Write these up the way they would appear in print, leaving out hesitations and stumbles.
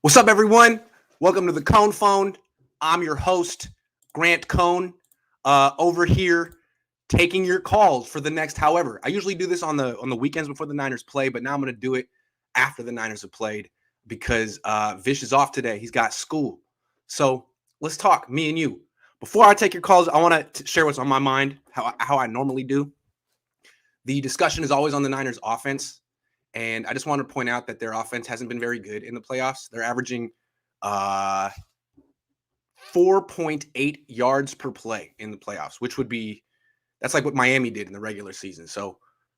What's up, everyone? Welcome to the Cohn Phone. I'm your host, Grant Cohn, over here taking your calls for the next. However, I usually do this on the weekends before the Niners play, but now I'm going to do it after the Niners have played because Vish is off today. He's got school, so let's talk, me and you. Before I take your calls, I want to share what's on my mind, how I normally do. The discussion is always on the Niners' offense. And I just want to point out that their offense hasn't been very good in the playoffs. They're averaging 4.8 yards per play in the playoffs, which would be that's like what Miami did in the regular season. So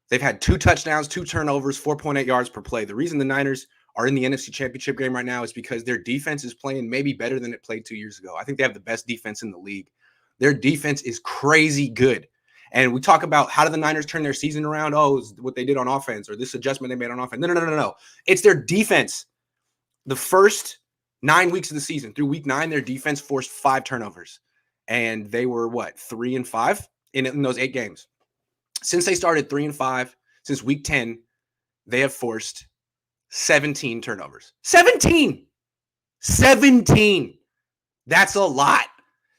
they've had 2 touchdowns, 2 turnovers, 4.8 yards per play. The reason the Niners are in the NFC Championship game right now is because their defense is playing maybe better than it played 2 years ago. I think they have the best defense in the league. Their defense is crazy good. And we talk about how do the Niners turn their season around? Oh, it's what they did on offense or this adjustment they made on offense. No. It's their defense. The first 9 weeks of the season, through week 9, their defense forced 5 turnovers. And they were, 3-5 in those 8 games. Since they started 3-5, since week 10, they have forced 17 turnovers. 17! 17! That's a lot.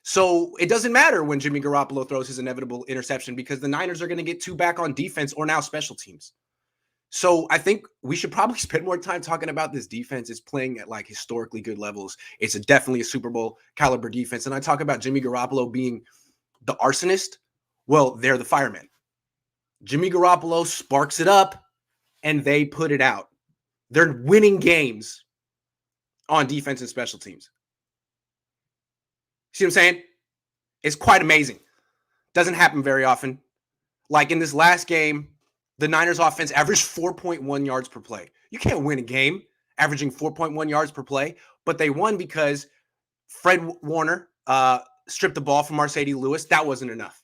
So it doesn't matter when Jimmy Garoppolo throws his inevitable interception because the Niners are going to get 2 back on defense or now special teams. So I think we should probably spend more time talking about this defense. It's playing at like historically good levels. It's definitely a Super Bowl caliber defense. And I talk about Jimmy Garoppolo being the arsonist. Well, they're the firemen. Jimmy Garoppolo sparks it up and they put it out. They're winning games on defense and special teams. See what I'm saying? It's quite amazing. Doesn't happen very often. Like in this last game, the Niners offense averaged 4.1 yards per play. You can't win a game averaging 4.1 yards per play, but they won because Fred Warner stripped the ball from Mercedes Lewis. That wasn't enough.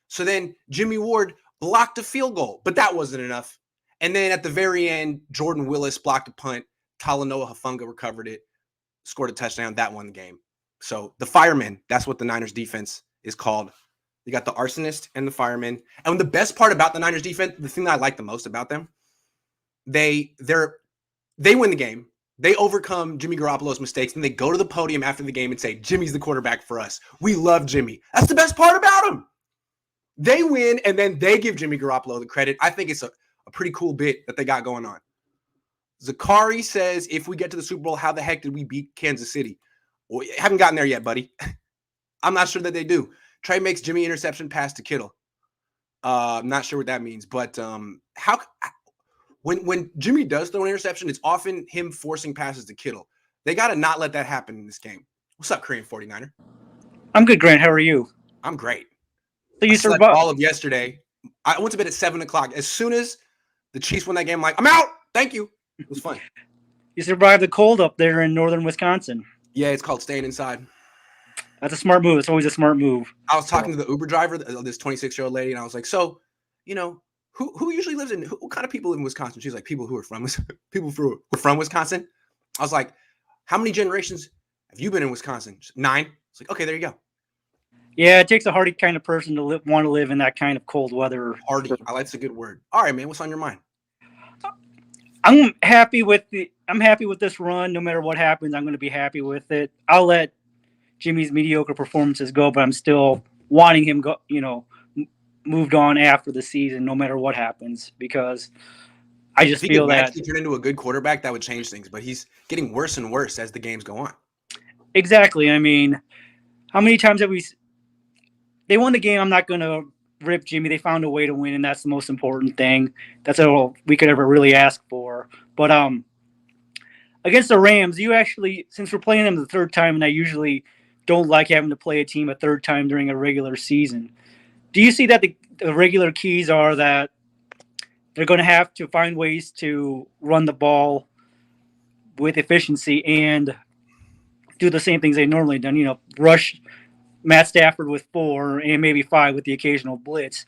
So then Jimmy Ward blocked a field goal, but that wasn't enough. And then at the very end, Jordan Willis blocked a punt. Talanoa Hufanga recovered it, scored a touchdown. That won the game. So the firemen, that's what the Niners defense is called. You got the arsonist and the firemen. And the best part about the Niners defense, the thing that I like the most about them, they win the game. They overcome Jimmy Garoppolo's mistakes, and they go to the podium after the game and say, Jimmy's the quarterback for us. We love Jimmy. That's the best part about him. They win, and then they give Jimmy Garoppolo the credit. I think it's a pretty cool bit that they got going on. Zakari says, if we get to the Super Bowl, how the heck did we beat Kansas City? Well, haven't gotten there yet, buddy. I'm not sure that they do. Trey makes Jimmy interception pass to Kittle. I'm not sure what that means, but when Jimmy does throw an interception, it's often him forcing passes to Kittle. They got to not let that happen in this game. What's up, Korean 49er? I'm good, Grant. How are you? I'm great. So you I slept survived all of yesterday. I went to bed at 7 o'clock. As soon as the Chiefs won that game, I'm like, I'm out. Thank you. It was fun. You survived the cold up there in northern Wisconsin. Yeah, it's called staying inside. That's a smart move. It's always a smart move. I was talking to the Uber driver, this 26-year-old lady, and I was like, so, who usually lives in, what kind of people live in Wisconsin? She's like, people who are from Wisconsin. I was like, how many generations have you been in Wisconsin? 9. It's like, okay, there you go. Yeah, it takes a hardy kind of person to want to live in that kind of cold weather. Hardy. That's a good word. All right, man, what's on your mind? I'm happy with this run. No matter what happens, I'm going to be happy with it. I'll let Jimmy's mediocre performances go, but I'm still wanting him moved on after the season, no matter what happens, because I just feel that he turned into a good quarterback, that would change things. But he's getting worse and worse as the games go on. Exactly. I mean, how many times have they won the game? I'm not going to rip Jimmy. They found a way to win, and that's the most important thing. That's all we could ever really ask for. But against the Rams, since we're playing them the third time, and I usually don't like having to play a team a third time during a regular season, do you see that the regular keys are that they're going to have to find ways to run the ball with efficiency and do the same things they normally do, rush Matt Stafford with 4 and maybe 5 with the occasional blitz,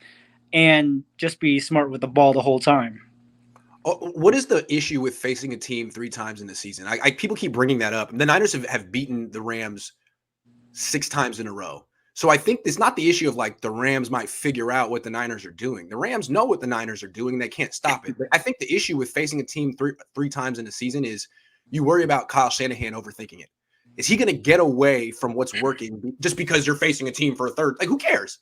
and just be smart with the ball the whole time. What is the issue with facing a team 3 times in the season? People keep bringing that up. The Niners have beaten the Rams 6 times in a row. So I think it's not the issue of like the Rams might figure out what the Niners are doing. The Rams know what the Niners are doing. They can't stop it. I think the issue with facing a team three times in a season is You worry about Kyle Shanahan overthinking it. Is he going to get away from what's working just because you're facing a team for a third? Like, who cares?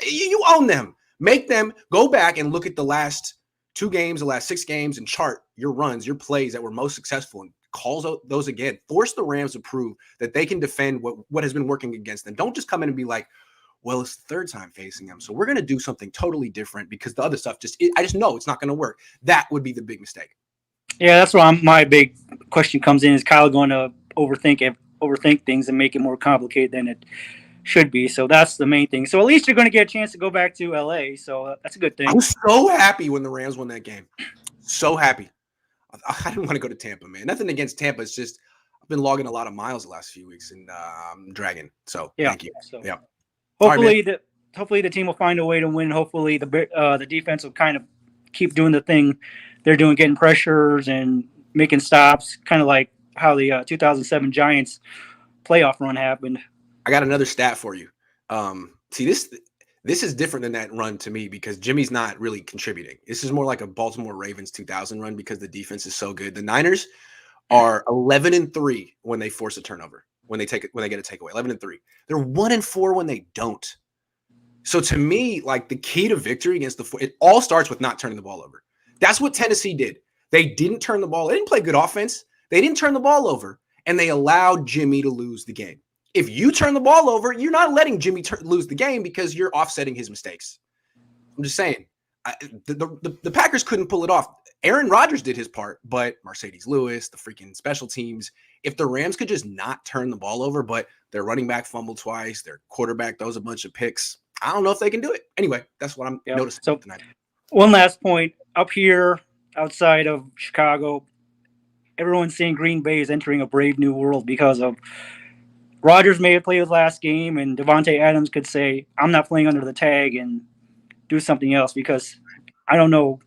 You own them. Make them go back and look at the last 2 games, the last 6 games, and chart your runs, your plays that were most successful, and calls out those again. Force the Rams to prove that they can defend what has been working against them. Don't just come in and be like, well, it's the third time facing them, so we're going to do something totally different because the other stuff I just know it's not going to work. That would be the big mistake. Yeah, that's where my big question comes in: is Kyle going to overthink things and make it more complicated than it should be? So that's the main thing. So at least you're going to get a chance to go back to LA. So that's a good thing. I was so happy when the Rams won that game. So happy. I didn't want to go to Tampa, man. Nothing against Tampa. It's just I've been logging a lot of miles the last few weeks, and I'm dragging. So thank you. So yeah. Hopefully the team will find a way to win. Hopefully the defense will kind of keep doing the thing they're doing, getting pressures and making stops, kind of like how the 2007 Giants playoff run happened. I got another stat for you. See, this is different than that run to me because Jimmy's not really contributing. This is more like a Baltimore Ravens 2000 run because the defense is so good. The Niners are 11-3 when they force a turnover, when they get a takeaway. 11-3. They're 1-4 when they don't. So to me, like the key to victory against it all starts with not turning the ball over. That's what Tennessee did. They didn't turn the ball. They didn't play good offense. They didn't turn the ball over, and they allowed Jimmy to lose the game. If you turn the ball over, you're not letting Jimmy lose the game because you're offsetting his mistakes. I'm just saying. The Packers couldn't pull it off. Aaron Rodgers did his part, but Mercedes Lewis, the freaking special teams, if the Rams could just not turn the ball over, but their running back fumbled twice, their quarterback throws a bunch of picks, I don't know if they can do it. Anyway, that's what I'm noticing tonight. One last point. Up here, outside of Chicago, everyone's saying Green Bay is entering a brave new world because of Rodgers made a play his last game, and Devontae Adams could say, I'm not playing under the tag and do something else because I don't know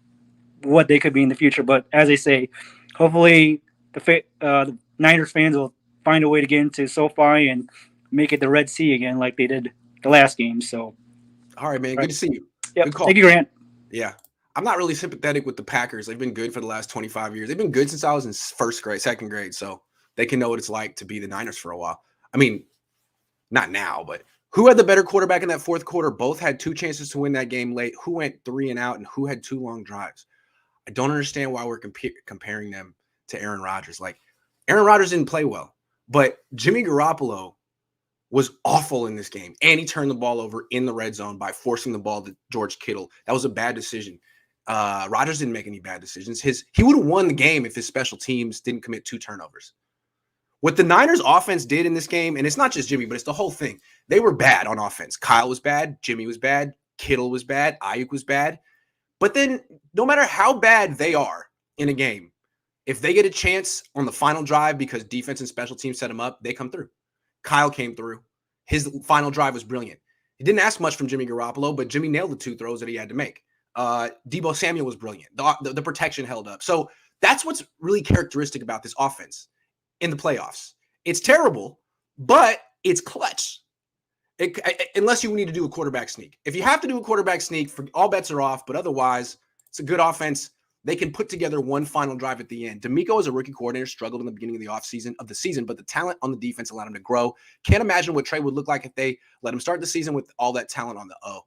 what they could be in the future. But as I say, hopefully the Niners fans will find a way to get into SoFi and make it the Red Sea again like they did the last game. So, all right, man. Good to see you. Yep. Good call. Thank you, Grant. Yeah. I'm not really sympathetic with the Packers. They've been good for the last 25 years. They've been good since I was in second grade. So they can know what it's like to be the Niners for a while. I mean, not now, but who had the better quarterback in that fourth quarter? Both had 2 chances to win that game late. Who went 3 and out, and who had 2 long drives? I don't understand why we're comparing them to Aaron Rodgers. Like, Aaron Rodgers didn't play well, but Jimmy Garoppolo was awful in this game, and he turned the ball over in the red zone by forcing the ball to George Kittle. That was a bad decision. Rodgers didn't make any bad decisions. He would have won the game if his special teams didn't commit 2 turnovers. What the Niners offense did in this game, and it's not just Jimmy, but it's the whole thing. They were bad on offense. Kyle was bad. Jimmy was bad. Kittle was bad. Ayuk was bad. But then no matter how bad they are in a game, if they get a chance on the final drive because defense and special teams set them up, they come through. Kyle came through. His final drive was brilliant. He didn't ask much from Jimmy Garoppolo, but Jimmy nailed the 2 throws that he had to make. Deebo Samuel was brilliant. The protection held up. So that's what's really characteristic about this offense in the playoffs. It's terrible, but it's clutch. Unless you need to do a quarterback sneak. If you have to do a quarterback sneak, all bets are off, but otherwise, it's a good offense. They can put together one final drive at the end. D'Amico, as a rookie coordinator, struggled in the beginning of the season, but the talent on the defense allowed him to grow. Can't imagine what Trey would look like if they let him start the season with all that talent on the O.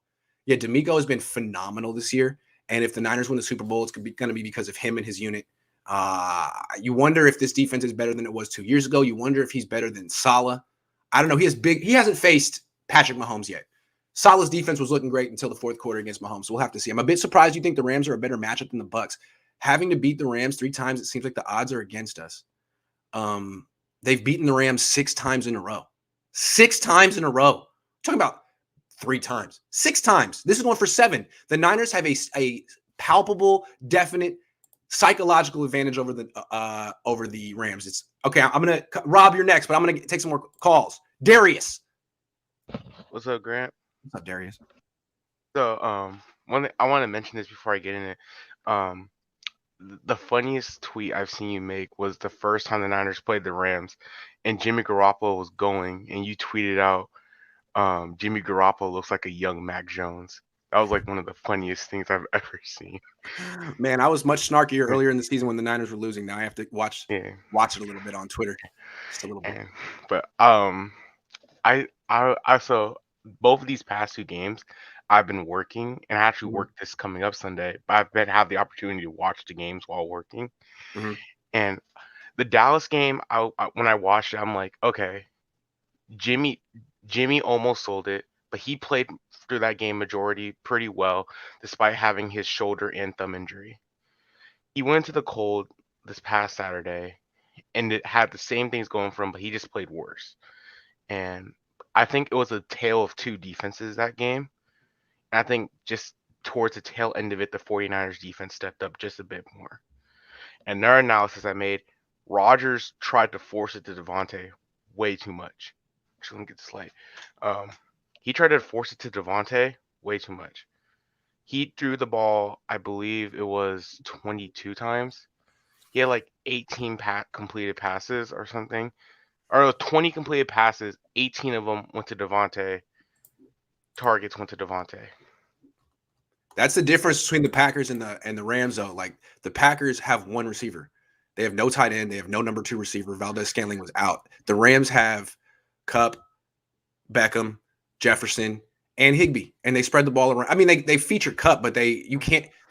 Yeah, D'Amico has been phenomenal this year, and if the Niners win the Super Bowl, it's going to be because of him and his unit. You wonder if this defense is better than it was 2 years ago. You wonder if he's better than Saleh. I don't know. He hasn't faced Patrick Mahomes yet. Saleh's defense was looking great until the fourth quarter against Mahomes. So we'll have to see. I'm a bit surprised you think the Rams are a better matchup than the Bucs. Having to beat the Rams 3 times, it seems like the odds are against us. They've beaten the Rams 6 times in a row. 6 times in a row. Talking about 3 times. 6 times. This is one for 7. The Niners have a palpable, definite psychological advantage over the Rams. It's okay. I'm gonna Rob, you're next, but I'm gonna take some more calls. Darius. What's up, Grant? What's up, Darius? So, one thing, I want to mention this before I get in it. The funniest tweet I've seen you make was the first time the Niners played the Rams, and Jimmy Garoppolo was going, and you tweeted out, Jimmy Garoppolo looks like a young Mac Jones. That was like one of the funniest things I've ever seen. Man, I was much snarkier Yeah. earlier in the season when the Niners were losing. Now I have to watch Yeah. it a little bit on Twitter, just a little bit. And but I so both of these past two games I've been working, and I actually Mhm. work this coming up Sunday, but I've been have the opportunity to watch the games while working. Mhm. And the Dallas game, when I watched it, I'm like, okay, Jimmy Jimmy almost sold it, but he played through that game majority pretty well, despite having his shoulder and thumb injury. He went to the cold this past Saturday, and it had the same things going for him, but he just played worse. And I think it was a tale of two defenses that game. And I think just towards the tail end of it, the 49ers defense stepped up just a bit more. And their analysis I made, Rodgers tried to force it to Devontae way too much. Actually, let me get this light. Um, he tried to force it to Devontae way too much. He threw the ball, I believe it was 22 times. He had like 18 completed passes or something. Or 20 completed passes, 18 of them went to Devontae. Targets went to Devontae. That's the difference between the Packers and the Rams, though. Like the Packers have one receiver. They have no tight end. They have no number 2 receiver. Valdez-Scantling was out. The Rams have Cup, Beckham, Jefferson, and Higbee, and they spread the ball around. I mean, they feature Cup, but they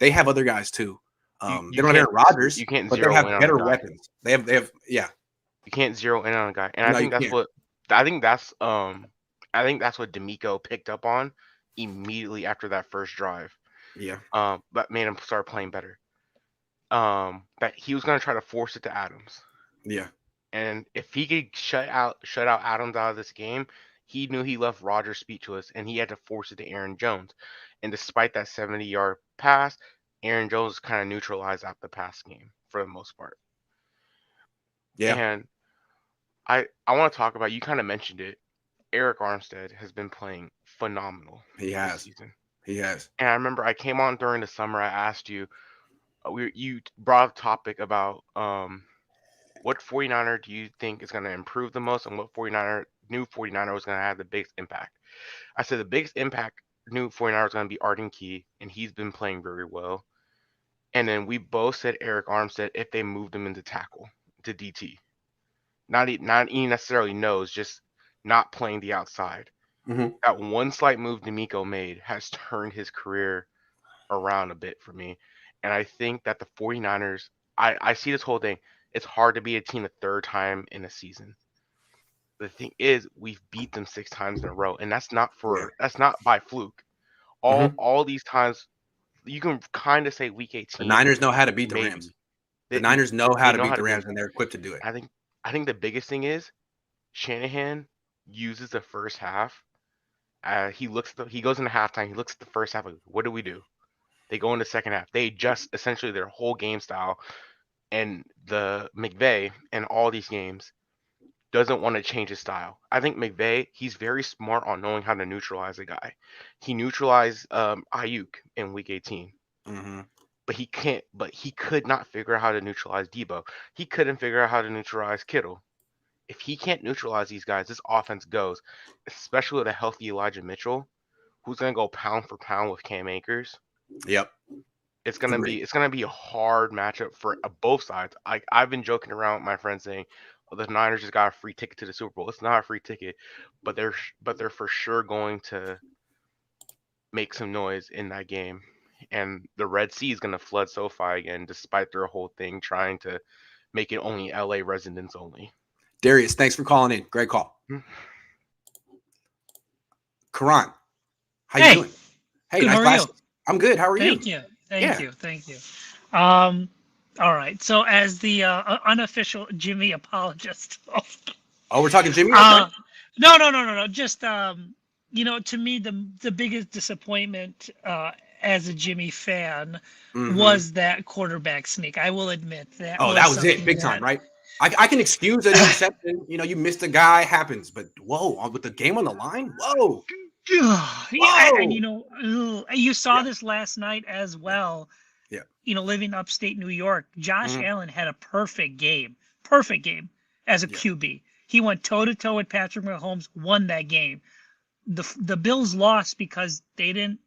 have other guys too. They You don't have can't Aaron Rodgers, you can't but they zero in have on a better guy. weapons. They have yeah. You can't zero in on a guy, and No, you can't. I think that's what D'Amico picked up on immediately after that first drive. Yeah, That made him start playing better. That he was gonna try to force it to Adams, yeah, and if he could shut out Adams out of this game, he knew he left Rodgers speechless, and he had to force it to Aaron Jones. And despite that 70-yard pass, Aaron Jones kind of neutralized out the pass game for the most part. yeah. And I want to talk about, you kind of mentioned it. Eric Armstead has been playing phenomenal He this has. season. He has. And I remember I came on during the summer. I asked you, you brought up a topic about what 49er do you think is going to improve the most, and what 49er new 49er was going to have the biggest impact. I said the biggest impact new 49er is going to be Arden Key, and he's been playing very well. And then we both said Eric Armstead if they moved him into tackle to DT. Not he necessarily knows, just not playing the outside. Hmm. That one slight move D'Amico made has turned his career around a bit for me. And I think that the 49ers, I see this whole thing. It's hard to beat a team a third time in a season. The thing is, we've beat them 6 times in a row, and Yeah. that's not by fluke. Hmm. All these times, you can kind of say week The 18, Niners know how to beat the Rams. maybe. The Niners know how They to know beat how the to do Rams, it. and they're equipped to do it. I think the biggest thing is Shanahan uses the first half. He goes into halftime. He looks at the first half. Like, what do we do? They go into the second half. They adjust essentially their whole game style. And the McVay in all these games doesn't want to change his style. I think McVay, he's very smart on knowing how to neutralize a guy. He neutralized Ayuk in Week 18, Hmm. but he can't. But he could not figure out how to neutralize Debo. He couldn't figure out how to neutralize Kittle. If he can't neutralize these guys, this offense goes, especially with a healthy Elijah Mitchell, who's gonna go pound for pound with Cam Akers. Yep. Agreed. It's gonna be a hard matchup for both sides. I've been joking around with my friends saying, oh, the Niners just got a free ticket to the Super Bowl. It's not a free ticket, but they're for sure going to make some noise in that game. And the Red Sea is gonna flood SoFi again, despite their whole thing trying to make it only LA residents only. Darius, thanks for calling in. Great call. Karan, how you Hey, doing? Hey, good. nice How are you? glasses. I'm good. How are you? Thank you. Yeah. Thank you. Um, all right. So, as the unofficial Jimmy apologist, Oh, we're talking Jimmy? Okay. no. Just to me, the biggest disappointment as a Jimmy fan Mhm. was that quarterback sneak. I will admit that. Oh, that was it. something Big time, that- right? I can excuse an interception. You missed a guy, happens. But whoa, with the game on the line? Whoa. Yeah, and Whoa. you saw Yeah. this last night as Yeah. well. Yeah. Living upstate New York, Josh Mhm. Allen had a perfect game as a Yeah. QB. He went toe to toe with Patrick Mahomes, won that game. The Bills lost because they didn't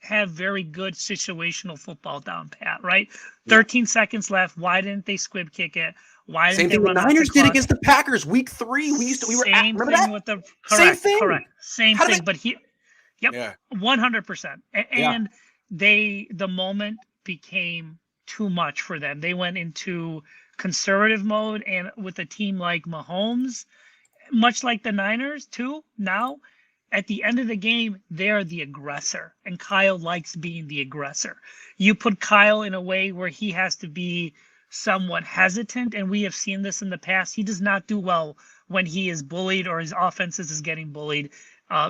have very good situational football down pat, right? 13 seconds left. Why didn't they squib kick it? Why Same didn't they thing the run off Niners the did clock? against the Packers week 3. We were at, Same remember thing that? with the Same thing. correct. Same How did thing. But yep, Yeah. 100%. Yeah. And the moment became too much for them. They went into conservative mode, and with a team like Mahomes, much like the Niners too, now at the end of the game, they're the aggressor, and Kyle likes being the aggressor. You put Kyle in a way where he has to be somewhat hesitant, and we have seen this in the past. He does not do well when he is bullied or his offenses is getting bullied,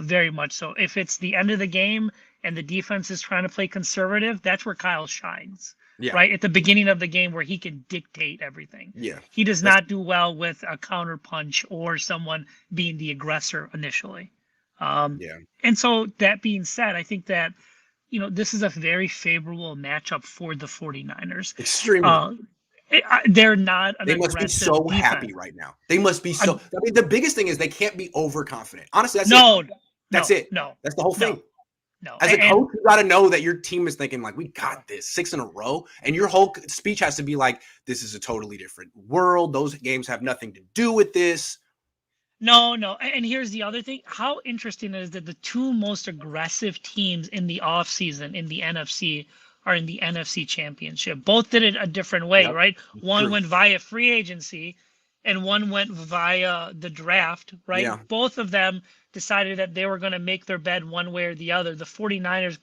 very much so. If it's the end of the game and the defense is trying to play conservative, that's where Kyle shines. Yeah. Right at the beginning of the game where he can dictate everything. Yeah. He does not do well with a counter punch or someone being the aggressor initially. Yeah. And so that being said, I think that, this is a very favorable matchup for the 49ers. Extremely. They're not an They must be aggressive so defense. happy right now. They must be so. I mean, the biggest thing is they can't be overconfident. Honestly, that's No, it. That's it. No, That's the whole thing. no. As a coach, you got to know that your team is thinking like, we got this 6 in a row. And your whole speech has to be like, this is a totally different world. Those games have nothing to do with this. No. And here's the other thing. How interesting is that the two most aggressive teams in the offseason in the NFC are in the NFC Championship. Both did it a different way, Yep. right? One True. went via free agency and one went via the draft, right? Yeah. Both of them decided that they were going to make their bed one way or the other. The 49ers.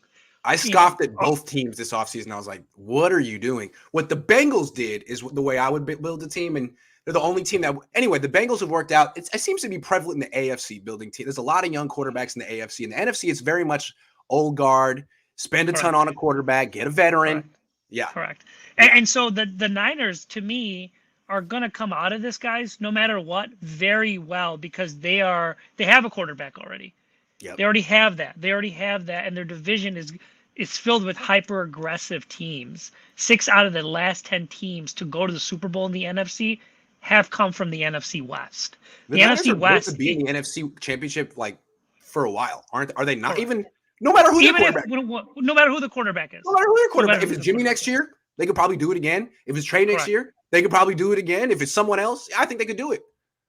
I scoffed at both teams this offseason. I was like, what are you doing? What the Bengals did is the way I would build a team. And they're the only team that, anyway, the Bengals have worked out. It seems to be prevalent in the AFC building team. There's a lot of young quarterbacks in the AFC. In the NFC, it's very much old guard, spend a ton on a quarterback, get a veteran. Correct. Yeah. Correct. And so the Niners, to me, are going to come out of this, guys, no matter what, very well, because they have a quarterback already. Yep. They already have that. And their division is filled with hyper aggressive teams. 6 out of the last 10 teams to go to the Super Bowl in the NFC have come from the NFC West. The NFC West to be in the NFC Championship like for a while, aren't? Are they not Correct. even? No matter who the quarterback. No matter who the quarterback is. No matter who their quarterback. If it's Jimmy next year, they could probably do it again. If it's Trey next year, they could probably do it again. If it's someone else, I think they could do it.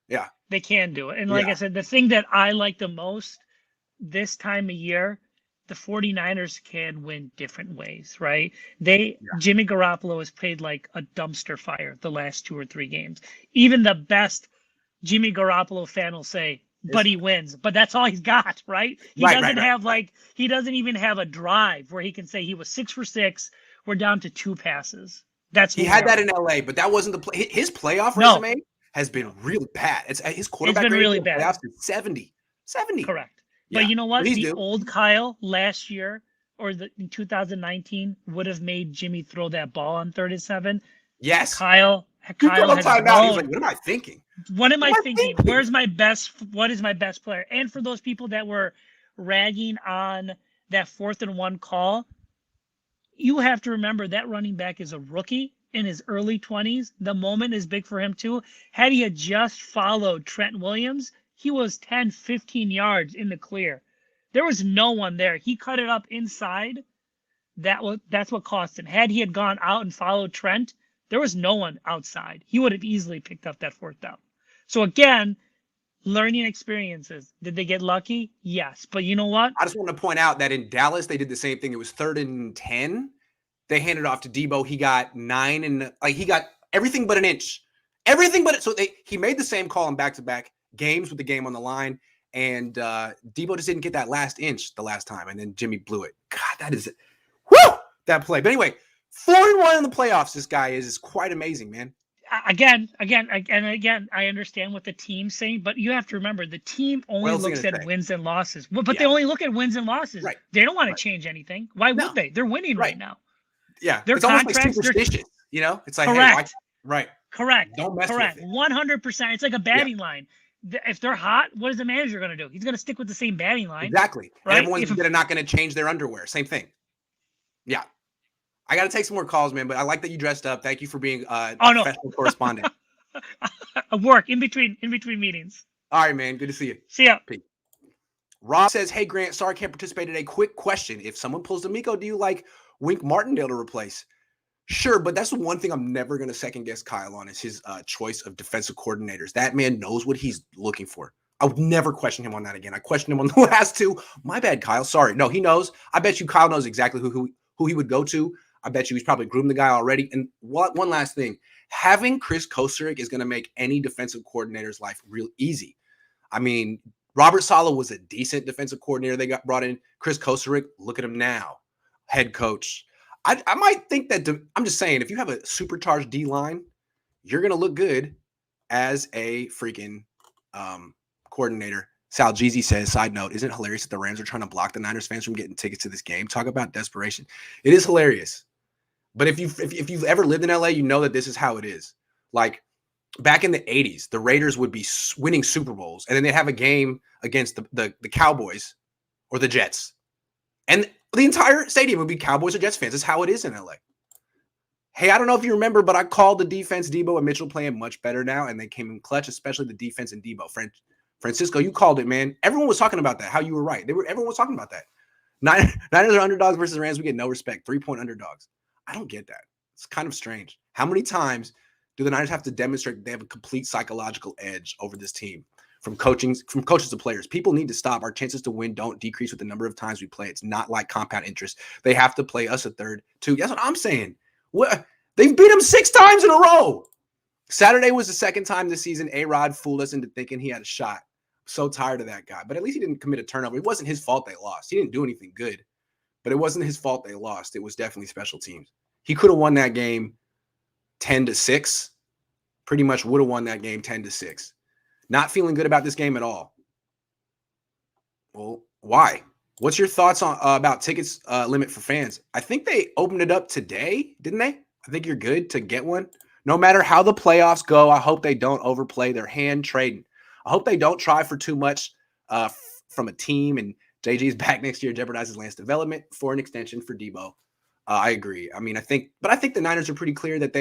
Yeah. They can do it. And like I said, the thing that I like the most this time of year, the 49ers can win different ways, right? Jimmy Garoppolo has played like a dumpster fire the last 2 or 3 games. Even the best Jimmy Garoppolo fan will say, but he wins. But that's all he's got, right? He doesn't even have a drive where he can say he was 6 for 6. We're down to 2 passes. He had that in LA, but that wasn't the play. His playoff resume has been really bad. His quarterback been really bad. Playoffs is 70. Correct. Yeah. But you know what? The old Kyle last year or in 2019 would have made Jimmy throw that ball on 3rd and 7. Yes. Kyle has grown. He's like, what am I thinking? What am I thinking? What is my best player? And for those people that were ragging on that 4th and 1 call, you have to remember that running back is a rookie in his early 20s. The moment is big for him too. Had he had just followed Trent Williams, he was 10, 15 yards in the clear. There was no one there. He cut it up inside. That's what cost him. Had he had gone out and followed Trent, there was no one outside. He would have easily picked up that 4th down. So again, learning experiences. Did they get lucky? Yes. But you know what? I just want to point out that in Dallas, they did the same thing. It was 3rd and 10. They handed off to Debo. He got 9 and he got everything but an inch. Everything but it. So he made the same call in back-to-back games with the game on the line. And Debo just didn't get that last inch the last time. And then Jimmy blew it. God, that is that play. But anyway, 4-1 in the playoffs. This guy is quite amazing, man. Again, I understand what the team's saying, but you have to remember the team only looks at wins and losses. But they only look at wins and losses. Right. They don't want to change anything. Why would they? They're winning right now. Yeah, their it's contracts, almost like superstitious. It's like, correct. Hey, correct. Don't mess with it. 100%. It's like a batting line. If they're hot, what is the manager going to do? He's going to stick with the same batting line. Exactly. Right? And everyone's not going to change their underwear. Same thing. Yeah. I got to take some more calls, man, but I like that you dressed up. Thank you for being a professional correspondent. Work in between meetings. All right, man. Good to see you. See ya. Peace. Rob says, hey, Grant, sorry I can't participate today. Quick question. If someone pulls D'Amico, do you like Wink Martindale to replace? Sure, but that's the one thing I'm never going to second guess Kyle on is his choice of defensive coordinators. That man knows what he's looking for. I would never question him on that again. I questioned him on the last two. My bad, Kyle. Sorry. No, he knows. I bet you Kyle knows exactly who he would go to. I bet you he's probably groomed the guy already. And one last thing. Having Chris Kosurick is going to make any defensive coordinator's life real easy. I mean, Robert Saleh was a decent defensive coordinator. They got brought in. Chris Kosurick, look at him now. Head coach. I might think that I'm just saying, if you have a supercharged D-line, you're going to look good as a freaking coordinator. Sal Jeezy says, side note, isn't it hilarious that the Rams are trying to block the Niners fans from getting tickets to this game? Talk about desperation. It is hilarious. But if you've ever lived in LA, you know that this is how it is. Like back in the 80s, the Raiders would be winning Super Bowls, and then they'd have a game against the Cowboys or the Jets. And the entire stadium would be Cowboys or Jets fans. That's how it is in LA. Hey, I don't know if you remember, but I called the defense Debo and Mitchell playing much better now, and they came in clutch, especially the defense and Debo. Francisco, you called it, man. Everyone was talking about that, how you were right. Everyone was talking about that. Niners are underdogs versus Rams. We get no respect. 3-point underdogs. I don't get that. It's kind of strange. How many times do the Niners have to demonstrate that they have a complete psychological edge over this team? From coaches to players. People need to stop. Our chances to win don't decrease with the number of times we play. It's not like compound interest. They have to play us a third, too. That's what I'm saying. They've beat them 6 times in a row. Saturday was the second time this season A-Rod fooled us into thinking he had a shot. I'm so tired of that guy. But at least he didn't commit a turnover. It wasn't his fault they lost. He didn't do anything good. But it wasn't his fault they lost. It was definitely special teams. He could have won that game 10-6. Pretty much would have won that game 10-6. Not feeling good about this game at all. Well, why? What's your thoughts on about tickets limit for fans? I think they opened it up today, didn't they? I think you're good to get one. No matter how the playoffs go, I hope they don't overplay their hand trading. I hope they don't try for too much from a team, and JG's back next year jeopardizes Lance development for an extension for Debo. I agree. I mean, I think the Niners are pretty clear that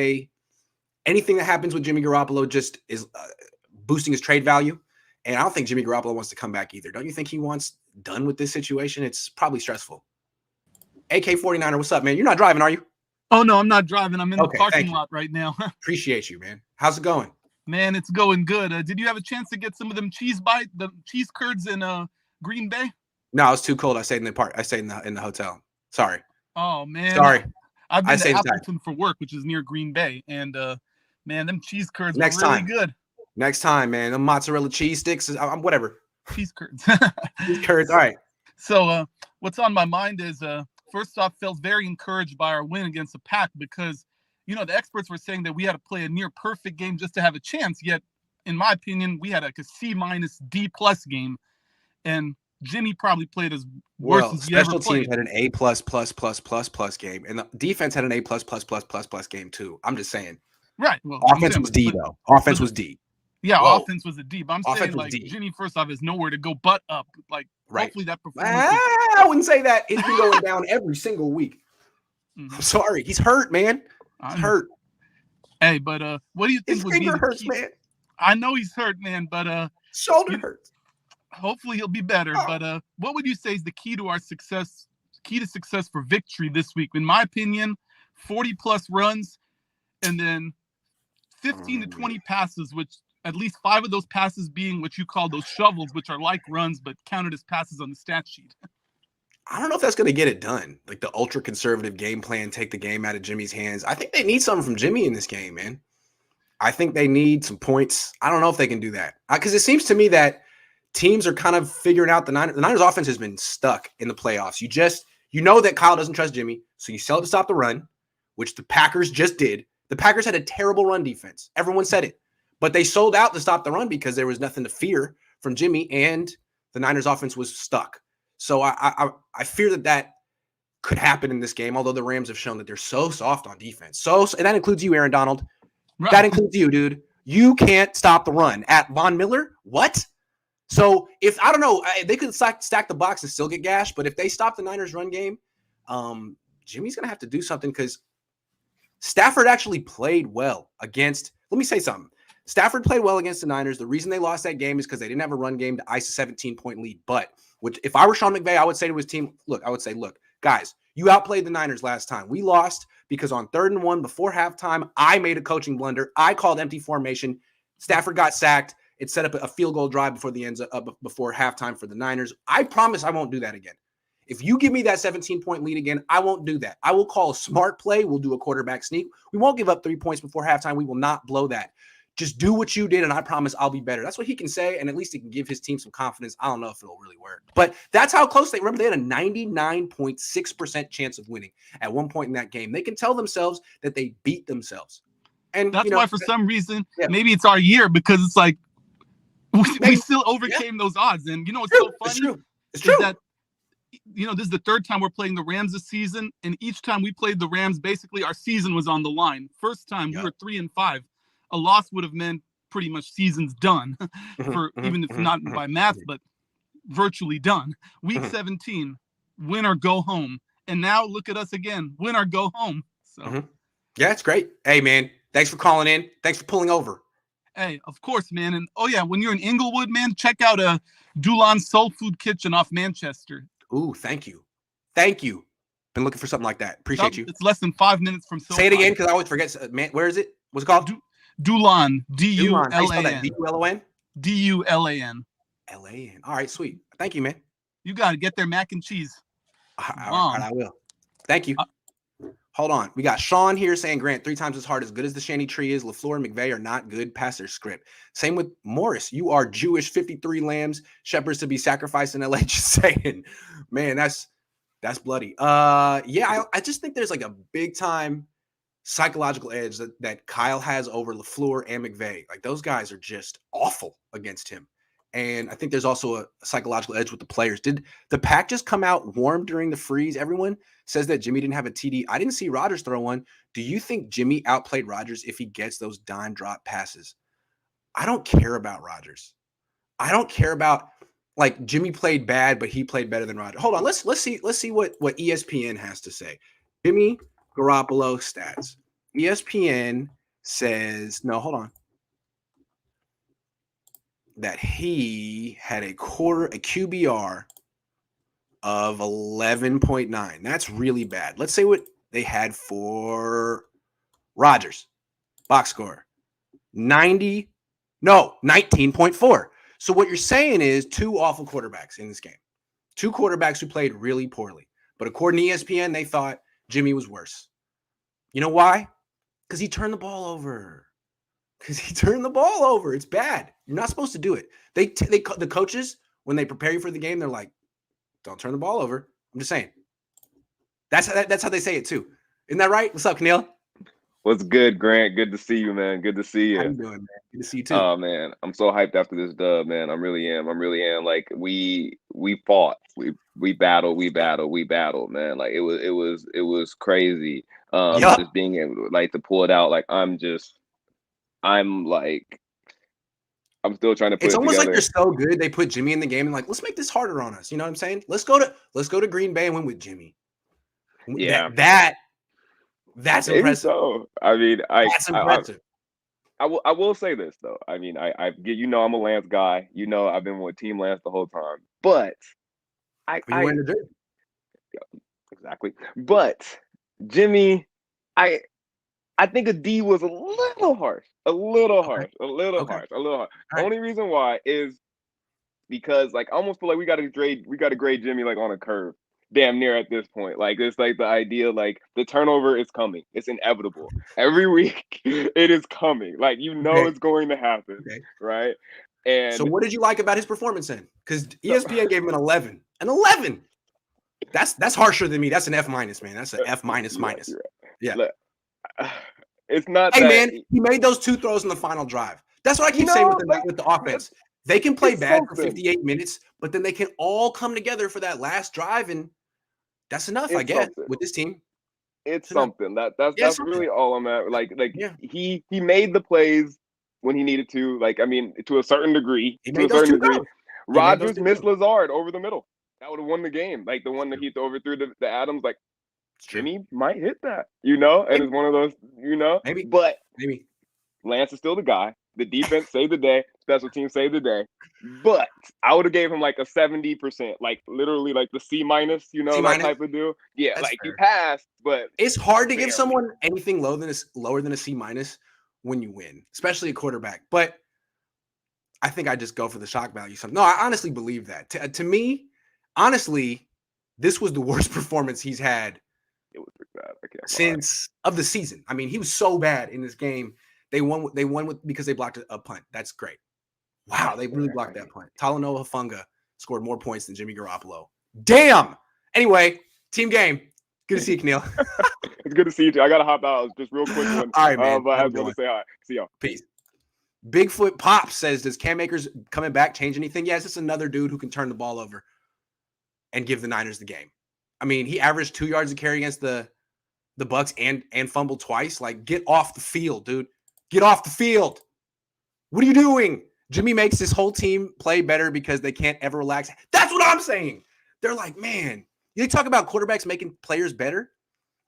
anything that happens with Jimmy Garoppolo just is boosting his trade value. And I don't think Jimmy Garoppolo wants to come back either. Don't you think he wants done with this situation? It's probably stressful. AK-49er, what's up, man? You're not driving, are you? Oh, no, I'm not driving. I'm in the parking lot right now. Appreciate you, man. How's it going? Man, it's going good. Did you have a chance to get some of them the cheese curds in Green Bay? No, it was too cold. I stayed in the park. I stayed in the hotel. Sorry. Oh, man. Sorry. I've been to Appleton for work, which is near Green Bay. And, man, them cheese curds were really good. Next time, man. The mozzarella cheese sticks, whatever. Cheese curds. Cheese curds. All right. So what's on my mind is, first off, felt very encouraged by our win against the Pack because, the experts were saying that we had to play a near perfect game just to have a chance. Yet, in my opinion, we had like a C- D+ game. And Jimmy probably played as worse as he ever played. Special teams had an A+++++ game, and the defense had an A+++++ game too. I'm just saying. Right. Well, offense was D though. Offense was D. Yeah, offense was a D. But I'm saying like Jimmy first off has nowhere to go but up. Like hopefully that performance. I wouldn't say that. It's been going down every single week. Mm-hmm. I'm sorry, he's hurt, man. He's hurt. Hey, but what do you think? His finger hurts, man. I know he's hurt, man. But shoulder hurts. Hopefully he'll be better. Oh. But what would you say is the key to our success? Key to success for victory this week? In my opinion, 40+ runs, and then 15 to 20 passes, which at least 5 of those passes being what you call those shovels, which are like runs but counted as passes on the stat sheet. I don't know if that's going to get it done. Like the ultra conservative game plan, take the game out of Jimmy's hands. I think they need something from Jimmy in this game, man. I think they need some points. I don't know if they can do that because it seems to me that teams are kind of figuring out the Niners offense has been stuck in the playoffs. You know that Kyle doesn't trust Jimmy, so you sell it to stop the run, which the Packers just did. The Packers had a terrible run defense. Everyone said it. But they sold out to stop the run because there was nothing to fear from Jimmy, and the Niners offense was stuck. So I fear that could happen in this game, although the Rams have shown that they're so soft on defense. And that includes you, Aaron Donald. Right. That includes you, dude. You can't stop the run. At Von Miller, what? So if, I don't know, they could stack the box and still get gashed, but if they stop the Niners run game, Jimmy's going to have to do something because Stafford actually played well against, let me say something. Stafford played well against the Niners. The reason they lost that game is because they didn't have a run game to ice a 17-point lead. But if I were Sean McVay, I would say to his team, look, guys, you outplayed the Niners last time. We lost because on 3rd and 1 before halftime, I made a coaching blunder. I called empty formation. Stafford got sacked. It set up a field goal drive before halftime for the Niners. I promise I won't do that again. If you give me that 17-point lead again, I won't do that. I will call a smart play. We'll do a quarterback sneak. We won't give up 3 points before halftime. We will not blow that. Just do what you did, and I promise I'll be better. That's what he can say, and at least he can give his team some confidence. I don't know if it'll really work. But that's how close they – remember, they had a 99.6% chance of winning at one point in that game. They can tell themselves that they beat themselves. And that's why for some reason, maybe it's our year, because it's like we still overcame those odds. And, what's so funny? It's true. That, this is the 3rd time we're playing the Rams this season, and each time we played the Rams, basically our season was on the line. First time we were 3-5. A loss would have meant pretty much season's done, for even if not by math, but virtually done. Week 17, win or go home. And now look at us again, win or go home. So yeah, it's great. Hey, man, thanks for calling in. Thanks for pulling over. Hey, of course, man. And when you're in Inglewood, man, check out a Dulon Soul Food Kitchen off Manchester. Ooh, thank you. Been looking for something like that. Appreciate you. It's less than 5 minutes from SoFi. Say it again, because I always forget. Man, where is it? What's it called? Dulon. D-U-L-A-N. D-U-L-O-N? D-U-L-A-N. L-A-N. All right, sweet. Thank you, man. You got to get their mac and cheese. All right, I will. Thank you. Hold on. We got Sean here saying, Grant, 3 times as hard as good as the Shanny Tree is. LaFleur and McVay are not good past their script. Same with Morris. You are Jewish, 53 lambs, shepherds to be sacrificed in LA. Just saying. Man, that's bloody. I just think there's like a big time psychological edge that Kyle has over LaFleur and McVay. Like, those guys are just awful against him. And I think there's also a psychological edge with the players. Did the pack just come out warm during the freeze? Everyone says that Jimmy didn't have a TD. I didn't see Rodgers throw one. Do you think Jimmy outplayed Rodgers if he gets those dime drop passes? I don't care about Rodgers. I don't care about, like, Jimmy played bad, but he played better than Rodgers. Hold on. Let's see what ESPN has to say. Jimmy Garoppolo stats. ESPN says, no, hold on. That he had a QBR of 11.9. That's really bad. Let's say what they had for Rodgers. Box score. 19.4. So what you're saying is 2 awful quarterbacks in this game. 2 quarterbacks who played really poorly. But according to ESPN, they thought Jimmy was worse. You know why? Because he turned the ball over. It's bad. You're not supposed to do it. The coaches, when they prepare you for the game, they're like, don't turn the ball over. I'm just saying. That's how they say it too. Isn't that right? What's up, Keneal? What's good, Grant? Good to see you, man. Good to see you. How you doing, man? Good to see you too. Oh man, I'm so hyped after this dub, man. I really am. Like, we fought. We battled, man. Like, it was crazy. Just being able to, like, to pull it out. Like, I'm still trying to put it together. It's almost like they're so good they put Jimmy in the game and like, let's make this harder on us. You know what I'm saying? Let's go to Green Bay and win with Jimmy. Yeah. That's Maybe impressive. so. I mean, that's impressive. I will say this though. I mean, I I'm a Lance guy. I've been with Team Lance the whole time. But exactly. But Jimmy, I think a D was a little harsh. Harsh. Only reason why is because, like, I almost feel like we got to grade Jimmy, like, on a curve, damn near at this point. Like, it's like the idea, like, the turnover is coming. It's inevitable. Every week it is coming. Like, it's going to happen, right? And so what did you like about his performance then? Because ESPN gave him an 11. An 11. That's harsher than me. That's an F minus, man. That's an F minus minus. Right. Yeah. Look, it's not. Hey, man, he made those 2 throws in the final drive. That's what I keep saying with the offense. They can play bad for 58 minutes, but then they can all come together for that last drive, and that's enough, I guess, with this team. It's something. That's really all I'm at. He made the plays when he needed to. Like, I mean, to a certain degree. Rodgers missed Lazard over the middle. That would have won the game. Like, the one that he overthrew the Adams, like, Jimmy might hit that, and it's one of those, Maybe. But Lance is still the guy. The defense saved the day. Special teams saved the day. But I would have gave him like a 70%, like literally like the C-, you know, that type of deal. Yeah, That's like fair. you passed, but It's hard to give barely. someone anything lower than a C- when you win, especially a quarterback. But I think I just go for the shock value. No, I honestly believe that. To me, honestly, this was the worst performance he's had It was pretty bad. I can't lie. since of the season. I mean, he was so bad in this game. They won because they blocked a punt. That's great. Wow, they really blocked that punt. Talanoa Hufanga scored more points than Jimmy Garoppolo. Damn. Anyway, team game. Good to see you, Keneal. It's good to see you. I gotta hop out. Just real quick one. All right, man. But I just want to say hi. See y'all. Peace. Bigfoot Pop says, does Cam Akers coming back change anything? Yeah, it's just another dude who can turn the ball over and give the Niners the game. I mean, he averaged 2 yards a carry against the Bucks and fumbled twice. Like, get off the field, dude. Get off the field. What are you doing? Jimmy makes his whole team play better because they can't ever relax. That's what I'm saying. They're like, man, they talk about quarterbacks making players better.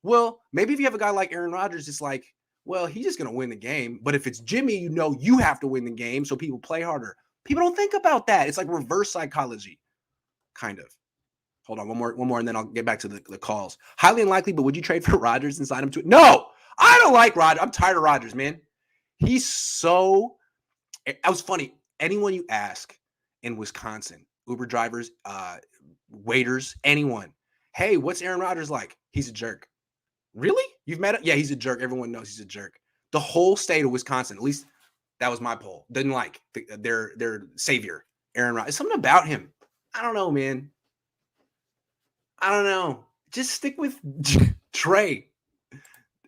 Well, maybe if you have a guy like Aaron Rodgers, it's like, well, he's just going to win the game. But if it's Jimmy, you know you have to win the game, so people play harder. People don't think about that. It's like reverse psychology, kind of. Hold on, one more, and then I'll get back to the calls. Highly unlikely, but would you trade for Rodgers and sign him to it? No, I don't like Rodgers. I'm tired of Rodgers, man. He's so – that was funny. Anyone you ask in Wisconsin, Uber drivers, waiters, anyone, hey, what's Aaron Rodgers like? He's a jerk. Really? You've met him? Yeah, he's a jerk. Everyone knows he's a jerk. The whole state of Wisconsin, at least that was my poll, didn't like their savior, Aaron Rodgers. Something about him. I don't know, man. I don't know. Just stick with Trey.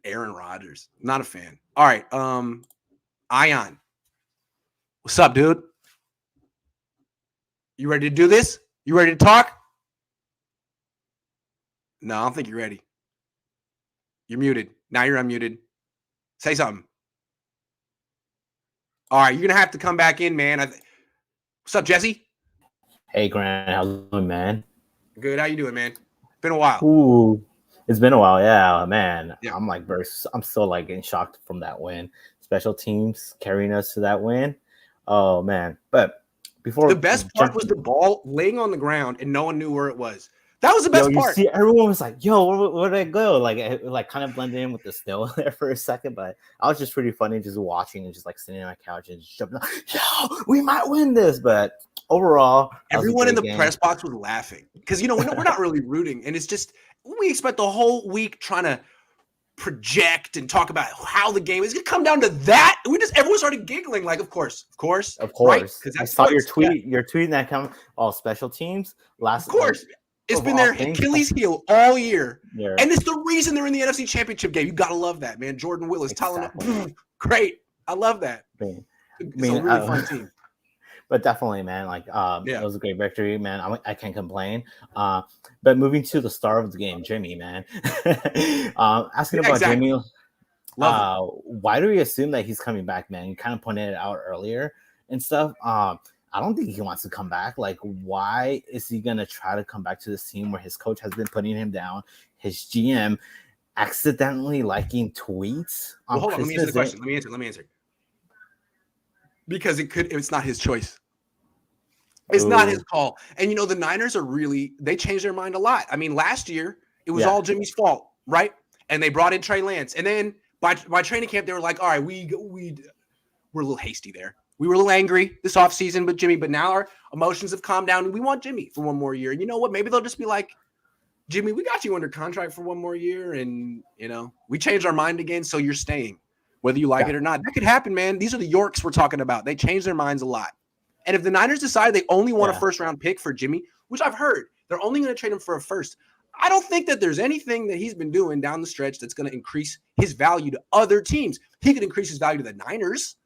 Aaron Rodgers. Not a fan. All right. Ion. What's up, dude? You ready to do this? You ready to talk? No, I don't think you're ready. You're muted. Now you're unmuted. Say something. All right, you're going to have to come back in, man. What's up, Jesse? Hey, Grant. How's it going, man? Good. How you doing, man? Been a while. Ooh, it's been a while. Yeah, man. Yeah. I'm still like getting shocked from that win. Special teams carrying us to that win. Oh, man. But before the best part was the ball laying on the ground and no one knew where it was. That was the best part. See, everyone was like, yo, where did it go? Like, it kind of blended in with the snow there for a second, but I was just pretty funny just watching and just like sitting on my couch and just jumping, yo, we might win this. But overall, everyone in the press box was laughing because, we're not really rooting. And it's just, we spent the whole week trying to project and talk about how the game is going to come down to that. Everyone started giggling like, of course. Right? I saw your tweet. You're tweeting that comment. All special teams last. Of course. It's been their Achilles heel all year. Yeah. And it's the reason they're in the NFC Championship game. You got to love that, man. Jordan Willis, exactly. Great. I love that. It's a really fun team. But definitely, man, it was a great victory, man. I can't complain. But moving to the star of the game, Jimmy, man. Asking about Jimmy. Why do we assume that he's coming back, man? You kind of pointed it out earlier and stuff. I don't think he wants to come back. Like, why is he going to try to come back to this team where his coach has been putting him down, his GM accidentally liking tweets? Hold on. Let me answer the question. Let me answer. Because it's not his choice. It's not his call. And, the Niners they changed their mind a lot. I mean, last year, it was all Jimmy's fault, right? And they brought in Trey Lance. And then by training camp, they were like, all right, we're a little hasty there. We were a little angry this offseason with Jimmy, but now our emotions have calmed down and we want Jimmy for one more year. And you know what? Maybe they'll just be like, Jimmy, we got you under contract for one more year. And, we changed our mind again. So you're staying, whether you like it or not. That could happen, man. These are the Yorks we're talking about. They change their minds a lot. And if the Niners decide they only want a first-round pick for Jimmy, which I've heard, they're only going to trade him for a first. I don't think that there's anything that he's been doing down the stretch that's going to increase his value to other teams. He could increase his value to the Niners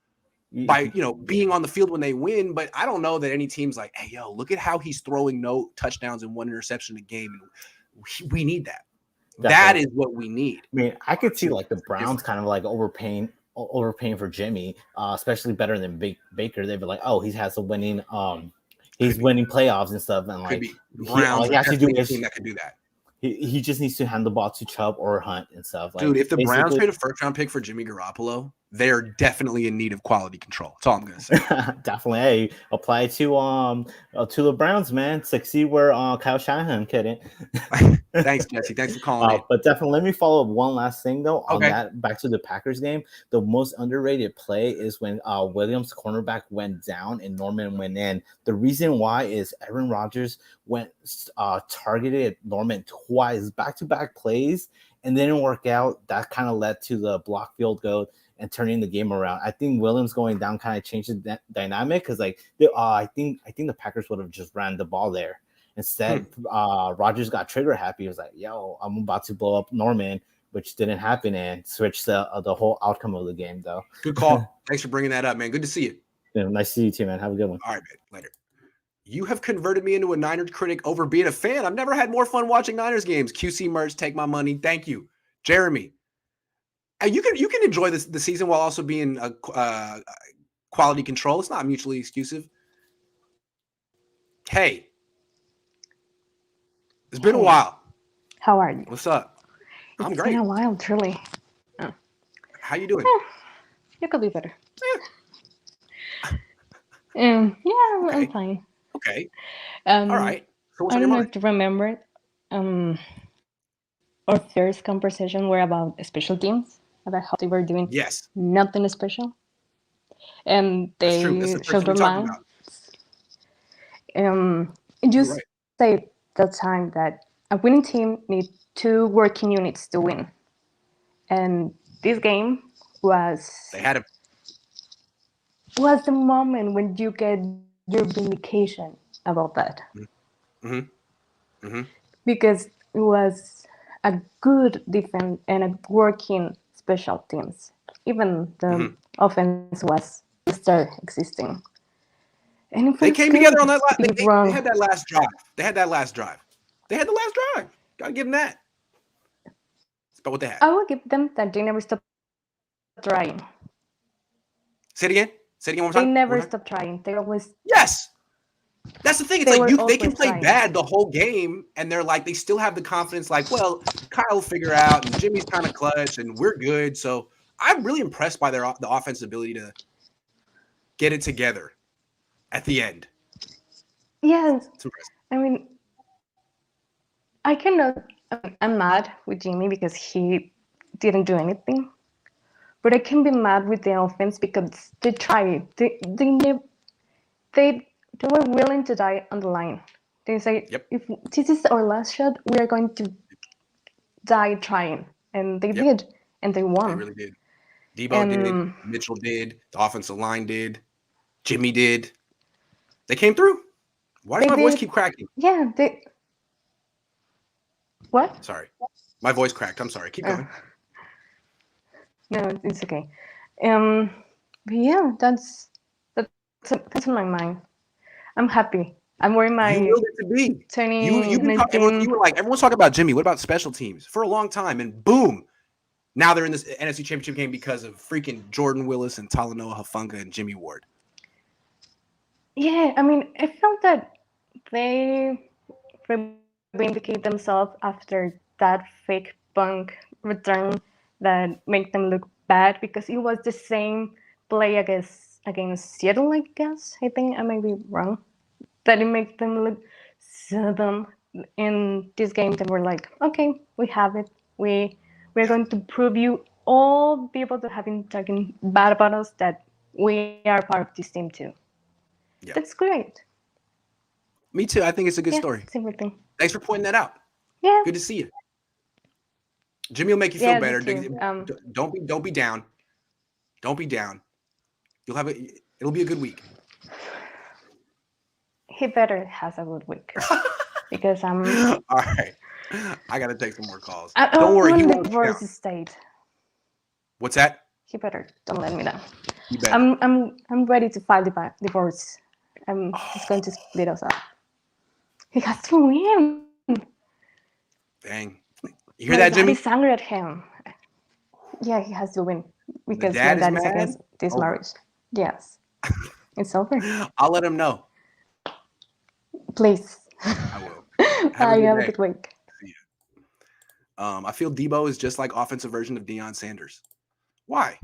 by, being on the field when they win. But I don't know that any team's like, hey, yo, look at how he's throwing no touchdowns and one interception a game. And we need that. Definitely. That is what we need. I mean, I could see like the Browns kind of like overpaying for Jimmy, especially better than Baker. They'd be like, oh, he has a winning, he's winning playoffs and stuff. And like, all he has to do is that could do that. He just needs to hand the ball to Chubb or Hunt and stuff. Dude, if the Browns trade a first-round pick for Jimmy Garoppolo, they're definitely in need of quality control. That's all I'm gonna say. Definitely. Hey, apply to the Browns, man. Succeed where Kyle Shanahan couldn't. Thanks, Jesse. Thanks for calling in. But definitely, let me follow up one last thing though on Okay. that. Back to the Packers game, the most underrated play is when Williams, cornerback, went down and Norman went in. The reason why is Aaron Rodgers went targeted Norman twice, back-to-back plays, and didn't work out. That kind of led to the block field goal and turning the game around. I think Williams going down kind of changed the dynamic because I think the Packers would have just ran the ball there. Instead, Rodgers got trigger happy. He was like, "Yo, I'm about to blow up Norman," which didn't happen and switched the whole outcome of the game. Though. Good call. Thanks for bringing that up, man. Good to see you. Yeah, nice to see you too, man. Have a good one. All right, man. Later. You have converted me into a Niners critic over being a fan. I've never had more fun watching Niners games. QC merch, take my money. Thank you, Jeremy. You can enjoy the season while also being a quality control. It's not mutually exclusive. Hey, it's been a while. How are you? What's up? I'm great. It's been a while, truly. Oh. How you doing? You could be better. Yeah. Yeah, Okay. I'm fine. Okay. All right. So what's I on don't your know mind? if you remember. Our first conversation were about special teams, about how they were doing Yes, nothing special, and that's true. That's they the first showed thing their we talked mind. about. You You're right. say that time that a winning team needs two working units to win, and this game was They had a the moment when you get your vindication about that. Because it was a good defense and a working special teams. Even the offense was still existing. And it They feels came good together on that. to be They wrong. had that last drive. They had the last drive. Gotta give them that. That's about what they had. I will give them that they never stopped trying. Say it again. One more They time. never stopped trying. They always. Yes. That's the thing. It's They like were they can always play trying. bad the whole game, and they're like they still have the confidence. Like, well, Kyle will figure out, and Jimmy's kind of clutch, and we're good. So I'm really impressed by the offense's ability to get it together at the end. Yes. It's impressive. I mean, I'm mad with Jimmy because he didn't do anything. But I can be mad with the offense because they tried. They were willing to die on the line. They say, if this is our last shot, we are going to die trying. And they did. And they won. They really did. Debo did. Mitchell did. The offensive line did. Jimmy did. They came through. Why does my voice keep cracking? Yeah. What? Sorry. My voice cracked. I'm sorry. Keep going. No, it's okay. But yeah, that's on my mind. I'm happy. I'm wearing my. You willed it to be. You've been talking. You were like, everyone's talking about Jimmy. What about special teams for a long time? And boom, now they're in this NFC Championship game because of freaking Jordan Willis and Talanoa Hufanga and Jimmy Ward. Yeah, I mean, I felt that they vindicate themselves after that fake punk return that make them look bad because it was the same play against Seattle, I guess. I think I might be wrong. That it makes them look so dumb. In this game, they were like, okay, we have it. We're going to prove you all people that have been talking bad about us that we are part of this team too. Yeah. That's great. Me too. I think it's a good story. Same thing. Thanks for pointing that out. Yeah. Good to see you. Jimmy will make you feel better. Don't be down. Don't be down. It'll be a good week. He better has a good week because I'm. All right. I gotta take some more calls. Don't worry. He won't divorce state. What's that? He better. Don't let me down. You better. I'm ready to file the divorce. I'm just going to split us up. He has to win. Dang. You hear that, Jimmy? He's angry at him. Yeah, he has to win because my dad is against this marriage. Yes. It's over. I'll let him know. Please. I will. Have a good week. See you. I feel Debo is just like offensive version of Deion Sanders. Why?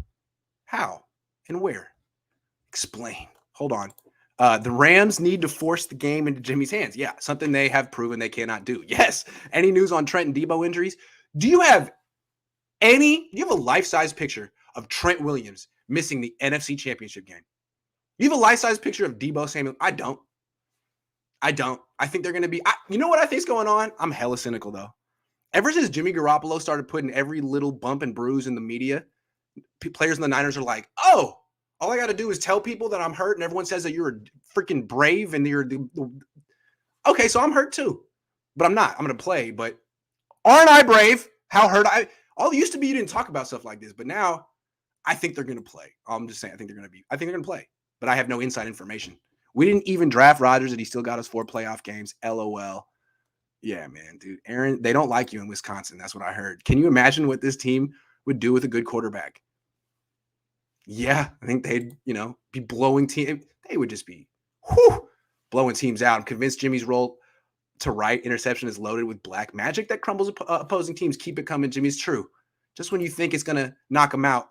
How and where? Explain. Hold on. The Rams need to force the game into Jimmy's hands. Yeah, something they have proven they cannot do. Yes. Any news on Trent and Debo injuries? Do you have a life-size picture of Trent Williams missing the NFC Championship game? You have a life-size picture of Debo Samuel? I don't. I think they're going to be you know what I think's going on? I'm hella cynical, though. Ever since Jimmy Garoppolo started putting every little bump and bruise in the media, players in the Niners are like, oh, all I got to do is tell people that I'm hurt, and everyone says that you're freaking brave and you're okay, so I'm hurt too. But I'm not. I'm going to play, but aren't I brave? How hurt I? All used to be you didn't talk about stuff like this, but now I think they're going to play. I'm just saying I think they're going to play, but I have no inside information. We didn't even draft Rodgers, and he still got us 4 playoff games. LOL. Yeah, man, dude. Aaron, they don't like you in Wisconsin. That's what I heard. Can you imagine what this team would do with a good quarterback? Yeah, I think they'd, be blowing team. They would just be blowing teams out. I'm convinced Jimmy's roll to right interception is loaded with black magic that crumbles opposing teams. Keep it coming, Jimmy's true. Just when you think it's gonna knock them out.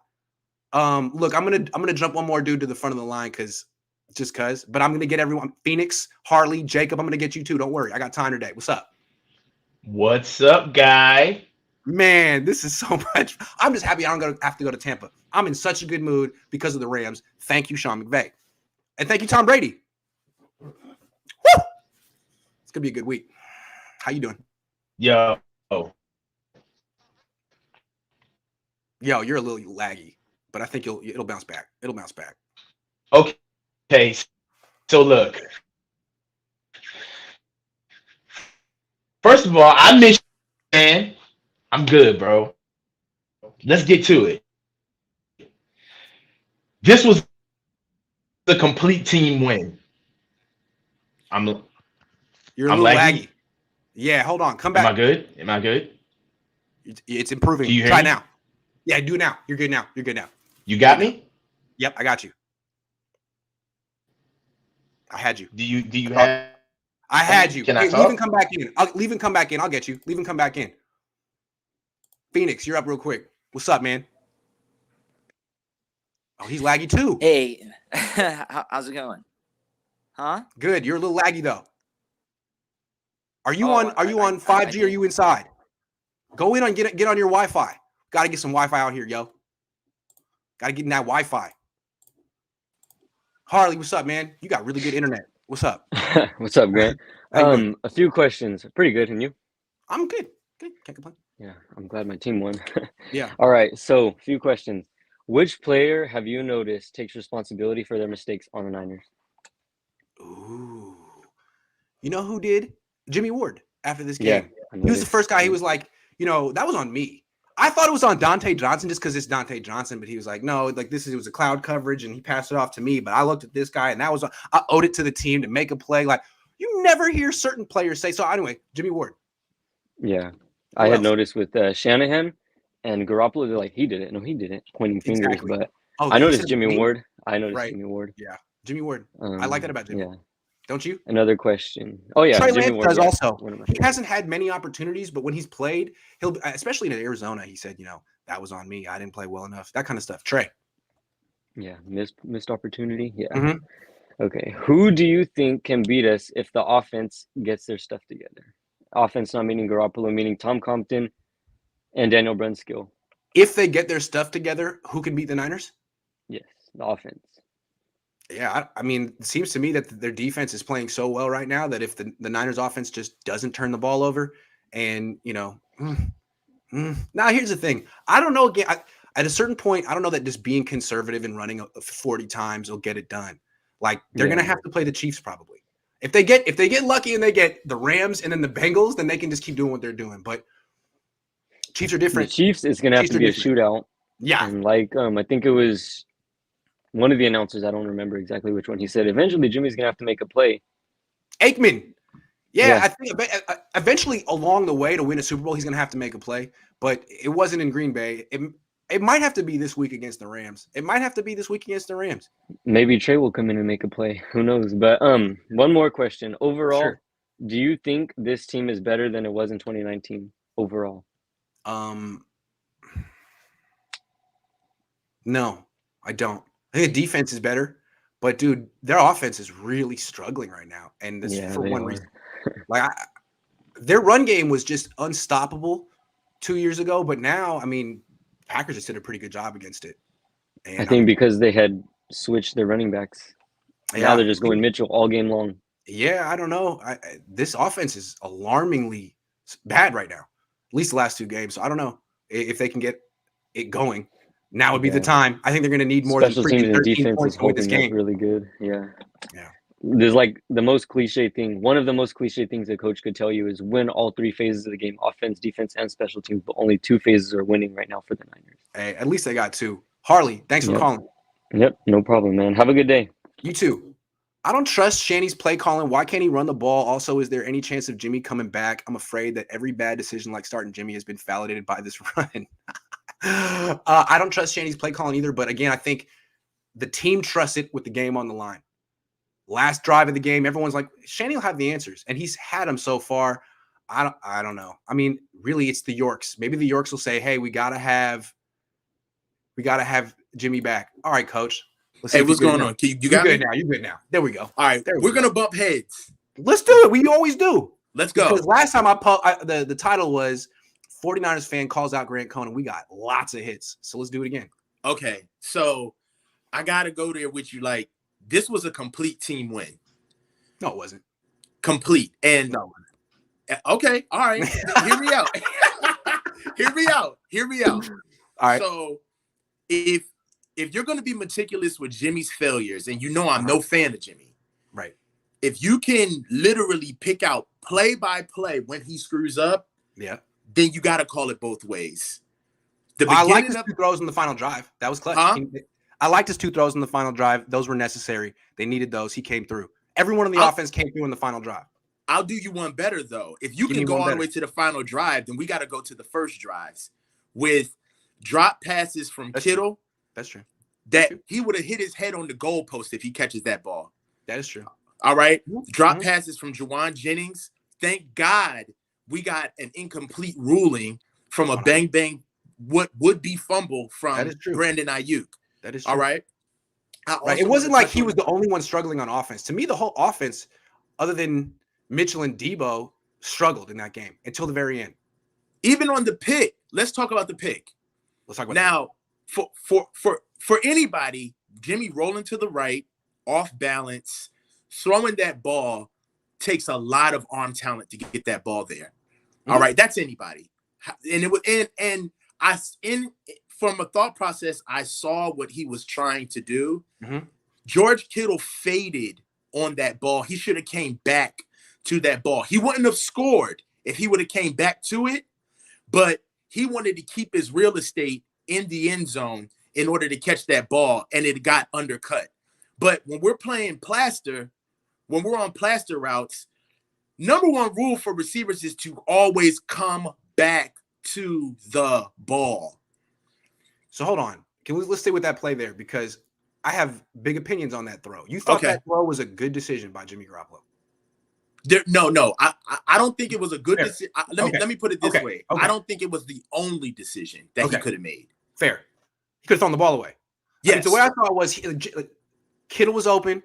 Look, I'm gonna jump one more dude to the front of the line because, but I'm gonna get everyone. Phoenix, Harley, Jacob. I'm gonna get you too. Don't worry, I got time today. What's up? What's up, guy? Man, this is so much. I'm just happy I don't have to go to Tampa. I'm in such a good mood because of the Rams. Thank you, Sean McVay. And thank you, Tom Brady. Woo! It's going to be a good week. How you doing? Yo, you're a little laggy, but I think it'll bounce back. It'll bounce back. Okay. So look. First of all, I miss you, man. I'm good, bro. Let's get to it. This was the complete team win. You're a little laggy. Yeah, hold on. Come back. Am I good? It's improving. Do you hear Try me? now. Yeah, do it now. You're good now. You got me? Yep, I got you. I had you. Do you have? I had you. Can I leave talk? and come back in. Leave and come back in. I'll get you. Leave and come back in. Phoenix, you're up real quick. What's up, man? Oh, he's laggy too. Hey, how's it going? Huh? Good. You're a little laggy though. Are you Oh, on 5G? Or are you inside? Go in on get on your Wi-Fi. Got to get some Wi-Fi out here, yo. Got to get in that Wi-Fi. Harley, what's up, man? You got really good internet. What's up? What's up, Grant? A few questions. Pretty good, and you? I'm good. Good. Can't complain. Yeah, I'm glad my team won. Yeah. All right, so a few questions. Which player have you noticed takes responsibility for their mistakes on the Niners? Ooh. You know who did? Jimmy Ward after this Yeah, game. He was the first guy. He was like, that was on me. I thought it was on Dante Johnson just because it's Dante Johnson, but he was like, no, like it was a cloud coverage and he passed it off to me. But I looked at this guy and I owed it to the team to make a play. Like you never hear certain players say. So anyway, Jimmy Ward. Yeah, I had noticed with Shanahan and Garoppolo, they're like, he did it. No, he didn't. Pointing fingers, Exactly. but Oh, I you noticed said Jimmy me? Ward. I noticed Right. Jimmy Ward. Yeah, Jimmy Ward. I like that about Jimmy. Yeah. Don't you? Another question. Oh yeah, Trey Jimmy Lance Ward does also. One of my He favorites. hasn't had many opportunities, but when he's played, he'll, especially in Arizona, he said, that was on me. I didn't play well enough. That kind of stuff. Trey. Yeah, missed opportunity. Yeah. Mhm. Okay. Who do you think can beat us if the offense gets their stuff together? Offense not meaning Garoppolo, meaning Tom Compton and Daniel Brunskill. If they get their stuff together, who can beat the Niners? Yes, the offense. Yeah, I mean, it seems to me that their defense is playing so well right now that if the Niners offense just doesn't turn the ball over and, now here's the thing. I don't know. Again, at a certain point, I don't know that just being conservative and running 40 times will get it done. Like they're going to have to play the Chiefs probably. If they get lucky and they get the Rams and then the Bengals, then they can just keep doing what they're doing. But Chiefs are different. The Chiefs is going to have to be a shootout. Yeah. And I think it was one of the announcers, I don't remember exactly which one, he said, eventually Jimmy's going to have to make a play. Aikman. Yeah, I think eventually along the way to win a Super Bowl, he's going to have to make a play. But it wasn't in Green Bay. It might have to be this week against the Rams. Maybe Trey will come in and make a play. Who knows? But one more question. Overall, do you think this team is better than it was in 2019 overall? No. I don't. I think the defense is better, but dude, their offense is really struggling right now, and this for one reason. Like their run game was just unstoppable 2 years ago, but now, I mean, Packers just did a pretty good job against it. And I think because they had switched their running backs. Now they're just going Mitchell all game long. Yeah, I don't know. This offense is alarmingly bad right now, at least the last 2 games. So I don't know if they can get it going. Now would be the time. I think they're going to need more Special than teams and 13 defense points is to win this hoping game. that's really good. Yeah. Yeah. There's like the most cliche thing. One of the most cliche things a coach could tell you is win all 3 phases of the game: offense, defense, and special teams. But only 2 phases are winning right now for the Niners. Hey, at least they got 2. Harley, thanks for calling. Yep, no problem, man. Have a good day. You too. I don't trust Shanny's play calling. Why can't he run the ball? Also, is there any chance of Jimmy coming back? I'm afraid that every bad decision like starting Jimmy has been validated by this run. I don't trust Shanny's play calling either, but again, I think the team trusts it with the game on the line. Last drive of the game, everyone's like, Shanny will have the answers, and he's had them so far. I don't know. I mean, really, it's the Yorks. Maybe the Yorks will say, hey, we gotta have Jimmy back. All right, coach. Hey, what's going on? You got good me? now. You good now. There we go. All right, we're gonna bump heads. Let's do it. We always do. Let's go. Because last time the title was 49ers fan calls out Grant Cohn, and we got lots of hits. So let's do it again. Okay, so I gotta go there with you. Like, this was a complete team win. No, it wasn't. Complete. And no. Okay, all right. Hear me out. Hear me out. All right. So if you're gonna be meticulous with Jimmy's failures, and you know I'm no fan of Jimmy. Right. If you can literally pick out play by play when he screws up, then you gotta call it both ways. I liked his 2 throws in the final drive. That was clutch. I liked his 2 throws in the final drive. Those were necessary. They needed those. He came through. Everyone in the offense came through in the final drive. I'll do you one better, though. If you can go all the way to the final drive, then we got to go to the first drives with drop passes from Kittle. That's true. That he would have hit his head on the goalpost if he catches that ball. That is true. All right. Drop passes from Juwan Jennings. Thank God we got an incomplete ruling from a bang, what would be fumble from Brandon Ayuk. That is true. All right. It wasn't like he was the only one struggling on offense. To me, the whole offense, other than Mitchell and Debo, struggled in that game until the very end. Even on the pick. Let's talk about the pick. Let's talk about now. For anybody, Jimmy rolling to the right, off balance, throwing that ball takes a lot of arm talent to get that ball there. All right, that's anybody. And it was from a thought process, I saw what he was trying to do. George Kittle faded on that ball. He should have came back to that ball. He wouldn't have scored if he would have came back to it, but he wanted to keep his real estate in the end zone in order to catch that ball, and it got undercut. But when we're playing plaster, when we're on plaster routes, number one rule for receivers is to always come back to the ball. So hold on. Let's stay with that play there, because I have big opinions on that throw. You thought that throw was a good decision by Jimmy Garoppolo? No. I don't think it was a good decision. Let me put it this way. I don't think it was the only decision that he could have made. Fair. He could have thrown the ball away. Yes. I mean, the way I thought was Kittle was open.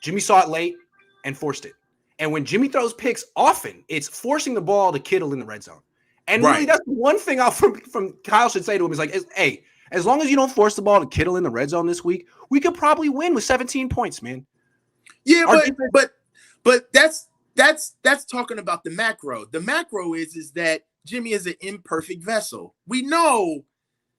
Jimmy saw it late and forced it. And when Jimmy throws picks, often it's forcing the ball to Kittle in the red zone. And really, that's one thing from Kyle should say to him is like, hey, as long as you don't force the ball to Kittle in the red zone this week, we could probably win with 17 points, man. Yeah, but that's talking about the macro. The macro is that Jimmy is an imperfect vessel. We know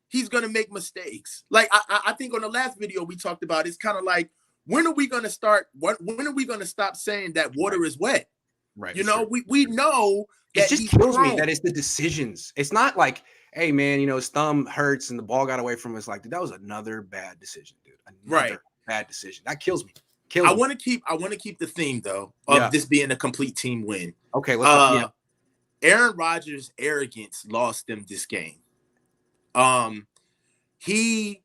he's gonna make mistakes. Like I think on the last video we talked about, it's kind of like, when are we gonna start? When are we gonna stop saying that water is wet? Right. You know, we know that it just kills me that it's the decisions. It's not like, hey man, his thumb hurts and the ball got away from us. Like, dude, that was another bad decision, dude. Bad decision. That kills me. I want to keep the theme though of this being a complete team win. Okay, let's Aaron Rodgers' arrogance lost them this game. He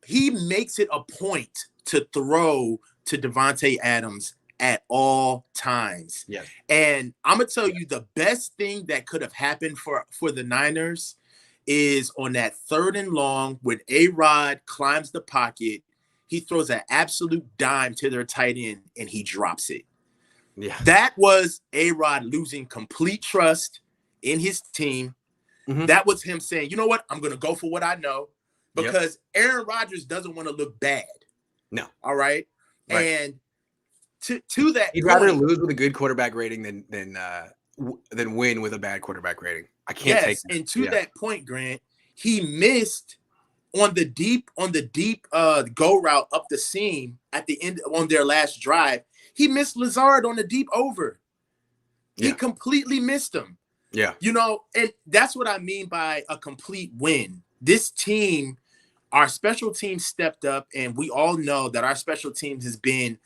makes it a point to throw to Devontae Adams at all times. Yeah. And I'm gonna tell you, the best thing that could have happened for the Niners is on that 3rd and long when A-Rod climbs the pocket. He throws an absolute dime to their tight end, and he drops it. Yeah. That was A-Rod losing complete trust in his team. Mhm. That was him saying, you know what? I'm going to go for what I know, because Aaron Rodgers doesn't want to look bad. No. All right. Right. And to that He'd point, rather lose with a good quarterback rating than win with a bad quarterback rating. I can't take that. And to that point, Grant, he missed on the deep go route up the seam at the end on their last drive. He missed Lazard on the deep over. He completely missed him. Yeah. You know, and that's what I mean by a complete win. This team, our special team stepped up, and we all know that our special teams has been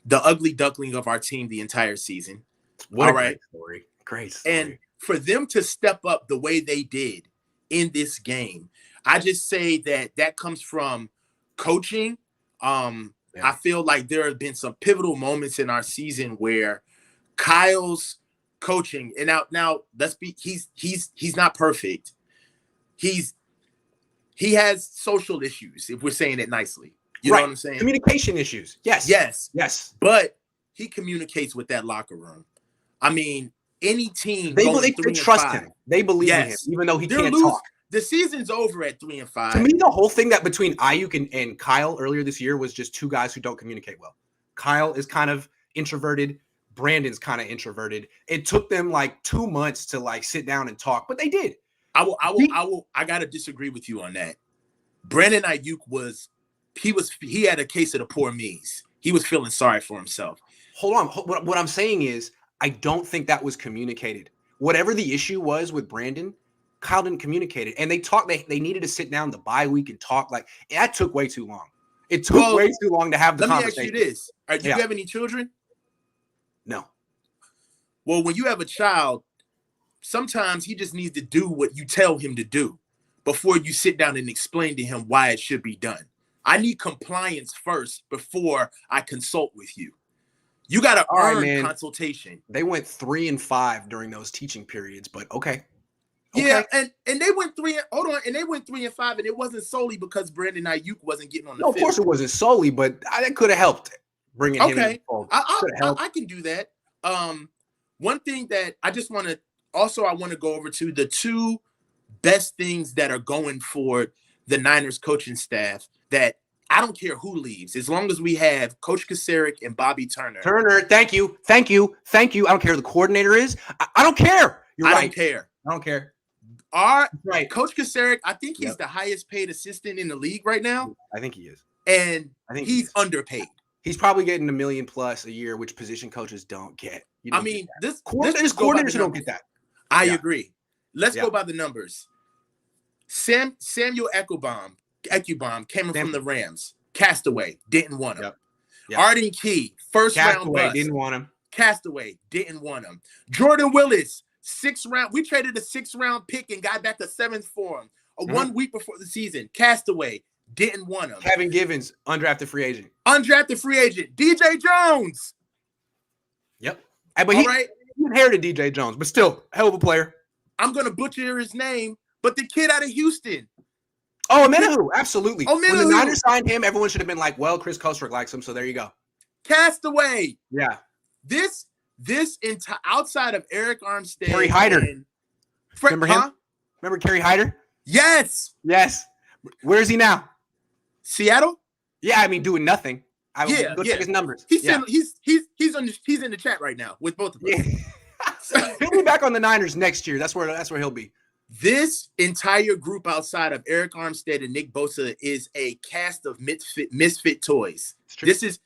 the ugly duckling of our team the entire season. What a great story. Great story. And for them to step up the way they did in this game, I just say that comes from coaching. I feel like there have been some pivotal moments in our season where Kyle's coaching, and now let's be, he's not perfect. He has social issues, if we're saying it nicely. You know what I'm saying? Communication issues. Yes. Yes. But he communicates with that locker room. I mean, any team they trust 3-5, him. They believe in him, even though he can't talk. The season's over at 3-5. To me, the whole thing that between Ayuk and Kyle earlier this year was just two guys who don't communicate well. Kyle is kind of introverted. Brandon's kind of introverted. It took them like 2 months to like sit down and talk, but they did. I gotta disagree with you on that. Brandon Ayuk he had a case of the poor me's. He was feeling sorry for himself. Hold on. What I'm saying is, I don't think that was communicated. Whatever the issue was with Brandon, Kyle didn't communicate it. And they talked, they needed to sit down the bye week and talk. Like, that took way too long. It took way too long to have the conversation. Let me ask you this. Do you have any children? No. Well, when you have a child, sometimes he just needs to do what you tell him to do before you sit down and explain to him why it should be done. I need compliance first before I consult with you. You got to earn consultation. They went 3-5 during those teaching periods, but okay. Yeah, and they went 3-5, and it wasn't solely because Brandon Ayuk wasn't getting on the field. Of course it wasn't solely, but that could have helped bringing him in the fold. I can do that. One thing that I just want to I want to go over to the two best things that are going for the Niners coaching staff, that I don't care who leaves, as long as we have Coach Kasarik and Bobby Turner. Thank you. I don't care who the coordinator is. I don't care. I don't care. I don't care. Coach Kasarik, I think he's the highest paid assistant in the league right now. I think he is. And I think he's underpaid. He's probably getting $1 million plus a year, which position coaches don't get. There's coordinators who don't get that. I agree. Let's go by the numbers. Samuel Ekuban came in from the Rams. Castaway, didn't want him. Arden Key, first round bust. Didn't want him. Castaway, didn't want him. Jordan Willis, 6th round. We traded a 6th round pick and got back the 7th for him. 1 week before the season. Castaway, didn't want him. Kevin Givens, undrafted free agent. DJ Jones. Yep. But he inherited DJ Jones, but still, hell of a player. I'm going to butcher his name, but the kid out of Houston. Oh, Amenahu, absolutely. When the Niners signed him, everyone should have been like, well, Chris Kosrick likes him, so there you go. Castaway. Yeah. This outside of Eric Armstead. Kerry Hyder. Remember him? Remember Kerry Hyder? Yes. Where is he now? Seattle? Yeah, I mean, doing nothing. Go check his numbers. He's in the chat right now with both of us. He'll be back on the Niners next year. That's where he'll be. This entire group outside of Eric Armstead and Nick Bosa is a cast of misfit toys. This is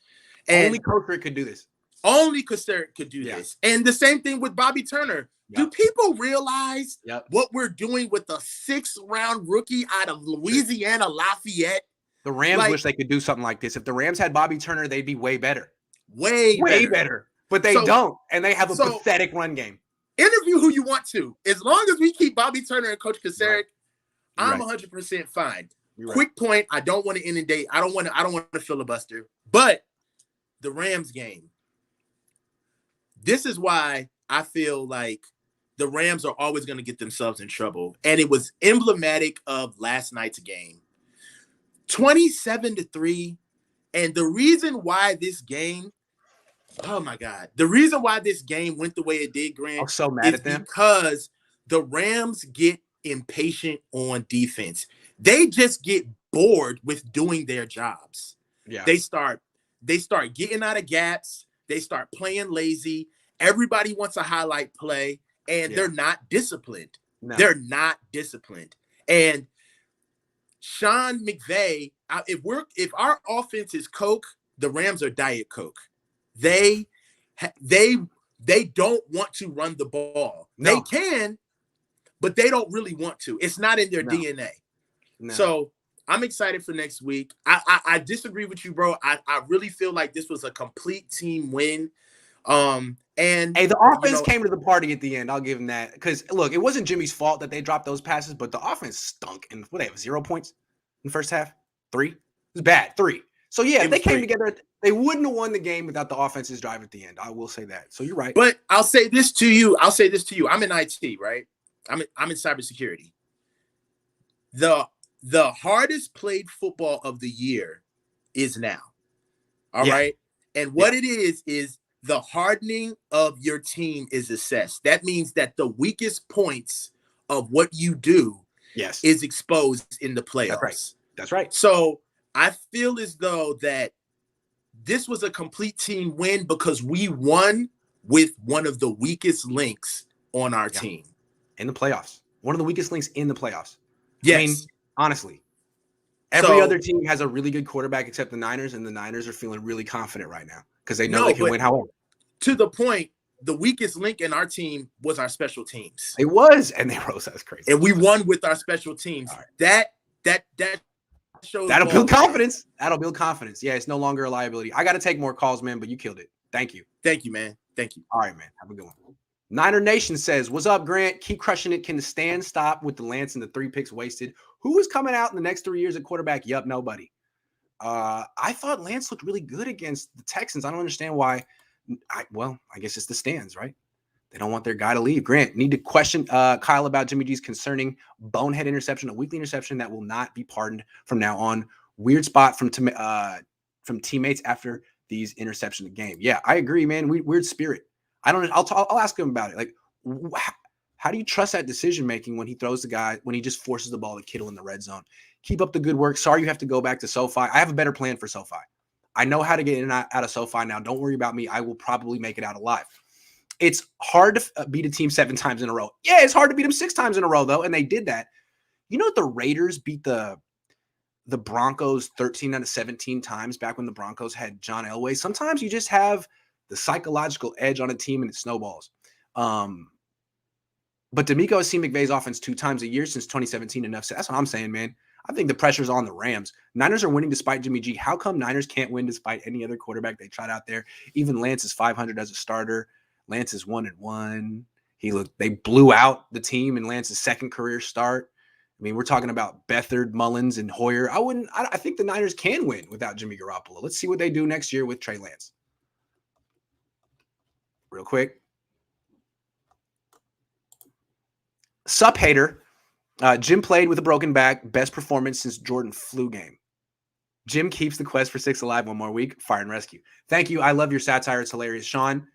only Kosrick could do this. Only Kasarik could do this. And the same thing with Bobby Turner. Do people realize what we're doing with the 6th round rookie out of Louisiana Lafayette? The Rams wish they could do something like this. If the Rams had Bobby Turner, they'd be way better. Way better. But they don't. And they have a pathetic run game. Interview who you want to. As long as we keep Bobby Turner and Coach Kasarik, I'm 100% fine. Quick point. I don't want to inundate. I don't want to filibuster. But the Rams game. This is why I feel like the Rams are always going to get themselves in trouble. And it was emblematic of last night's game. 27-3. And the reason why this game, oh my God, the reason why this game went the way it did, Grant, I'm so mad is at them because the Rams get impatient on defense. They just get bored with doing their jobs. Yeah. They start getting out of gaps. They start playing lazy. Everybody wants a highlight play, and they're not disciplined. No. They're not disciplined. And Sean McVay, if our offense is Coke, the Rams are Diet Coke. They don't want to run the ball. No. They can, but they don't really want to. It's not in their DNA. No. So I'm excited for next week. I disagree with you, bro. I really feel like this was a complete team win. And hey, the offense came to the party at the end. I'll give them that. Because look, it wasn't Jimmy's fault that they dropped those passes, but the offense stunk. And what, they have 0 points in the first half? 3? It was bad. 3. So yeah, if they came together, they wouldn't have won the game without the offense's drive at the end. I will say that. So you're right. But I'll say this to you. I'm in IT, right? I'm in cybersecurity. The hardest played football of the year is now. All right. And what it is the hardening of your team is assessed. That means that the weakest points of what you do is exposed in the playoffs. That's right. So I feel as though that this was a complete team win because we won with one of the weakest links on our team. In the playoffs. One of the weakest links in the playoffs. Yes. I mean, honestly, every other team has a really good quarterback except the Niners, and the Niners are feeling really confident right now because they know they can win however. To the point, the weakest link in our team was our special teams. It was, and they rose. That's crazy. And we won with our special teams. Right. That shows that'll build confidence. That'll build confidence. Yeah, it's no longer a liability. I got to take more calls, man, but you killed it. Thank you. Thank you, man. Thank you. All right, man. Have a good one. Niner Nation says, what's up, Grant? Keep crushing it. Can the stand stop with the Lance and the 3 picks wasted? Who is coming out in the next 3 years at quarterback? Yup, nobody. I thought Lance looked really good against the Texans. I don't understand why. I guess it's the stands, right? They don't want their guy to leave. Grant, need to question Kyle about Jimmy G's concerning bonehead interception, a weekly interception that will not be pardoned from now on. Weird spot from teammates after these interceptions of the game. Yeah, I agree, man. Weird spirit. I'll ask him about it. Like, how do you trust that decision making when he throws the guy, when he just forces the ball to Kittle in the red zone? Keep up the good work. Sorry you have to go back to SoFi. I have a better plan for SoFi. I know how to get in and out of SoFi now. Don't worry about me. I will probably make it out alive. It's hard to beat a team 7 times in a row. Yeah, it's hard to beat them 6 times in a row, though, and they did that. You know, the Raiders beat the Broncos 13 out of 17 times back when the Broncos had John Elway. Sometimes you just have the psychological edge on a team and it snowballs. But D'Amico has seen McVay's offense 2 times a year since 2017. Enough said. That's what I'm saying, man. I think the pressure's on the Rams. Niners are winning despite Jimmy G. How come Niners can't win despite any other quarterback they tried out there? Even Lance is 500 as a starter. Lance is 1-1. They blew out the team in Lance's second career start. I mean, we're talking about Beathard, Mullins, and Hoyer. I think the Niners can win without Jimmy Garoppolo. Let's see what they do next year with Trey Lance. Real quick. Sup, hater. Jim played with a broken back. Best performance since Jordan flu game. Jim keeps the quest for 6 alive 1 more week. Fire and rescue. Thank you. I love your satire. It's hilarious. Sean,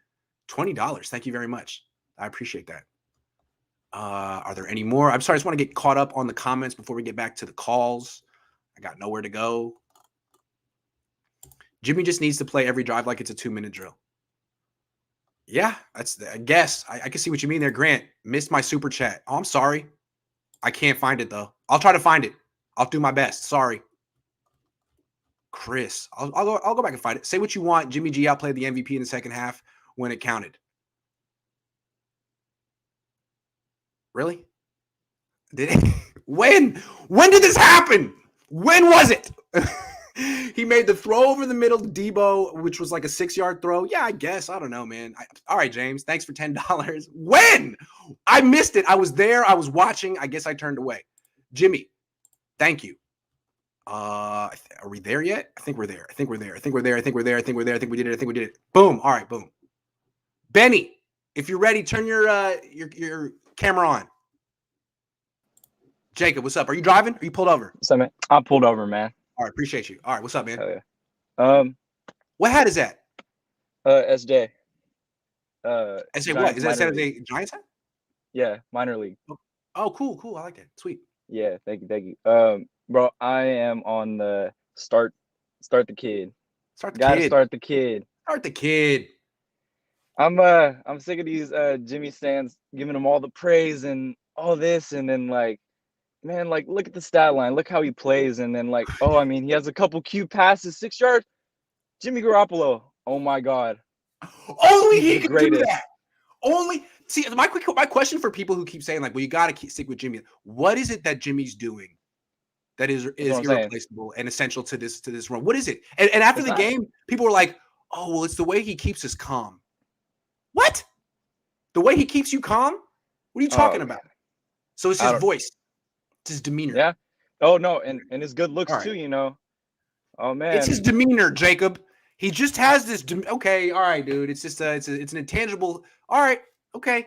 $20. Thank you very much. I appreciate that. Are there any more? I'm sorry. I just want to get caught up on the comments before we get back to the calls. I got nowhere to go. Jimmy just needs to play every drive like it's a 2-minute drill. Yeah, I guess. I can see what you mean there, Grant. Missed my super chat. Oh, I'm sorry. I can't find it, though. I'll try to find it. I'll do my best. Sorry. Chris, I'll go back and find it. Say what you want. Jimmy G outplayed the MVP in the second half when it counted. Really? Did it? When did this happen? When was it? He made the throw over the middle to Debo, which was like a 6-yard throw. Yeah, I guess. I don't know, man. All right, James. Thanks for $10. When? I missed it. I was there. I was watching. I guess I turned away. Jimmy, thank you. Are we there yet? I think we're there. I think we did it. Boom. All right, boom. Benny, If you're ready, turn your camera on. Jacob, what's up? Are you driving? Or are you pulled over? What's up, man? I'm pulled over, man. All right, appreciate you. All right, what's up, man? Hell yeah. What hat is that? SJ. SJ what? Is that San Jose Giants hat? Yeah, minor league. Oh, cool. I like that. Sweet. Yeah, thank you. Bro, I am on the start the kid. Gotta start the kid. Start the kid. I'm sick of these Jimmy stands giving him all the praise and all this, and then like, man, like look at the stat line, look how he plays, and then like, oh, I mean, he has a couple cute passes, 6 yards. Jimmy Garoppolo, oh my God. Only he can do that. Only see my question for people who keep saying like, well, you got to stick with Jimmy. What is it that Jimmy's doing that is irreplaceable and essential to this run? What is it? And after the game, people were like, oh, well, it's the way he keeps us calm. What? The way he keeps you calm? What are you talking about? So it's his voice, it's his demeanor. Yeah. Oh no, and his good looks too. You know. Oh man, it's his demeanor, Jacob. He just has this. Okay, all right, dude. It's just it's an intangible. All right, okay.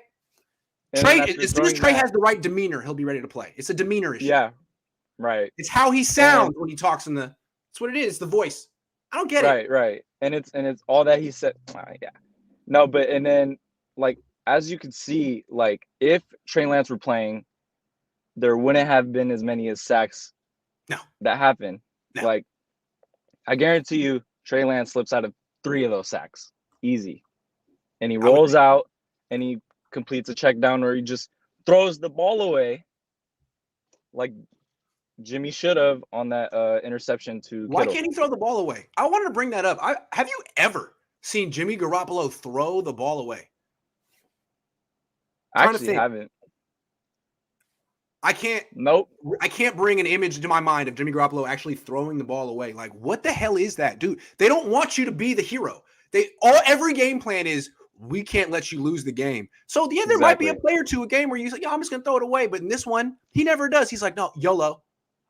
Trey, as soon as Trey has the right demeanor, he'll be ready to play. It's a demeanor issue. Yeah, right. It's how he sounds when he talks in the. That's what it is. It's the voice. I don't get it. Right. And it's all that he said. Yeah. No, but and then like as you can see, like if Trey Lance were playing, there wouldn't have been as many as sacks. No. That happened. No. Like I guarantee you, Trey Lance slips out of 3 of those sacks. Easy. And he rolls out and he completes a check down where he just throws the ball away like Jimmy should have on that interception to Why Kittle. can't he throw the ball away? I wanted to bring that up. Have you ever seen Jimmy Garoppolo throw the ball away? I actually haven't. I can't. Nope. I can't bring an image to my mind of Jimmy Garoppolo actually throwing the ball away. Like, what the hell is that, dude? They don't want you to be the hero. Every game plan is we can't let you lose the game. So there might be a play or two a game where you say, "Yeah, I'm just gonna throw it away." But in this one, he never does. He's like, "No, YOLO."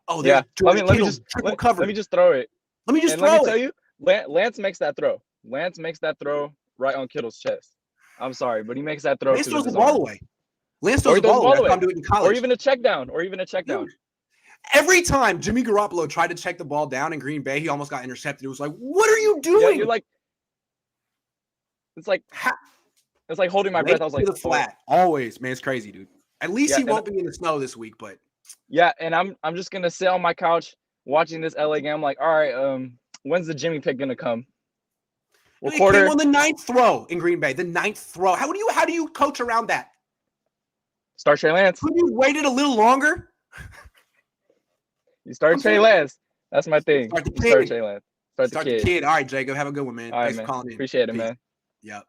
Oh, yeah. Let me just throw it. Let me just throw it. Let me tell you, Lance makes that throw. Lance makes that throw right on Kittle's chest. I'm sorry, but he makes that throw. Lance throws the ball away. Lance throws the ball away. I'm doing it in college. Or even a check down. Dude, every time Jimmy Garoppolo tried to check the ball down in Green Bay, he almost got intercepted. It was like, what are you doing? Yeah, you're like, it's like holding my breath. I was like, the flat. Always, man, it's crazy, dude. At least he won't be in the snow this week, but yeah, and I'm just gonna sit on my couch watching this LA game. I'm like, all right, when's the Jimmy pick gonna come? He came on the 9th throw in Green Bay. The 9th throw. How do you coach around that? Start Trey Lance. Could you waited a little longer? You start Trey Lance. That's my thing. Start Trey Lance. Start the kid. All right, Jacob. Have a good one, man. All Thanks right, for calling in. Appreciate it, man. Yep.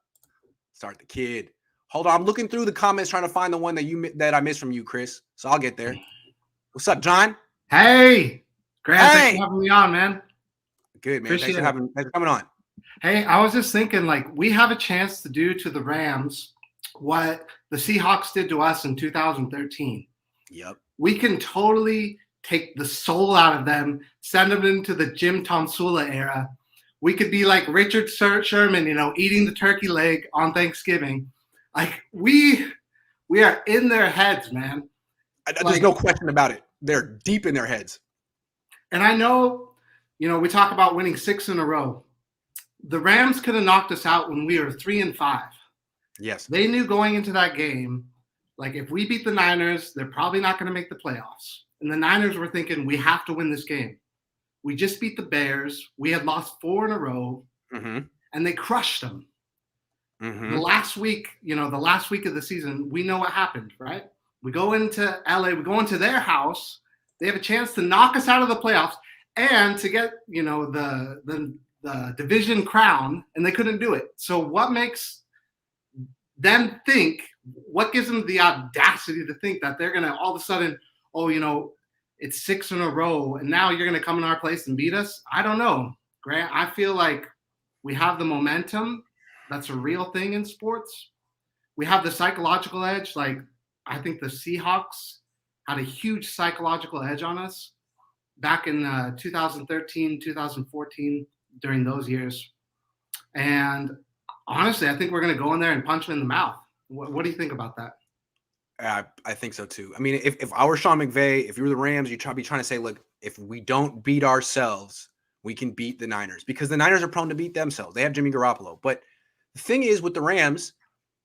Start the kid. Hold on. I'm looking through the comments trying to find the one that I missed from you, Chris. So I'll get there. What's up, John? Hey. Grant, thanks for having me on, man. Good, man. Thanks for coming on. Hey, I was just thinking, like, we have a chance to do to the Rams what the Seahawks did to us in 2013. Yep. We can totally take the soul out of them, send them into the Jim Tomsula era. We could be like Richard Sherman, eating the turkey leg on Thanksgiving. Like, we are in their heads, man. There's no question about it. They're deep in their heads. And I know, we talk about winning 6 in a row. The Rams could have knocked us out when we were 3-5. Yes. They knew going into that game, like, if we beat the Niners, they're probably not going to make the playoffs. And the Niners were thinking, we have to win this game. We just beat the Bears. We had lost 4 in a row, and they crushed them. The last week, the last week of the season, we know what happened, right? We go into LA, we go into their house. They have a chance to knock us out of the playoffs and to get, the division crown, and they couldn't do it. So what makes them think, what gives them the audacity to think that they're going to all of a sudden, it's 6 in a row, and now you're going to come in our place and beat us? I don't know, Grant. I feel like we have the momentum. That's a real thing in sports. We have the psychological edge. Like, I think the Seahawks had a huge psychological edge on us back in 2013, 2014, during those years. And honestly, I think we're going to go in there and punch them in the mouth. What do you think about that? I think so too. I mean, if I were Sean McVay, if you were the Rams, you'd be trying to say, look, if we don't beat ourselves, we can beat the Niners, because the Niners are prone to beat themselves. They have Jimmy Garoppolo. But the thing is with the Rams,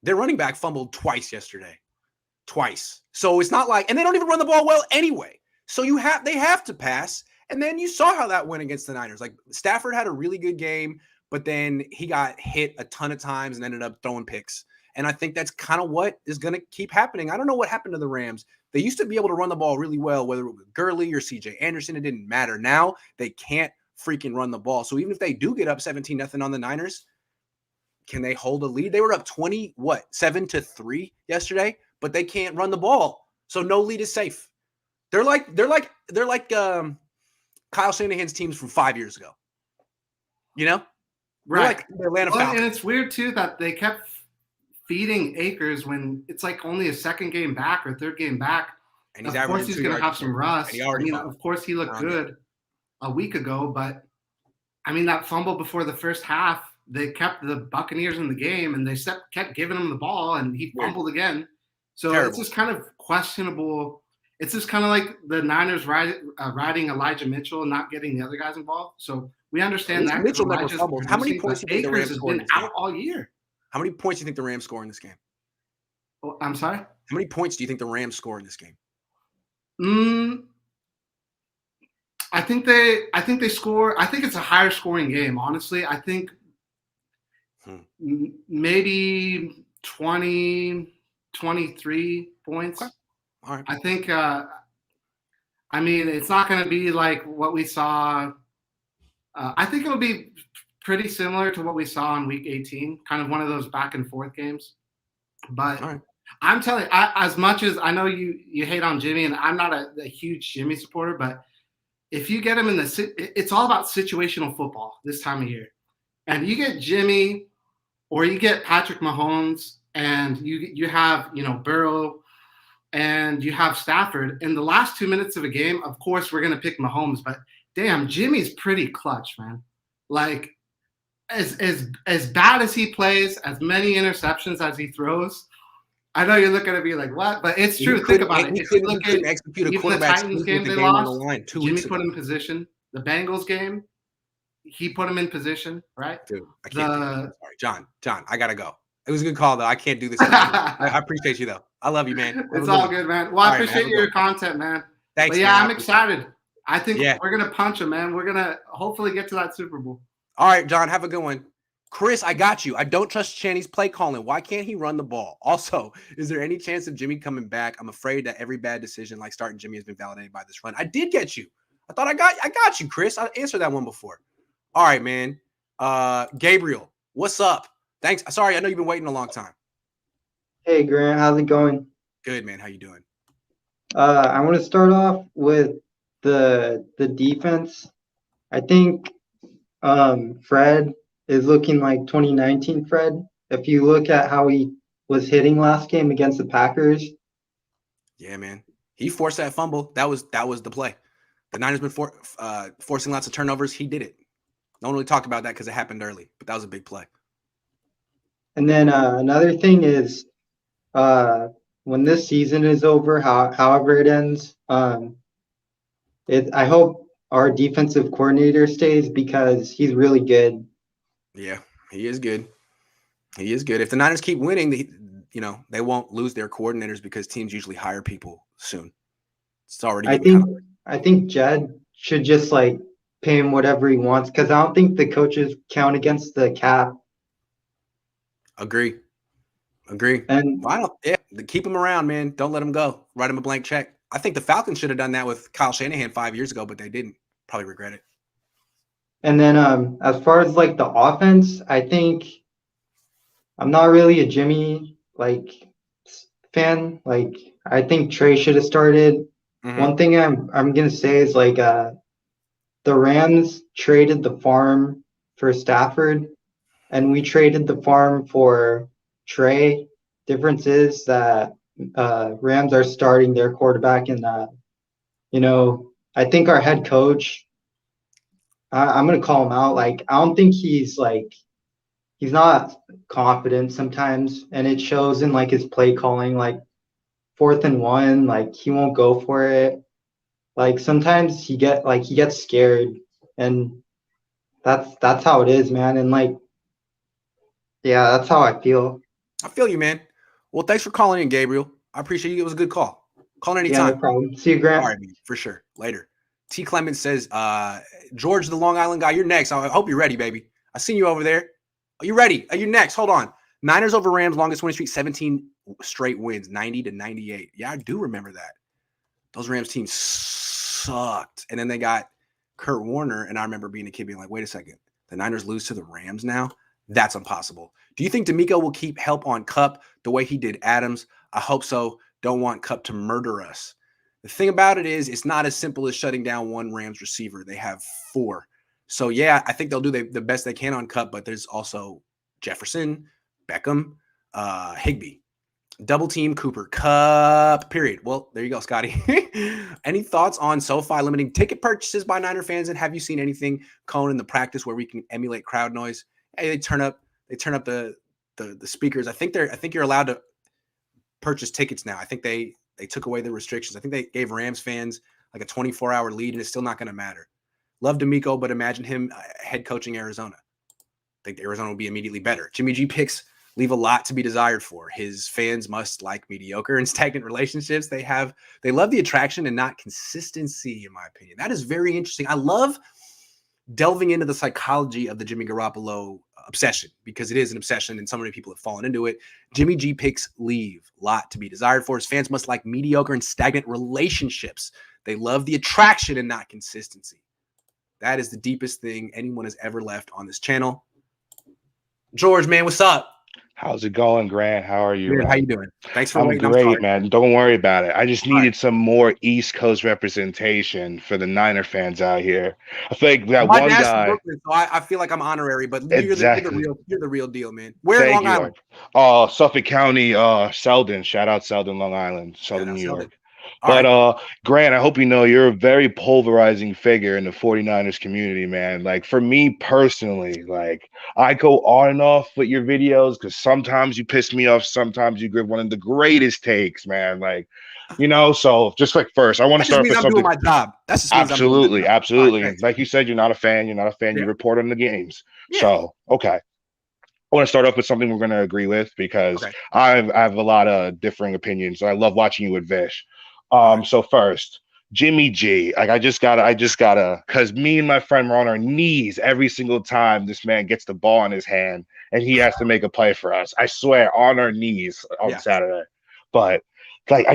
their running back fumbled twice yesterday. Twice. So it's not like, and they don't even run the ball well anyway. So they have to pass. And then you saw how that went against the Niners. Like, Stafford had a really good game, but then he got hit a ton of times and ended up throwing picks. And I think that's kind of what is going to keep happening. I don't know what happened to the Rams. They used to be able to run the ball really well, whether it was Gurley or CJ Anderson. It didn't matter. Now they can't freaking run the ball. So even if they do get up 17-0 on the Niners, can they hold a lead? They were up 7-3 yesterday, but they can't run the ball. So no lead is safe. They're like Kyle Shanahan's teams from 5 years ago. You know? Right. Like the Atlanta Falcons. And it's weird too that they kept feeding Akers when it's like only a second game back or third game back. And he's of course he's going to have some rust. I mean, of course he looked good a week ago, but I mean, that fumble before the first half, they kept the Buccaneers in the game and they kept giving him the ball and he fumbled again. So It's just kind of questionable. It's just kind of like the Niners riding Elijah Mitchell and not getting the other guys involved. So we understand that. Mitchell never fumbled. How many points do you think the Rams scored? Has been out all year. How many points do you think the Rams score in this game? Oh, I'm sorry? How many points do you think the Rams score in this game? I think they score. I think it's a higher scoring game, honestly. I think maybe 20, 23 points. Okay. All right. I think I mean, it's not going to be like what we saw. I think it'll be pretty similar to what we saw in week 18, kind of one of those back and forth games. But I'm telling you, as much as I know you hate on Jimmy, and I'm not a huge Jimmy supporter, but if you get him it's all about situational football this time of year. And you get Jimmy or you get Patrick Mahomes and you have, Burrow and you have Stafford. In the last 2 minutes of a game, of course, we're going to pick Mahomes, but damn, Jimmy's pretty clutch, man. Like, as bad as he plays, as many interceptions as he throws, I know you're looking at me like, what? But it's true. Think about it. If you look at even the Titans game they lost, Jimmy put him in position. The Bengals game, he put him in position, right? Dude, I can't. Sorry, John, I got to go. It was a good call, though. I can't do this anymore. I appreciate you, though. I love you, man. It's all good, man. Well, I appreciate your content, man. Thanks, but yeah, man. I'm excited. I think we're going to punch him, man. We're going to hopefully get to that Super Bowl. All right, John, have a good one. Chris, I got you. I don't trust Channy's play calling. Why can't he run the ball? Also, is there any chance of Jimmy coming back? I'm afraid that every bad decision, like starting Jimmy, has been validated by this run. I did get you. I thought I got you, Chris. I answered that one before. All right, man. Gabriel, what's up? Thanks. Sorry, I know you've been waiting a long time. Hey, Grant, how's it going? Good, man. How you doing? I want to start off with the defense. I think Fred is looking like 2019 Fred. If you look at how he was hitting last game against the Packers. Yeah, man. He forced that fumble. That was the play. The Niners been forcing lots of turnovers. He did it. No one really talked about that because it happened early, but that was a big play. And then another thing is when this season is over, however it ends, I hope our defensive coordinator stays because he's really good. Yeah, he is good. He is good. If the Niners keep winning, they won't lose their coordinators because teams usually hire people soon. It's already. I think Jed should just pay him whatever he wants because I don't think the coaches count against the cap. Agree. And keep him around, man. Don't let him go. Write him a blank check. I think the Falcons should have done that with Kyle Shanahan 5 years ago, but they didn't. Probably regret it. And then as far as the offense, I think I'm not really a Jimmy fan. I think Trey should have started. Mm-hmm. One thing I'm gonna say is the Rams traded the farm for Stafford, and we traded the farm for Trey. Difference is that Rams are starting their quarterback, and I think our head coach. I'm gonna call him out. I don't think he's he's not confident sometimes, and it shows in like his play calling. Like 4th and 1, like he won't go for it. Like sometimes he gets scared, and that's how it is, man. And like, yeah, that's how I feel. I feel you, man. Well, thanks for calling in, Gabriel. I appreciate you. It was a good call. Call in Yeah, anytime. no problem. See you, Grant. All right, man, for sure. Later. T. Clemens says, George, the Long Island guy, you're next. I hope you're ready, baby. I seen you over there. Are you ready? Are you next? Hold on. Niners over Rams, longest winning streak, 17 straight wins, 90-98. Yeah, I do remember that. Those Rams teams sucked. And then they got Kurt Warner, and I remember being a kid being like, wait a second. The Niners lose to the Rams now? That's impossible. Do you think D'Amico will keep help on Kupp the way he did Adams? I hope so. Don't want Kupp to murder us. The thing about it is it's not as simple as shutting down one Rams receiver. They have 4. So, yeah, I think they'll do the best they can on Kupp, but there's also Jefferson, Beckham, Higbee. Double team Cooper Kupp, period. Well, there you go, Scotty. Any thoughts on SoFi limiting ticket purchases by Niner fans? And have you seen anything, Cohn, in the practice where we can emulate crowd noise? Hey, they turn up the speakers. I think you're allowed to purchase tickets now. I think they took away the restrictions. I think they gave Rams fans like a 24-hour lead, and it's still not going to matter. Love D'Amico, but imagine him head coaching Arizona. I think Arizona will be immediately better. Jimmy G picks leave a lot to be desired for. His fans must like mediocre and stagnant relationships. They love the attraction and not consistency, in my opinion. That is very interesting. I love delving into the psychology of the Jimmy Garoppolo obsession, because it is an obsession and so many people have fallen into it. Jimmy G picks leave a lot to be desired for. His fans must like mediocre and stagnant relationships. They love the attraction and not consistency. That is the deepest thing anyone has ever left on this channel. George, man, what's up? How's it going, Grant? How are you? Good. How you doing? Thanks for I'm waiting. great, man. Don't worry about it. I just needed some more East Coast representation for the Niner fans out here. I feel like that My one dad's from guy. Brooklyn, so I feel like I'm honorary, but Exactly. you're the real deal, man. Where in Thank Long you. Island? Suffolk County, Selden. Shout out Selden, Long Island, Selden, New York. All But Grant, I hope you know you're a very pulverizing figure in the 49ers community, man. Like for me personally, like I go on and off with your videos because sometimes you piss me off, sometimes you give one of the greatest takes, man. Like, so just like first, I want to start with something. Doing my job. That's just Absolutely, absolutely. Right, like you said, you're not a fan. You're not a fan. Yeah. You report on the games. Yeah. So okay. I want to start off with something we're going to agree with because I have a lot of differing opinions. I love watching you with Vish. So first, Jimmy G. Like I just gotta, because me and my friend were on our knees every single time this man gets the ball in his hand and he has to make a play for us. I swear, on our knees on Saturday. But like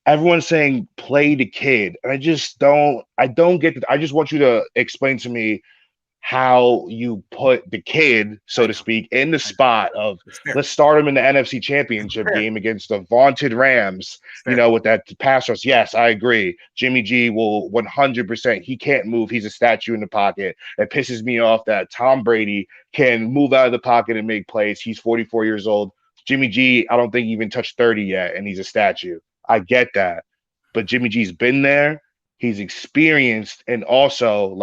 everyone's saying play the kid, and I don't get it. I just want you to explain to me how you put the kid, so to speak, in the spot of let's start him in the NFC Championship game against the vaunted Rams, with that pass rush. Yes, I agree. Jimmy G will 100%. He can't move. He's a statue in the pocket. It pisses me off that Tom Brady can move out of the pocket and make plays. He's 44 years old. Jimmy G, I don't think he even touched 30 yet, and he's a statue. I get that. But Jimmy G's been there. He's experienced, and also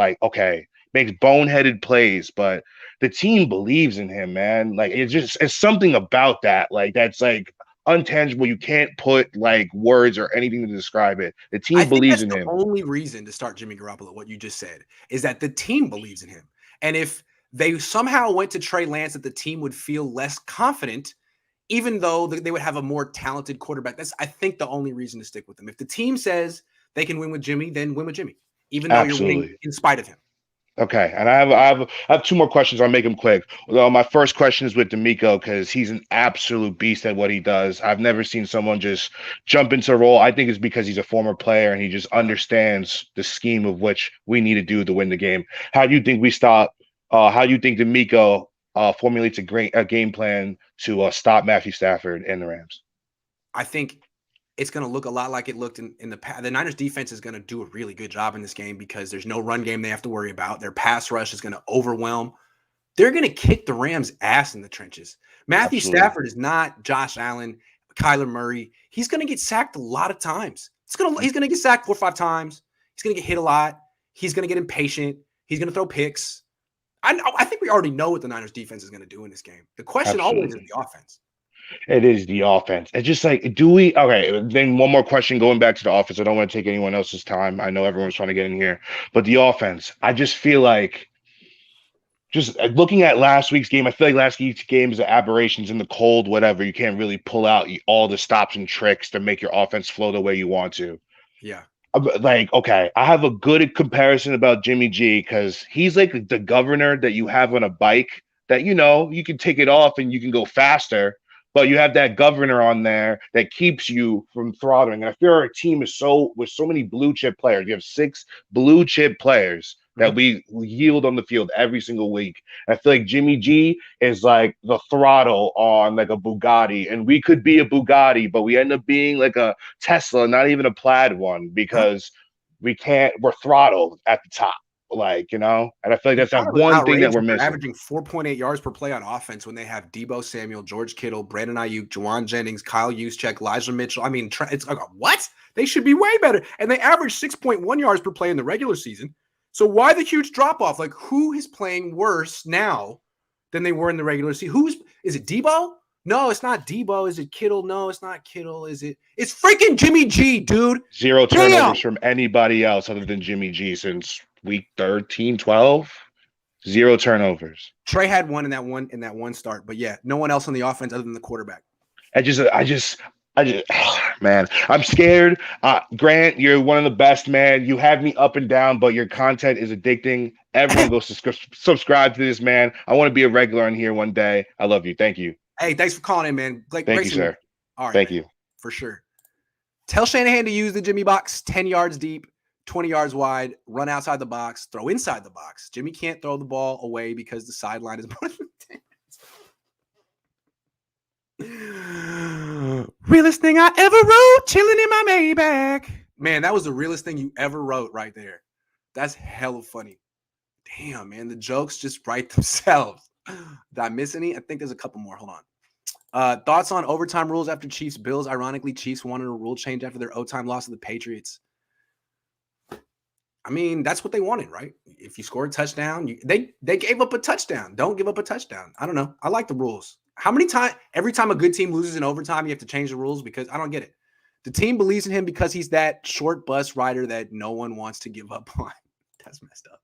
makes boneheaded plays, but the team believes in him, man. Like it's something about that. Like that's like untangible. You can't put like words or anything to describe it. The team believes in him. The only reason to start Jimmy Garoppolo, what you just said, is that the team believes in him. And if they somehow went to Trey Lance, that the team would feel less confident, even though they would have a more talented quarterback. That's, I think, the only reason to stick with him. If the team says they can win with Jimmy, then win with Jimmy, even though you're winning in spite of him. Okay, and I have 2 more questions. I'll make them quick. Well, my first question is with D'Amico because he's an absolute beast at what he does. I've never seen someone just jump into a role. I think it's because he's a former player and he just understands the scheme of which we need to do to win the game. How do you think we stop? How do you think D'Amico formulates a game plan to stop Matthew Stafford and the Rams? I think it's going to look a lot like it looked in the past. The Niners defense is going to do a really good job in this game because there's no run game they have to worry about. Their pass rush is going to overwhelm. They're going to kick the Rams' ass in the trenches. Matthew Stafford is not Josh Allen, Kyler Murray. He's going to get sacked a lot of times. He's going to get sacked 4 or 5 times. He's going to get hit a lot. He's going to get impatient. He's going to throw picks. I think we already know what the Niners defense is going to do in this game. The question always is the offense. It is the offense. It's just like, do we? Okay, then one more question going back to the offense. I don't want to take anyone else's time. I know everyone's trying to get in here, but the offense, I just feel like, just looking at last week's game, I feel like last week's game is aberrations in the cold, whatever. You can't really pull out all the stops and tricks to make your offense flow the way you want to. Yeah. Like, okay, I have a good comparison about Jimmy G because he's like the governor that you have on a bike that, you can take it off and you can go faster, but you have that governor on there that keeps you from throttling. And I feel our team is with so many blue chip players. You have 6 blue chip players that we yield on the field every single week. I feel like Jimmy G is like the throttle on like a Bugatti, and we could be a Bugatti, but we end up being like a Tesla, not even a plaid one, because we're throttled at the top, and I feel like that's that one thing that we're missing. Averaging 4.8 yards per play on offense when they have Deebo Samuel, George Kittle, Brandon Ayuk, Juwan Jennings, Kyle Juszczyk, Elijah Mitchell. I mean, it's like, what? They should be way better. And they average 6.1 yards per play in the regular season. So why the huge drop-off? Like, who is playing worse now than they were in the regular season? Is it Deebo? No, it's not Deebo. Is it Kittle? No, it's not Kittle. It's freaking Jimmy G, dude. 0 turnovers from anybody else other than Jimmy G since week 13, 12. 0 turnovers. Trey had one in that one start, but yeah, no one else on the offense other than the quarterback. I just man, I'm scared. Grant, you're one of the best, man. You have me up and down, but your content is addicting. Everyone go subscribe to this, man. I want to be a regular on here one day. I love you. Thank you. Hey, thanks for calling in, man. Thank you, sir. All right. Thank you. For sure. Tell Shanahan to use the Jimmy box 10 yards deep, 20 yards wide, run outside the box, throw inside the box. Jimmy can't throw the ball away because the sideline is more than 10. Realest thing I ever wrote, chilling in my Maybach. Man, that was the realest thing you ever wrote right there. That's hella funny. Damn, man, the jokes just write themselves. Did I miss any? I think there's a couple more. Hold on. Thoughts on overtime rules after Chiefs Bills? Ironically, Chiefs wanted a rule change after their overtime loss to the Patriots. I mean, that's what they wanted, right? If you score a touchdown, they gave up a touchdown. Don't give up a touchdown. I don't know. I like the rules. How many times? Every time a good team loses in overtime, you have to change the rules? Because I don't get it. The team believes in him because he's that short bus rider that no one wants to give up on. That's messed up.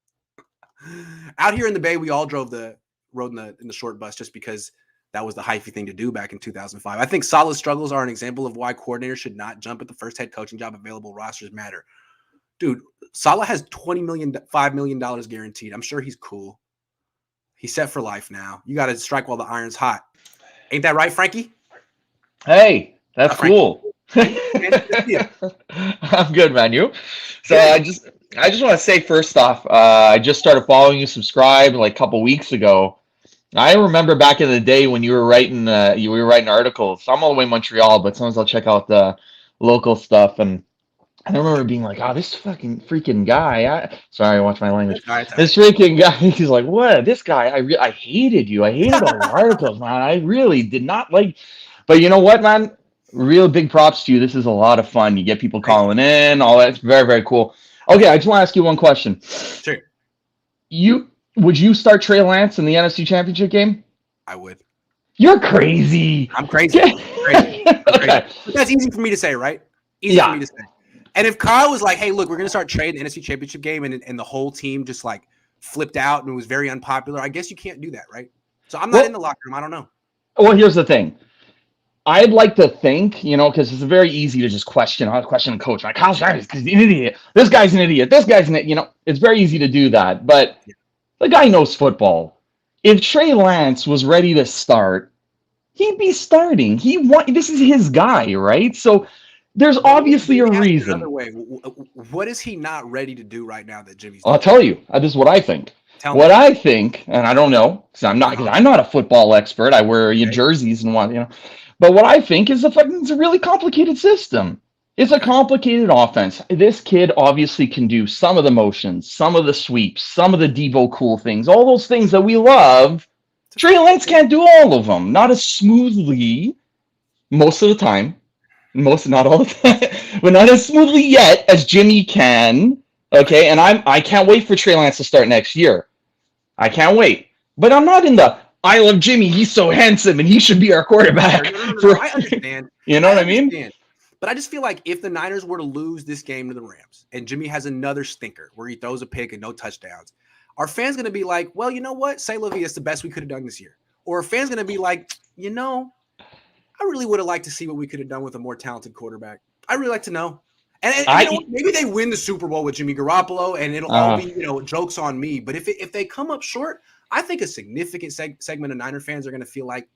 Out here in the Bay, we all rode in the short bus just because that was the hyphy thing to do back in 2005. I think Salah's struggles are an example of why coordinators should not jump at the first head coaching job available. Rosters matter. Dude, Salah has $5 million guaranteed. I'm sure he's cool. He's set for life now. You got to strike while the iron's hot. Ain't that right, Frankie? Hey, that's cool. I'm good, man. You? So I just want to say first off, I just started following you, subscribed like a couple weeks ago. I remember back in the day when you were writing articles. I'm all the way in Montreal, but sometimes I'll check out the local stuff, and I remember being like, "Oh, this fucking freaking guy!" Sorry, watch my language. This freaking guy. He's like, "What? This guy? I hated you. I hated all the articles, man. I really did not like." But you know what, man? Real big props to you. This is a lot of fun. You get people calling in, all that. It's very, very cool. Okay, I just want to ask you one question. Sure. Would you start Trey Lance in the NFC Championship game? I would. You're crazy. I'm crazy. Okay. That's easy for me to say, right? Easy for me to say. And if Kyle was like, hey, look, we're going to start trading the NFC Championship game, and the whole team just like flipped out and it was very unpopular, I guess you can't do that, right? So I'm not in the locker room. I don't know. Well, here's the thing. I'd like to think, because it's very easy to just question a coach. Like, Kyle Shanahan's an idiot. This guy's an idiot. This guy's an idiot. It's very easy to do that. But the guy knows football. If Trey Lance was ready to start, he'd be starting. This is his guy, right? So there's obviously a reason. Another way, what is he not ready to do right now that Jimmy's doing? I'll tell you. This is what I think. I think, and I don't know, because I'm not a football expert. I wear jerseys and what. But what I think is it's a really complicated system. It's a complicated offense. This kid obviously can do some of the motions, some of the sweeps, some of the Devo cool things, all those things that we love. Trey Lance can't do all of them, not as smoothly most of the time. Not all the time, but not as smoothly yet as Jimmy can. Okay, and I can't wait for Trey Lance to start next year. I can't wait. But I'm not in the I love Jimmy. He's so handsome and he should be our quarterback. No, I understand. You know what I mean? But I just feel like if the Niners were to lose this game to the Rams and Jimmy has another stinker where he throws a pick and no touchdowns, are fans going to be like, well, you know what? Say la vie, it's the best we could have done this year. Or are fans going to be like, you know, I really would have liked to see what we could have done with a more talented quarterback. I really like to know. And you know, maybe they win the Super Bowl with Jimmy Garoppolo and it'll all be, jokes on me. But if they come up short, I think a significant segment of Niner fans are going to feel like,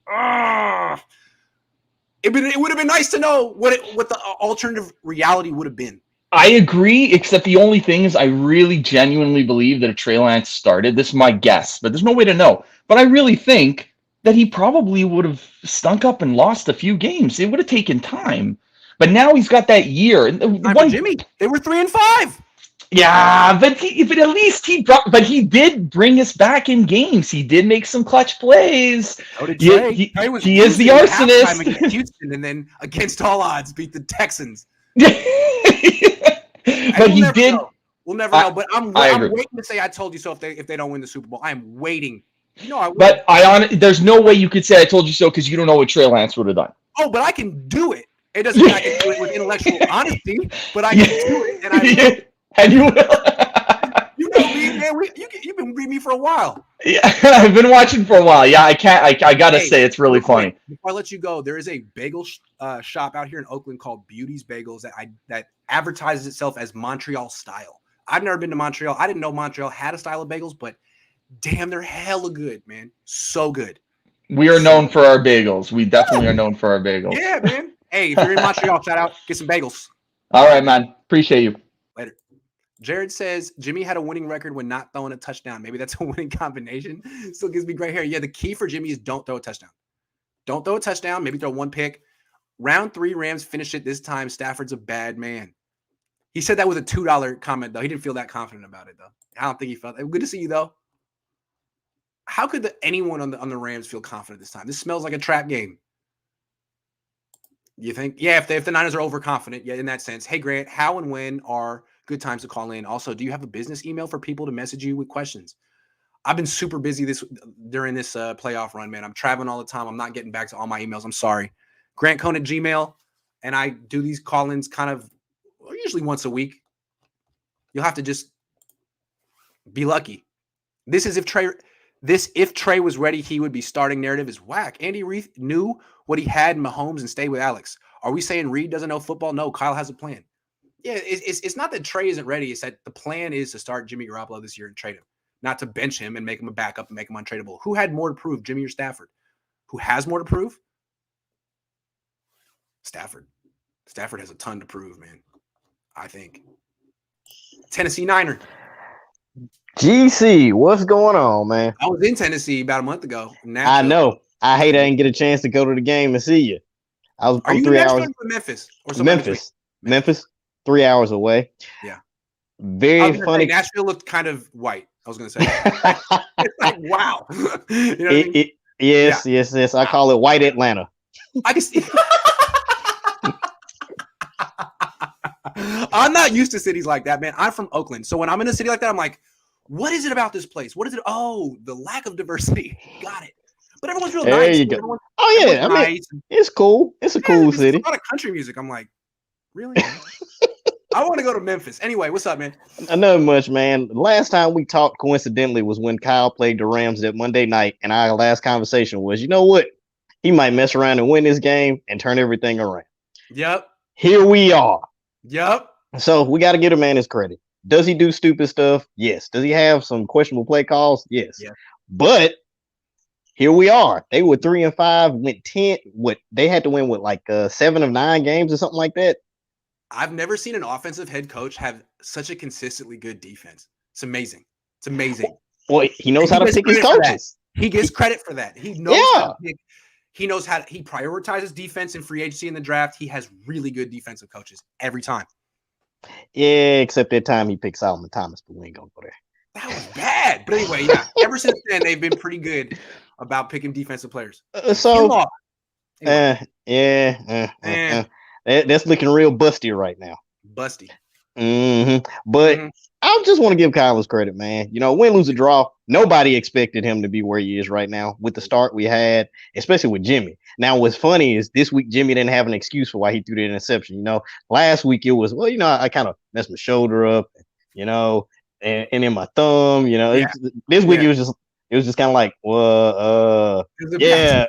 it would have been nice to know what the alternative reality would have been. I agree, except the only thing is I really genuinely believe that if Trey Lance started, this is my guess, but there's no way to know. But I really think that he probably would have stunk up and lost a few games. It would have taken time. But now he's got that year. Jimmy, they were 3-5. Yeah, but at least he did bring us back in games. He did make some clutch plays. So did Trey. He is the arsonist. Against Houston and then against all odds beat the Texans. But he did. We'll never know. But I'm waiting to say I told you so if they don't win the Super Bowl. I am waiting. You know I will. But there's no way you could say I told you so because you don't know what Trey Lance would have done. Oh, but I can do it. It doesn't mean I can do it with intellectual honesty, but I can do it, and I will. And you will. You know me, man. You've been reading me for a while. Yeah, I've been watching for a while. Yeah, I gotta say it's really funny. Before I let you go, there is a bagel shop out here in Oakland called Beauty's Bagels that advertises itself as Montreal style. I've never been to Montreal. I didn't know Montreal had a style of bagels, but damn, they're hella good, man. So good. We are known for our bagels. We definitely are known for our bagels. Yeah, man. Hey, if you're in Montreal, shout out, get some bagels. All right, man. Appreciate you. Later. Jared says Jimmy had a winning record when not throwing a touchdown. Maybe that's a winning combination. Still gives me gray hair. Yeah, the key for Jimmy is don't throw a touchdown. Don't throw a touchdown. Maybe throw one pick. Round 3, Rams finished it this time. Stafford's a bad man. He said that with a $2 comment, though. He didn't feel that confident about it, though. I don't think he felt that. Good to see you, though. How could anyone on the Rams feel confident this time? This smells like a trap game. You think? Yeah, if the Niners are overconfident, yeah, in that sense. Hey, Grant, how and when are good times to call in? Also, do you have a business email for people to message you with questions? I've been super busy during this playoff run, man. I'm traveling all the time. I'm not getting back to all my emails. I'm sorry. Grant Cohn at Gmail, and I do these call-ins kind of usually once a week. You'll have to just be lucky. If Trey was ready, he would be starting narrative is whack. Andy Reid knew what he had in Mahomes and stayed with Alex. Are we saying Reid doesn't know football? No, Kyle has a plan. Yeah, it's not that Trey isn't ready. It's that the plan is to start Jimmy Garoppolo this year and trade him, not to bench him and make him a backup and make him untradeable. Who had more to prove, Jimmy or Stafford? Who has more to prove? Stafford. Stafford has a ton to prove, man. I think. Tennessee Niner. GC, what's going on, man? I was in Tennessee about a month ago. I know. I hate I didn't get a chance to go to the game and see you. I'm 3 hours. Memphis or Memphis, 3 hours away. Yeah. Very funny. Nashville looked kind of white. I was going to say. It's like, wow. You know what I mean? Yes. I call it white Atlanta. I can see. I'm not used to cities like that, man. I'm from Oakland. So when I'm in a city like that, I'm like, what is it about this place? What is it? Oh, the lack of diversity. Got it. But everyone's real nice. There you go. Oh, yeah. I mean, nice. It's cool. It's a cool city. A lot of country music. I'm like, really? I want to go to Memphis. Anyway, what's up, man? Not much, man. Last time we talked, coincidentally, was when Kyle played the Rams that Monday night. And our last conversation was, you know what? He might mess around and win this game and turn everything around. Yep. Here we are. Yep. So we got to give a man his credit. Does he do stupid stuff? Yes. Does he have some questionable play calls? Yes. Yeah. But here we are. They were 3-5, went 10. They had to win with 7 of 9 games or something like that. I've never seen an offensive head coach have such a consistently good defense. It's amazing. It's amazing. Well, he knows how to pick his coaches. He gets credit for that. He knows how to pick. He knows how he prioritizes defense in free agency in the draft. He has really good defensive coaches every time. Yeah, except that time he picked Solomon Thomas, but we ain't gonna go there. That was bad. But anyway, yeah. Ever since then, they've been pretty good about picking defensive players. That's looking real busty right now. Busty. Mm-hmm. But I just want to give Kyler's credit, man. You know, win, lose, or draw. Nobody expected him to be where he is right now with the start we had, especially with Jimmy. Now, what's funny is this week Jimmy didn't have an excuse for why he threw the interception. You know, last week it was, well, you know, I kind of messed my shoulder up, you know, and in my thumb. You know, this week it was just kind of like, well, it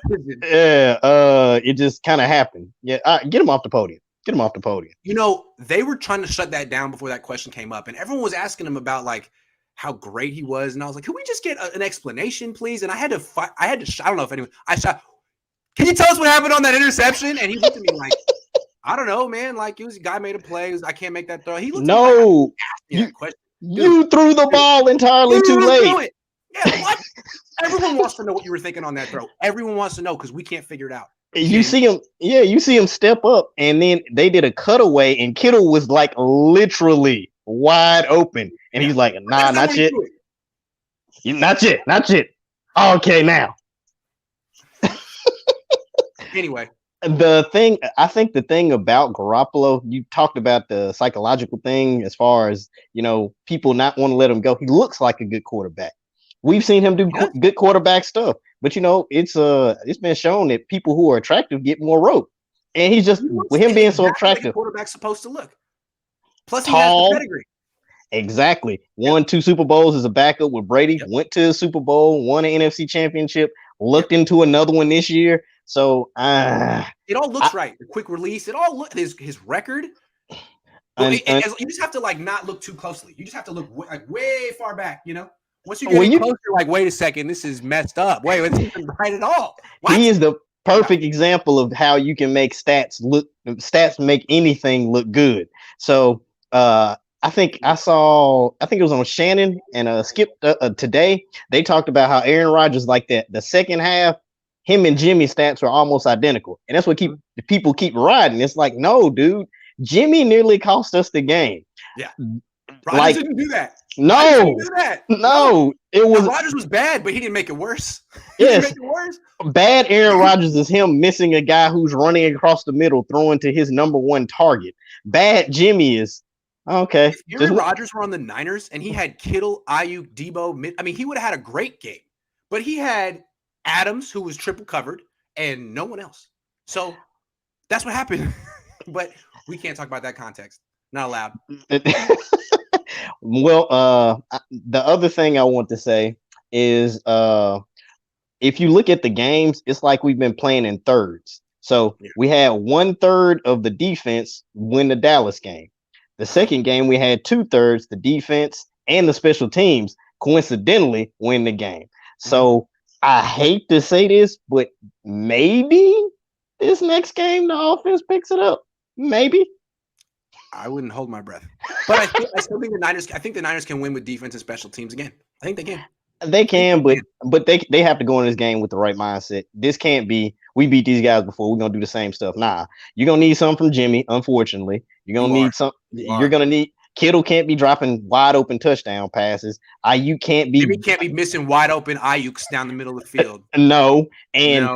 just kind of happened. Yeah, get him off the podium. Get him off the podium. You know, they were trying to shut that down before that question came up, and everyone was asking him about like how great he was, and I was like, "Can we just get an explanation, please?" And I had to fight. I don't know if anyone. I shot. Can you tell us what happened on that interception? And he looked at me like, "I don't know, man. Like it was a guy made a play. I can't make that throw." He looked at me like, you threw the ball entirely too late. Yeah, what? Everyone wants to know what you were thinking on that throw. Everyone wants to know because we can't figure it out. You see him step up, and then they did a cutaway, and Kittle was like literally wide open, and he's like, "Nah, not yet, not yet." Okay, now. Anyway, I think the thing about Garoppolo, you talked about the psychological thing as far as, you know, people not want to let him go. He looks like a good quarterback. We've seen him do good quarterback stuff, but you know, it's been shown that people who are attractive get more rope, and he's just with him being so attractive. Like quarterback's supposed to look. Plus, tall, he has the pedigree. Exactly. Won 2 Super Bowls as a backup with Brady. Went to the Super Bowl, won an NFC Championship. Looked into another one this year. So it all looks right. The quick release. It all look his record. You just have to like not look too closely. You just have to look like way far back. You know. Once you get closer, like, wait a second, this is messed up. Wait, it's not right at all. What? He is the perfect example of how you can make stats make anything look good. So I think it was on Shannon and Skip today. They talked about how Aaron Rodgers, like that, the second half, him and Jimmy stats were almost identical. And that's what people keep riding. It's like, no, dude, Jimmy nearly cost us the game. Yeah. Rodgers didn't do that. No, it was Rodgers was bad, but he didn't make it worse. Yes, bad Aaron Rodgers is him missing a guy who's running across the middle, throwing to his number one target. Bad Jimmy is okay. If Aaron Rodgers were on the Niners and he had Kittle, Ayuk, Debo, I mean, he would have had a great game. But he had Adams, who was triple covered, and no one else. So that's what happened. But we can't talk about that context. Not allowed. Well, the other thing I want to say is if you look at the games, it's like we've been playing in thirds. So we had 1/3 of the defense win the Dallas game. The second game, we had 2/3, the defense and the special teams coincidentally win the game. So I hate to say this, but maybe this next game, the offense picks it up. Maybe. I wouldn't hold my breath, but I still think the Niners. I think the Niners can win with defense and special teams again. I think they can. They can, but they have to go in this game with the right mindset. This can't be we beat these guys before, we're gonna do the same stuff. Nah, you're gonna need something from Jimmy. Unfortunately, you're gonna need some. You're gonna need Kittle can't be dropping wide open touchdown passes. Jimmy can't be missing wide open Ayuks down the middle of the field. No, and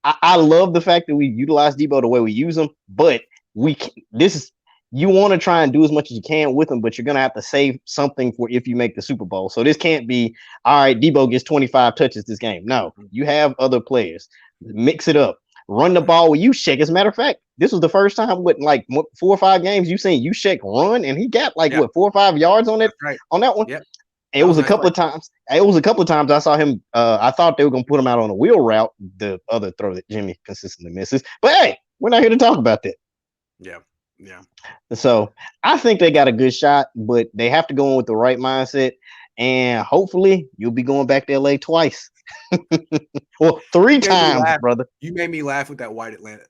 I love the fact that we utilize Debo the way we use him, but you want to try and do as much as you can with them, but you're going to have to save something for if you make the Super Bowl. So this can't be, all right, Debo gets 25 touches this game. No, you have other players. Mix it up. Run the ball with Juszczyk. As a matter of fact, this was the first time with like 4 or 5 games you've seen Juszczyk run, and he got 4 or 5 yards on it on that one. Yep. It was a couple of times. It was a couple of times I saw him. I thought they were going to put him out on a wheel route, the other throw that Jimmy consistently misses. But hey, we're not here to talk about that. Yeah. Yeah. So I think they got a good shot, but they have to go in with the right mindset. And hopefully you'll be going back to LA twice. Well, 3 times, brother. You made me laugh with that white Atlanta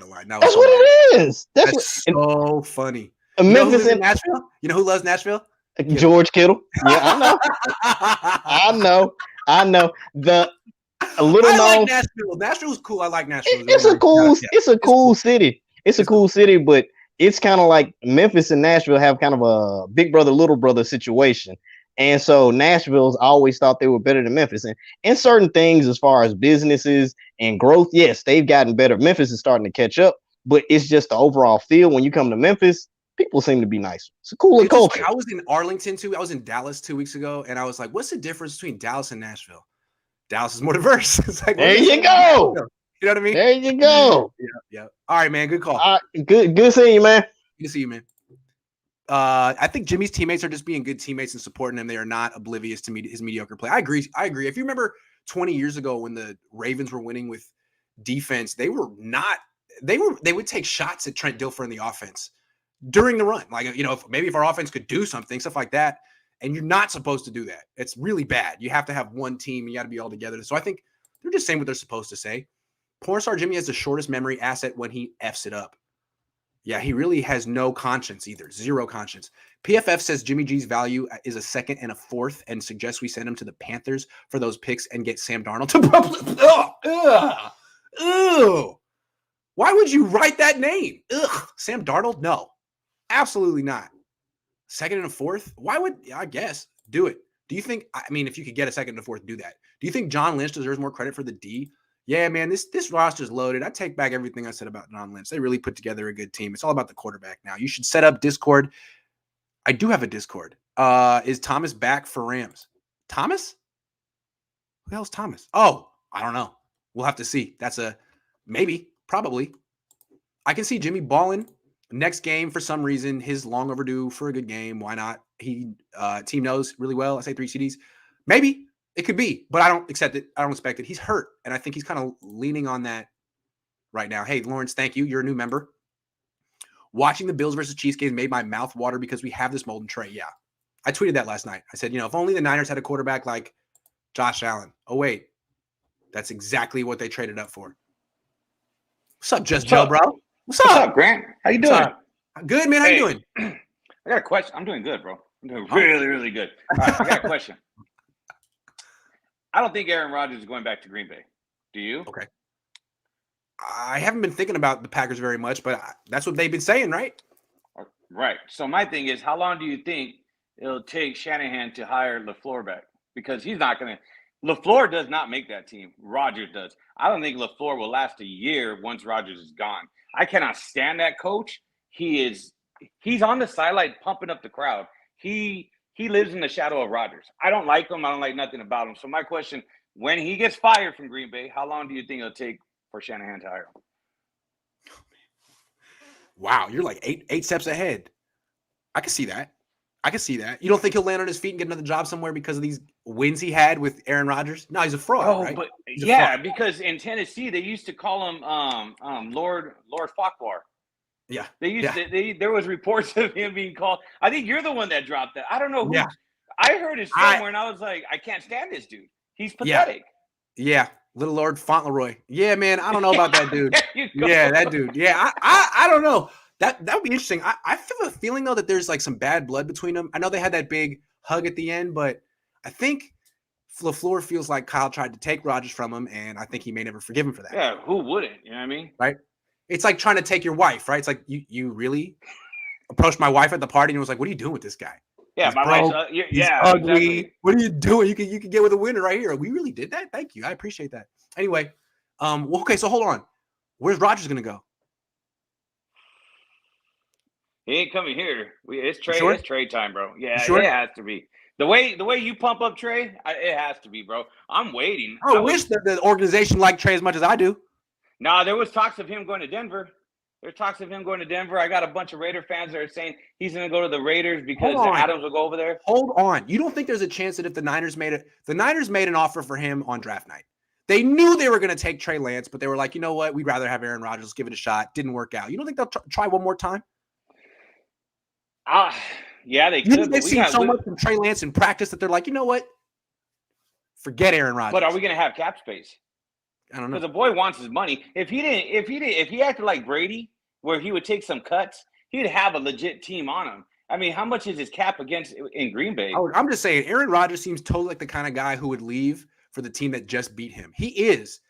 line. That's what it is. That's so funny. Memphis and Nashville. You know who loves Nashville? George Kittle. Yeah, I know. I know. I like Nashville. Nashville's cool. I like Nashville. It's a cool city. It's a cool city, but it's kind of like Memphis and Nashville have kind of a big brother, little brother situation. And so Nashville's always thought they were better than Memphis. And in certain things, as far as businesses and growth, yes, they've gotten better. Memphis is starting to catch up, but it's just the overall feel. When you come to Memphis, People seem to be nice. It's a cooler It's just culture. like, I was in Arlington I was in Dallas 2 weeks ago, and I was like, "What's the difference between Dallas and Nashville?" Dallas is more diverse. It's like, there you go. You know what I mean? There you go. Yeah. All right, man. Good call. Good seeing you, man. Good to see you, man. I think Jimmy's teammates are just being good teammates and supporting him. They are not oblivious to his mediocre play. I agree. If you remember 20 years ago when the Ravens were winning with defense, they would take shots at Trent Dilfer in the offense during the run. Like, if our offense could do something, stuff like that. And you're not supposed to do that. It's really bad. You have to have one team. You got to be all together. So I think they're just saying what they're supposed to say. Pornstar Jimmy has the shortest memory asset when he Fs it up. Yeah, he really has no conscience either. Zero conscience. PFF says Jimmy G's value is a second and a fourth and suggests we send him to the Panthers for those picks and get Sam Darnold to Ugh. Why would you write that name? Ugh. Sam Darnold? No. Absolutely not. Second and a fourth? Why would, I guess, do it. Do you think, if you could get a second and a fourth, do that. Do you think John Lynch deserves more credit for the D? Yeah, man, this roster's loaded. I take back everything I said about John Lynch. They really put together a good team. It's all about the quarterback now. You should set up Discord. I do have a Discord. Is Thomas back for Rams? Thomas? Who the hell's Thomas? Oh, I don't know. We'll have to see. That's a maybe, probably. I can see Jimmy balling next game for some reason. His long overdue for a good game. Why not? He team knows really well. I say 3 CDs. Maybe. It could be, but I don't accept it. I don't expect it. He's hurt, and I think he's kind of leaning on that right now. Hey, Lawrence, thank you. You're a new member. Watching the Bills versus Chiefs game made my mouth water because we have this Molden Trey. Yeah. I tweeted that last night. I said, if only the Niners had a quarterback like Josh Allen. Oh, wait. That's exactly what they traded up for. What's up, Joe, bro? What's up, Grant? How you doing? Good, man. How you doing? I got a question. I'm doing good, bro. I'm doing really, really good. All right, I got a question. I don't think Aaron Rodgers is going back to Green Bay. Do you? Okay. I haven't been thinking about the Packers very much, but that's what they've been saying, right? Right. So my thing is, how long do you think it'll take Shanahan to hire LaFleur back? Because he's not going to – LaFleur does not make that team. Rodgers does. I don't think LaFleur will last a year once Rodgers is gone. I cannot stand that coach. He's on the sideline pumping up the crowd. He lives in the shadow of Rodgers. I don't like him. I don't like nothing about him. So my question, when he gets fired from Green Bay, how long do you think it'll take for Shanahan to hire him? Wow, you're like eight steps ahead. I can see that. You don't think he'll land on his feet and get another job somewhere because of these wins he had with Aaron Rodgers? No, he's a fraud, right? But He's a fraud. because in Tennessee they used to call him Lord Farquhar. Yeah. There was reports of him being called. I think you're the one that dropped that. I don't know who. Yeah. I heard it somewhere, and I was like, I can't stand this dude. He's pathetic. Yeah. Little Lord Fauntleroy. Yeah, man. I don't know about that dude. Yeah, that dude. Yeah, I don't know. That would be interesting. I feel a feeling though that there's like some bad blood between them. I know they had that big hug at the end, but I think LaFleur feels like Kyle tried to take Rodgers from him, and I think he may never forgive him for that. Yeah, who wouldn't? You know what I mean? Right. It's like trying to take your wife, right? It's like you really approached my wife at the party and was like, "What are you doing with this guy? Yeah, he's my broke, wife's he's ugly. Exactly. What are you doing? You can get with a winner right here." We really did that. Thank you. I appreciate that. Anyway, okay, so hold on. Where's Rodgers gonna go? He ain't coming here. It's trade. Sure? It's trade time, bro. Yeah, Sure? it has to be. The way you pump up Trey, it has to be, bro. I'm waiting. I wish that the organization liked Trey as much as I do. Nah, there was talks of him going to Denver. There's talks of him going to Denver. I got a bunch of Raider fans that are saying he's going to go to the Raiders because Adams will go over there. Hold on. You don't think there's a chance that if the Niners made an offer for him on draft night? They knew they were going to take Trey Lance, but they were like, you know what? We'd rather have Aaron Rodgers. Let's give it a shot. Didn't work out. You don't think they'll try one more time? Yeah, they You could. think they've seen so much from Trey Lance in practice that they're like, you know what? Forget Aaron Rodgers. But are we going to have cap space? I don't know. Because the boy wants his money. If he acted like Brady, where he would take some cuts, he'd have a legit team on him. I mean, how much is his cap against in Green Bay? I'm just saying, Aaron Rodgers seems totally like the kind of guy who would leave for the team that just beat him. He is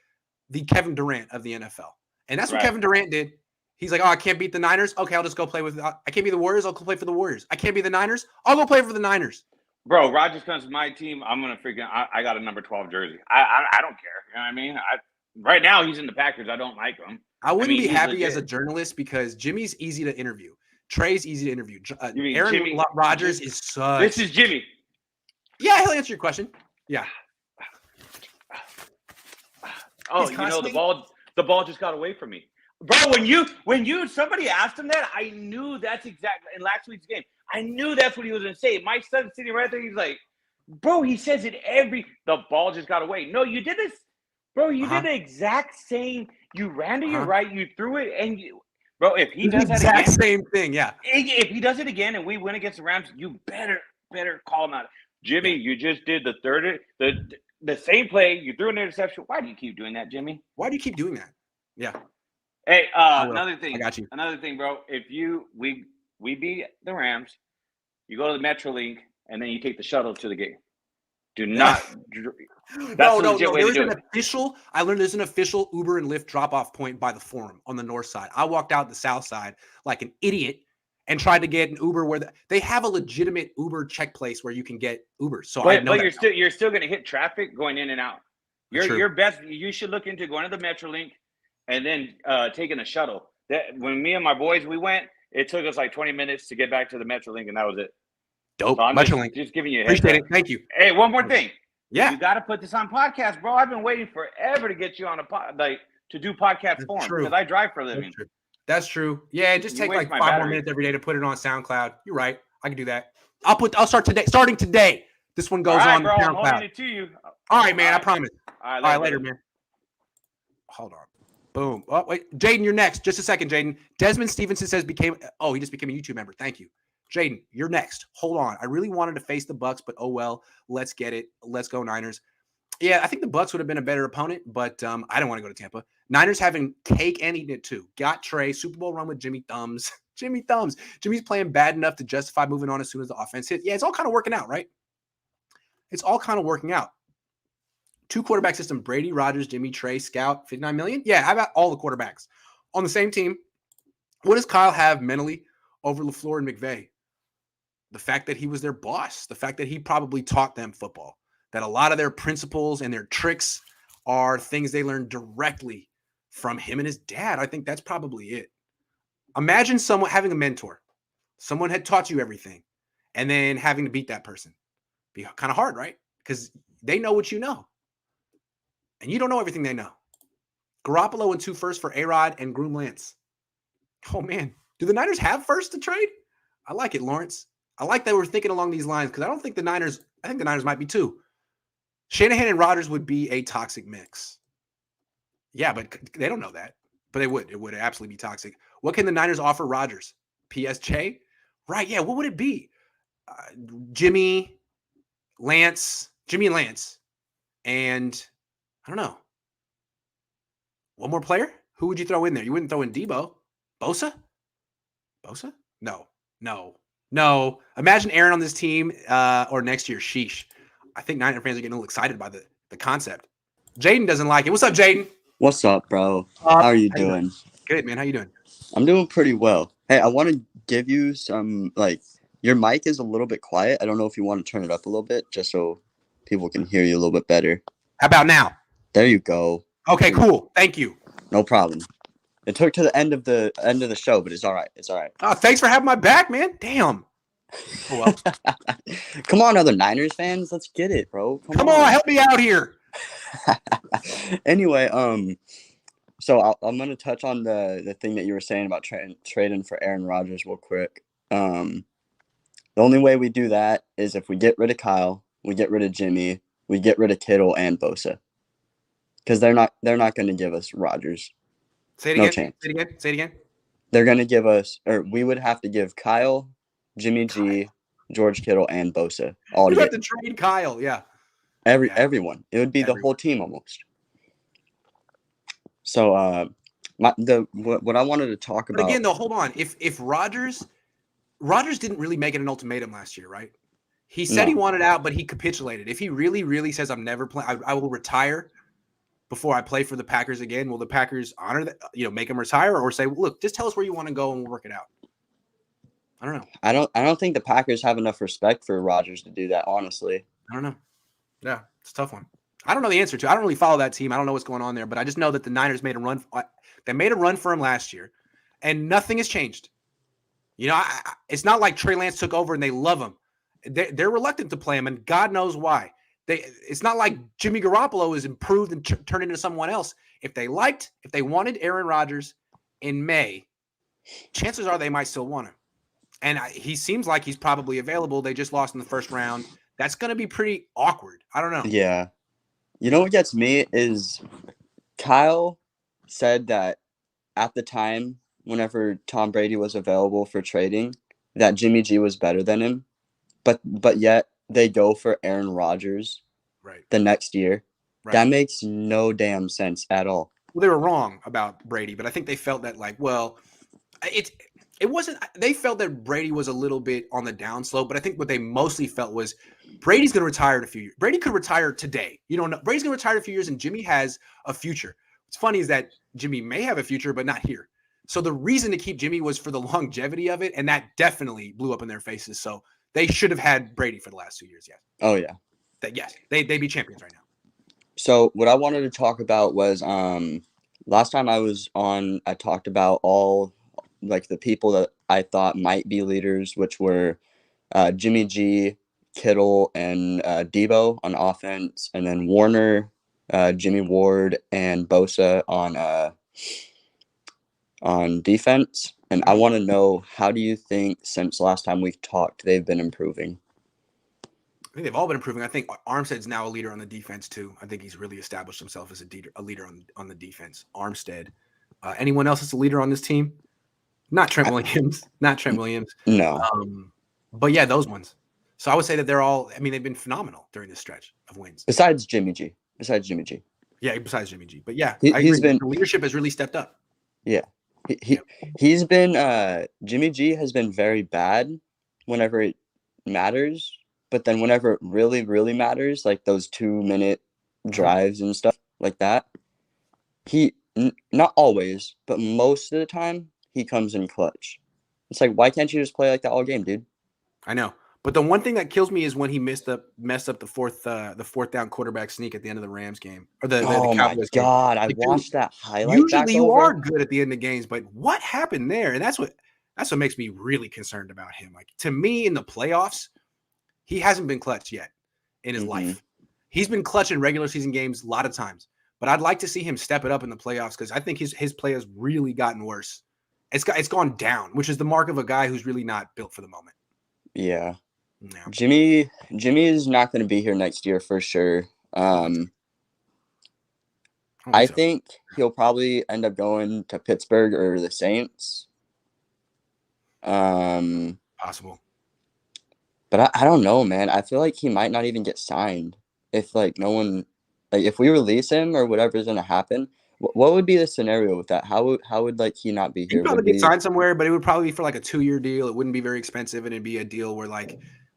the Kevin Durant of the NFL. And that's what Kevin Durant did. He's like, oh, I can't beat the Niners. Okay, I'll just go play with – I can't beat the Warriors. I'll go play for the Warriors. I can't beat the Niners. I'll go play for the Niners. Bro, Rodgers comes to my team. I'm going to freaking – I got a number 12 jersey. I don't care. You know what I mean? Right now, he's in the Packers. I don't like him. I wouldn't be happy as a journalist because Jimmy's easy to interview. Trey's easy to interview. You mean Aaron Jimmy? Rodgers is such. This is Jimmy. Yeah, he'll answer your question. Yeah. Oh, He's you know constantly- the ball just got away from me, bro. When somebody asked him that, I knew that's exactly in last week's game. I knew that's what he was gonna say. My son's sitting right there. He's like, bro, he says it the ball just got away. No, you did this, bro. You did the exact same. You ran to your right, you threw it, and bro, if he does that exact again, same thing, yeah. If he does it again and we win against the Rams, you better call him out. Jimmy, you just did the same play. You threw an interception. Why do you keep doing that, Jimmy? Why do you keep doing that? Yeah. Hey, I will. another thing. I got you. Another thing, bro. If we beat the Rams, you go to the Metrolink and then you take the shuttle to the game. Do not. No. There's an official. I learned there's an official Uber and Lyft drop-off point by the Forum on the north side. I walked out the south side like an idiot and tried to get an Uber where they have a legitimate Uber check place where you can get Uber. So I know but you're still going to hit traffic going in and out. Your best. You should look into going to the Metrolink and then taking a shuttle. That when me and my boys we went, it took us like 20 minutes to get back to the Metrolink, and that was it. Dope. So I'm Metrolink. just giving you a heads Appreciate up. it. Thank you. Hey, one more thing. Yeah. You got to put this on podcast, bro. I've been waiting forever to get you on to do podcast form because I drive for a living. That's true. Yeah, just You take waste like my 5 more battery. minutes every day to put it on SoundCloud. You're right. I can do that. I'll start today. Starting today. This one goes All right, on bro. I'm SoundCloud. holding it to you. All right, man. I promise. All All right, later, man. Hold on. Boom. Oh, wait. Jaden, you're next. Just a second, Jaden. Desmond Stevenson says he just became a YouTube member. Thank you. Jaden, you're next. Hold on. I really wanted to face the Bucs, but oh well. Let's get it. Let's go Niners. Yeah, I think the Bucs would have been a better opponent, but I don't want to go to Tampa. Niners having cake and eating it too. Got Trey. Super Bowl run with Jimmy Thumbs. Jimmy Thumbs. Jimmy's playing bad enough to justify moving on as soon as the offense hits. Yeah, it's all kind of working out, right? It's all kind of working out. 2 quarterback system, Brady, Rodgers, Jimmy, Trey, Scout, 59 million. Yeah, how about all the quarterbacks on the same team? What does Kyle have mentally over LaFleur and McVay? The fact that he was their boss, the fact that he probably taught them football, that a lot of their principles and their tricks are things they learned directly from him and his dad. I think that's probably it. Imagine someone having a mentor. Someone had taught you everything and then having to beat that person. Be kind of hard, right? Because they know what you know. And you don't know everything they know. Garoppolo and 2 firsts for A-Rod and Groom Lance. Oh, man. Do the Niners have first to trade? I like it, Lawrence. I like that we're thinking along these lines because I think the Niners might be 2. Shanahan and Rodgers would be a toxic mix. Yeah, but they don't know that. But they would. It would absolutely be toxic. What can the Niners offer Rodgers? PSJ? Right, yeah. What would it be? Jimmy and Lance. And I don't know. One more player? Who would you throw in there? You wouldn't throw in Debo. Bosa? No. Imagine Aaron on this team or next year. Sheesh. I think Niner fans are getting a little excited by the concept. Jaden doesn't like it. What's up, Jaden? What's up, bro? How are you doing? Good, man. How you doing? I'm doing pretty well. Hey, I want to give you some, your mic is a little bit quiet. I don't know if you want to turn it up a little bit just so people can hear you a little bit better. How about now? There you go. Okay, cool. Thank you. No problem. It took to the end of the show, but it's all right. It's all right. Oh, thanks for having my back, man. Damn. Oh, well. Come on, other Niners fans. Let's get it, bro. Come on, help me out here. Anyway, so I'm gonna touch on the thing that you were saying about trading for Aaron Rodgers real quick. The only way we do that is if we get rid of Kyle, we get rid of Jimmy, we get rid of Kittle and Bosa, because they're not going to give us Rodgers. Say it no again. chance. Say it again. They're going to give us, or we would have to give Kyle, Jimmy G, George Kittle, and Bosa all You have together. to trade Kyle. Yeah. Everyone. It would be the whole team almost. So what I wanted to talk But about. again, though, hold on. If Rodgers didn't really make it an ultimatum last year, right? He said he wanted out, but he capitulated. If he really, really says, "I'm never playing. I will retire before I play for the Packers again," will the Packers honor that? Make him retire, or say, "Look, just tell us where you want to go and we'll work it out." I don't know. I don't think the Packers have enough respect for Rodgers to do that. Honestly, I don't know. Yeah, it's a tough one. I don't know the answer to. I don't really follow that team. I don't know what's going on there, but I just know that the Niners made a run. They made a run for him last year, and nothing has changed. You know, it's not like Trey Lance took over and they love him. They're reluctant to play him, and God knows why. It's not like Jimmy Garoppolo is improved and turned into someone else. If they wanted Aaron Rodgers in May, chances are they might still want him. And he seems like he's probably available. They just lost in the first round. That's going to be pretty awkward. I don't know. Yeah. You know what gets me is Kyle said that at the time, whenever Tom Brady was available for trading, that Jimmy G was better than him. But yet they go for Aaron Rodgers the next year. Right. That makes no damn sense at all. Well, they were wrong about Brady, but I think they felt that it wasn't. They felt that Brady was a little bit on the downslope, but I think what they mostly felt was Brady's going to retire in a few years. Brady could retire today. You don't know. Brady's going to retire in a few years, and Jimmy has a future. What's funny is that Jimmy may have a future, but not here. So the reason to keep Jimmy was for the longevity of it, and that definitely blew up in their faces. So they should have had Brady for the last 2 years. Yes. Oh yeah. They'd be champions right now. So what I wanted to talk about was last time I was on, I talked about all the people that I thought might be leaders, which were Jimmy G, Kittle, and Debo on offense, and then Warner, Jimmy Ward, and Bosa on defense. And I want to know, how do you think since last time we've talked they've been improving? I think they've all been improving. I think Armstead's now a leader on the defense too. I think he's really established himself as a leader on the defense. Armstead. Anyone else that's a leader on this team? Not Trent Williams. Not Trent Williams. No. But yeah, those ones. So I would say that they've been phenomenal during this stretch of wins. Besides Jimmy G. Yeah, besides Jimmy G. But yeah, I agree. The leadership has really stepped up. Yeah. He's been Jimmy G has been very bad whenever it matters, but then whenever it really, really matters, like those 2-minute drives and stuff like that, he not always, but most of the time he comes in clutch. It's like, why can't you just play like that all game, dude? I know. But the one thing that kills me is when he messed up the fourth down quarterback sneak at the end of the Rams game or the Cowboys game. God, I watched that highlight. Usually you are good at the end of games, but what happened there? And that's what makes me really concerned about him. Like, to me, in the playoffs, he hasn't been clutch yet in his life. He's been clutch in regular season games a lot of times, but I'd like to see him step it up in the playoffs because I think his play has really gotten worse. It's gone down, which is the mark of a guy who's really not built for the moment. Yeah. No. Jimmy is not going to be here next year for sure. I think he'll probably end up going to Pittsburgh or the Saints. Possible. But I don't know, man. I feel like he might not even get signed if if we release him or whatever's going to happen. What would be the scenario with that? How would he not be here? He'd probably get signed somewhere, but it would probably be for like a 2-year deal. It wouldn't be very expensive, and it'd be a deal where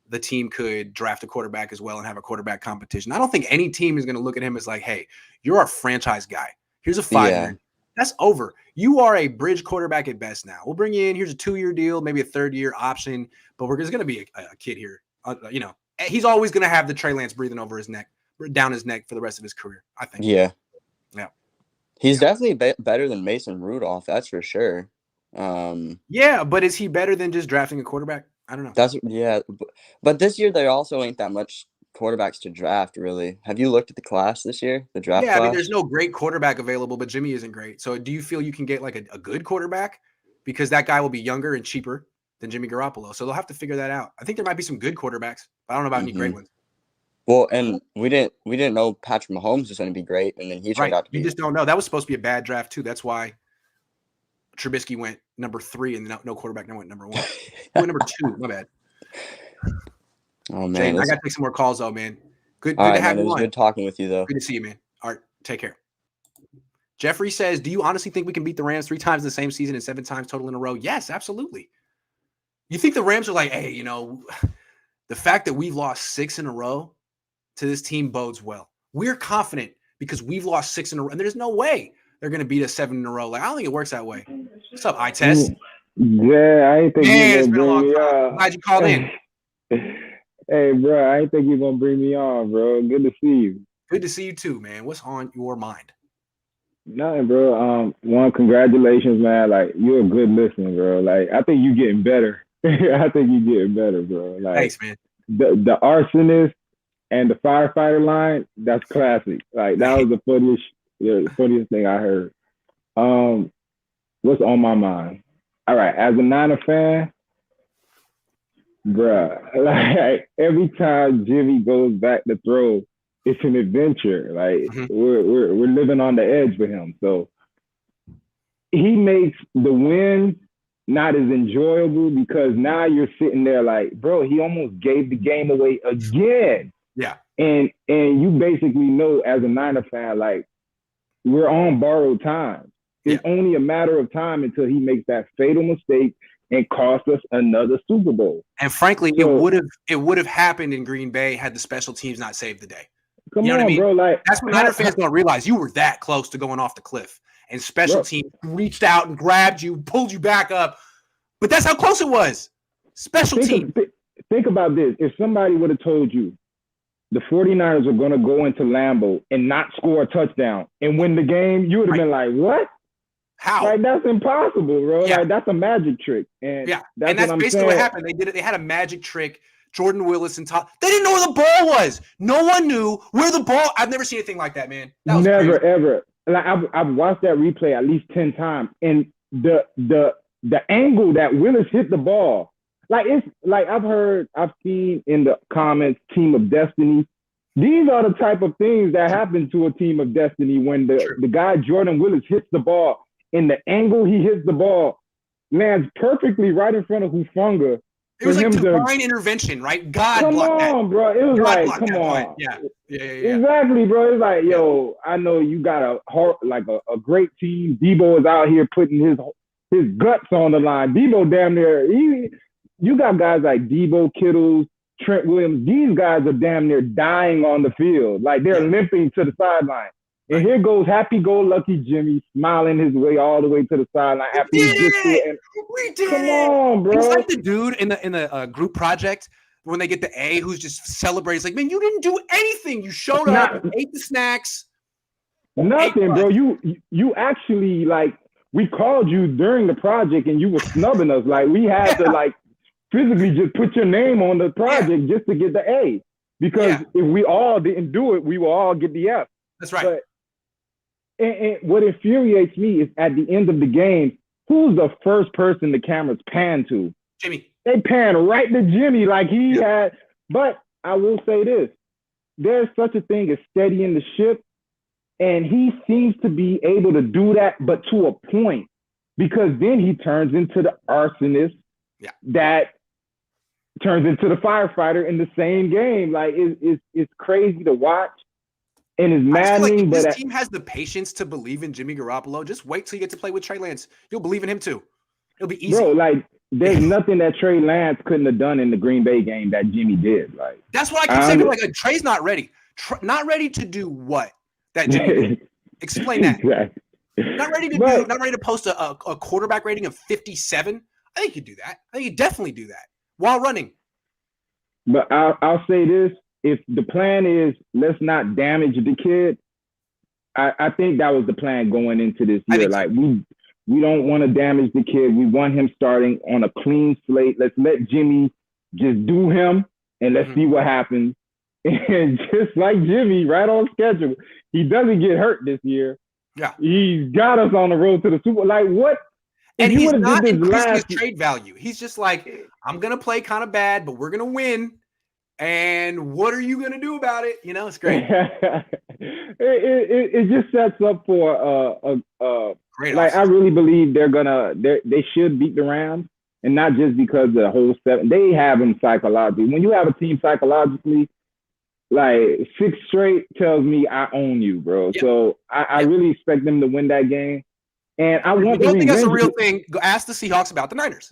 the team could draft a quarterback as well and have a quarterback competition. I don't think any team is going to look at him as like, hey, you're our franchise guy. Here's a 5-year. That's over. You are a bridge quarterback at best now. We'll bring you in. Here's a 2-year deal, maybe a 3rd-year option, but there's going to be a kid here. He's always going to have the Trey Lance breathing down his neck for the rest of his career, I think. Yeah. Yeah. He's definitely better than Mason Rudolph. That's for sure. Yeah, but is he better than just drafting a quarterback? I don't know. But this year there also ain't that much quarterbacks to draft, really. Have you looked at the class this year? The draft class? I mean, there's no great quarterback available, but Jimmy isn't great. So do you feel you can get like a good quarterback? Because that guy will be younger and cheaper than Jimmy Garoppolo. So they'll have to figure that out. I think there might be some good quarterbacks, but I don't know about any great ones. Well, and we didn't know Patrick Mahomes was going to be great, and then he turned out to be. You just don't know. That was supposed to be a bad draft too. That's why Trubisky went number 3, and no quarterback now went number 1. He went number 2. My bad. Oh man, Jay, I got to take some more calls though, man. Good to have you on. It was good talking with you though. Good to see you, man. All right, take care. Jeffrey says, "Do you honestly think we can beat the Rams 3 times in the same season and 7 times total in a row?" Yes, absolutely. You think the Rams are like, hey, the fact that we've lost 6 in a row to this team bodes well. We're confident because we've lost 6 in a row, and there's no way they're going to beat us 7 in a row. Like, I don't think it works that way. What's up, I-Test? Yeah, I ain't think it's been a long time. Glad you called in. Hey, bro, I ain't think you're going to bring me on, bro. Good to see you. Good to see you too, man. What's on your mind? Nothing, bro. One, congratulations, man. Like, you're a good listener, bro. Like, I think you're getting better. I think you're getting better, bro. Like, Thanks, man. The arsonist and the firefighter line, that's classic. Like, that was the funniest thing I heard. What's on my mind? All right, as a Niner fan, bruh, like every time Jimmy goes back to throw, it's an adventure. Like we're living on the edge for him. So he makes the win not as enjoyable because now you're sitting there like, bro, he almost gave the game away again. Yeah. And you basically know as a Niner fan, like we're on borrowed time. It's only a matter of time until he makes that fatal mistake and costs us another Super Bowl. And frankly, it would have happened in Green Bay had the special teams not saved the day. Come you know on, what I mean? bro. Like that's what Niner fans don't realize. You were that close to going off the cliff, and special teams reached out and grabbed you, pulled you back up. But that's how close it was. Special teams. Think about this. If somebody would have told you the 49ers are going to go into Lambeau and not score a touchdown and win the game, you would have been like, what? How? Like, that's impossible, bro. Yeah. Like, that's a magic trick. And that's basically what happened. They did it. They had a magic trick. Jordan Willis and Todd. They didn't know where the ball was. No one knew where the ball. I've never seen anything like that, man. That was never crazy. Ever. Like I've watched that replay at least 10 times, and the angle that Willis hit the ball, like it's like I've seen in the comments, team of destiny. These are the type of things that happen to a team of destiny when the guy Jordan Willis hits the ball. In the angle he hits the ball, lands perfectly right in front of Hufanga. It was like divine intervention, right? God blocked that. Come on, bro. It was God like, come on. Yeah. Exactly, bro. It's like, yo, I know you got a great team. Debo is out here putting his guts on the line. Debo damn near, you got guys like Debo, Kittles, Trent Williams. These guys are damn near dying on the field. Like they're limping to the sideline. And here goes happy-go-lucky Jimmy smiling his way all the way to the sideline after he gets to it. We did Come on, bro. It's like the dude in the group project when they get the A who's just celebrating. It's like, man, you didn't do anything. You showed up, ate the snacks. Nothing, bro. You actually, like, we called you during the project and you were snubbing us. Like, we had to, like, physically just put your name on the project just to get the A. Because if we all didn't do it, we will all get the F. That's right. But, and what infuriates me is at the end of the game, who's the first person the cameras pan to? Jimmy. They pan right to Jimmy like he had. But I will say this. There's such a thing as steadying the ship. And he seems to be able to do that, but to a point. Because then he turns into the arsonist that turns into the firefighter in the same game. Like, it's crazy to watch. And it's maddening, but this team has the patience to believe in Jimmy Garoppolo. Just wait till you get to play with Trey Lance. You'll believe in him too. It'll be easy. Bro, like there's nothing that Trey Lance couldn't have done in the Green Bay game that Jimmy did. Like that's what I keep saying. Like Trey's not ready. Not ready to do what that Jimmy did. Explain that. Exactly. Not ready to do. Not ready to post a quarterback rating of 57. I think you do that. I think you definitely do that while running. But I'll say this. If the plan is let's not damage the kid, I think that was the plan going into this year. Like we don't want to damage the kid. We want him starting on a clean slate. Let's let Jimmy just do him and let's see what happens. And just like Jimmy, right on schedule, he doesn't get hurt this year. Yeah, he's got us on the road to the Super Bowl. Like what? And he's not increasing his trade value. He's just like, I'm gonna play kind of bad, but we're gonna win. And what are you going to do about it? You know, it's great. it just sets up for great. Like, I really believe they should beat the Rams, and not just because the whole seven. They have them psychologically. When you have a team psychologically, like 6 straight tells me I own you, bro. Yep. So I really expect them to win that game. And I want. You don't think that's a real thing? Ask the Seahawks about the Niners.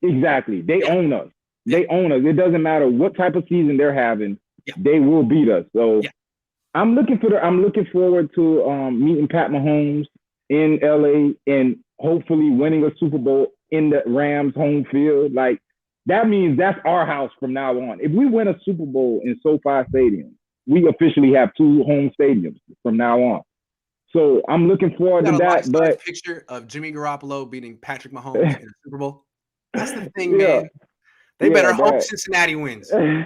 Exactly, they own us. They own us. It doesn't matter what type of season they're having. They will beat us. So I'm looking forward to meeting Pat Mahomes in LA and hopefully winning a Super Bowl in the Rams home field. Like that means that's our house from now on. If we win a Super Bowl in SoFi Stadium, we officially have 2 home stadiums from now on. So I'm looking forward to got a that. life-size But picture of Jimmy Garoppolo beating Patrick Mahomes in a Super Bowl. That's the thing, yeah, man. They better hope but Cincinnati wins. I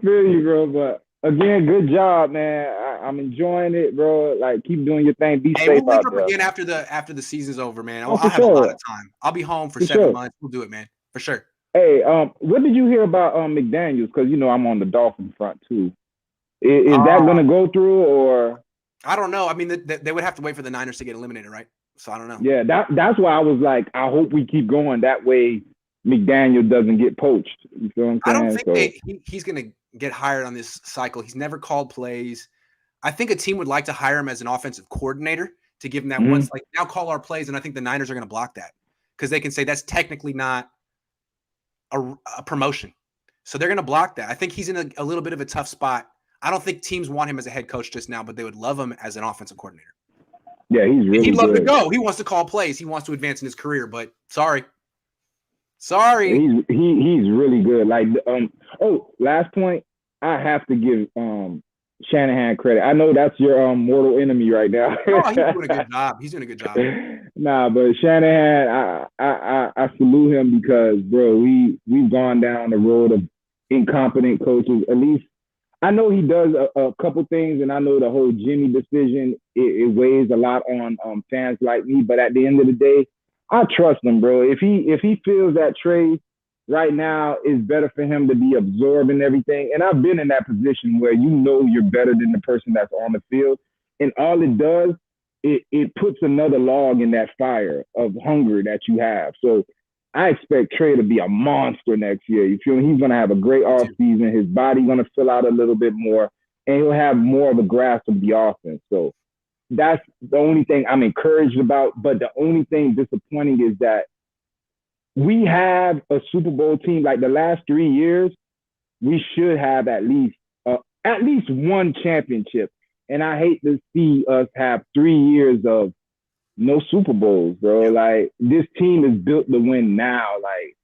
feel you, bro. But again, good job, man. I'm enjoying it, bro. Like, keep doing your thing. Be Hey, safe we'll link out up there. again after the season's over, man. Oh, I'll for have a lot sure. of time. I'll be home for For 7 sure. months. We'll do it, man, for sure. Hey, what did you hear about McDaniels? Because I'm on the Dolphin front too. Is that gonna go through, or? I don't know. I mean, they would have to wait for the Niners to get eliminated, right? So I don't know. Yeah, that's why I was like, I hope we keep going. That way, McDaniel doesn't get poached. You feel what I'm I saying? don't think he's going to get hired on this cycle. He's never called plays. I think a team would like to hire him as an offensive coordinator to give him that once, like, now call our plays. And I think the Niners are going to block that because they can say that's technically not a promotion. So they're going to block that. I think he's in a little bit of a tough spot. I don't think teams want him as a head coach just now, but they would love him as an offensive coordinator. Yeah, he's really He'd love good. to go. He wants to call plays. He wants to advance in his career, but sorry. He's really good. Like, last point, I have to give Shanahan credit. I know that's your mortal enemy right now. Oh, he's doing a good job. He's doing a good job. Nah, but Shanahan, I salute him because, bro, we've gone down the road of incompetent coaches. At least I know he does a couple things, and I know the whole Jimmy decision, it weighs a lot on fans like me. But at the end of the day, I trust him, bro. If he feels that trade right now is better for him to be absorbing everything, and I've been in that position where you're better than the person that's on the field, and all it does, it puts another log in that fire of hunger that you have. So I expect Trey to be a monster next year. You feel me? He's going to have a great offseason. His body going to fill out a little bit more, and he'll have more of a grasp of the offense. So that's the only thing I'm encouraged about. But the only thing disappointing is that we have a Super Bowl team. Like the last 3 years, we should have at least one championship. And I hate to see us have 3 years of no Super Bowls, bro. Like, this team is built to win now. Like,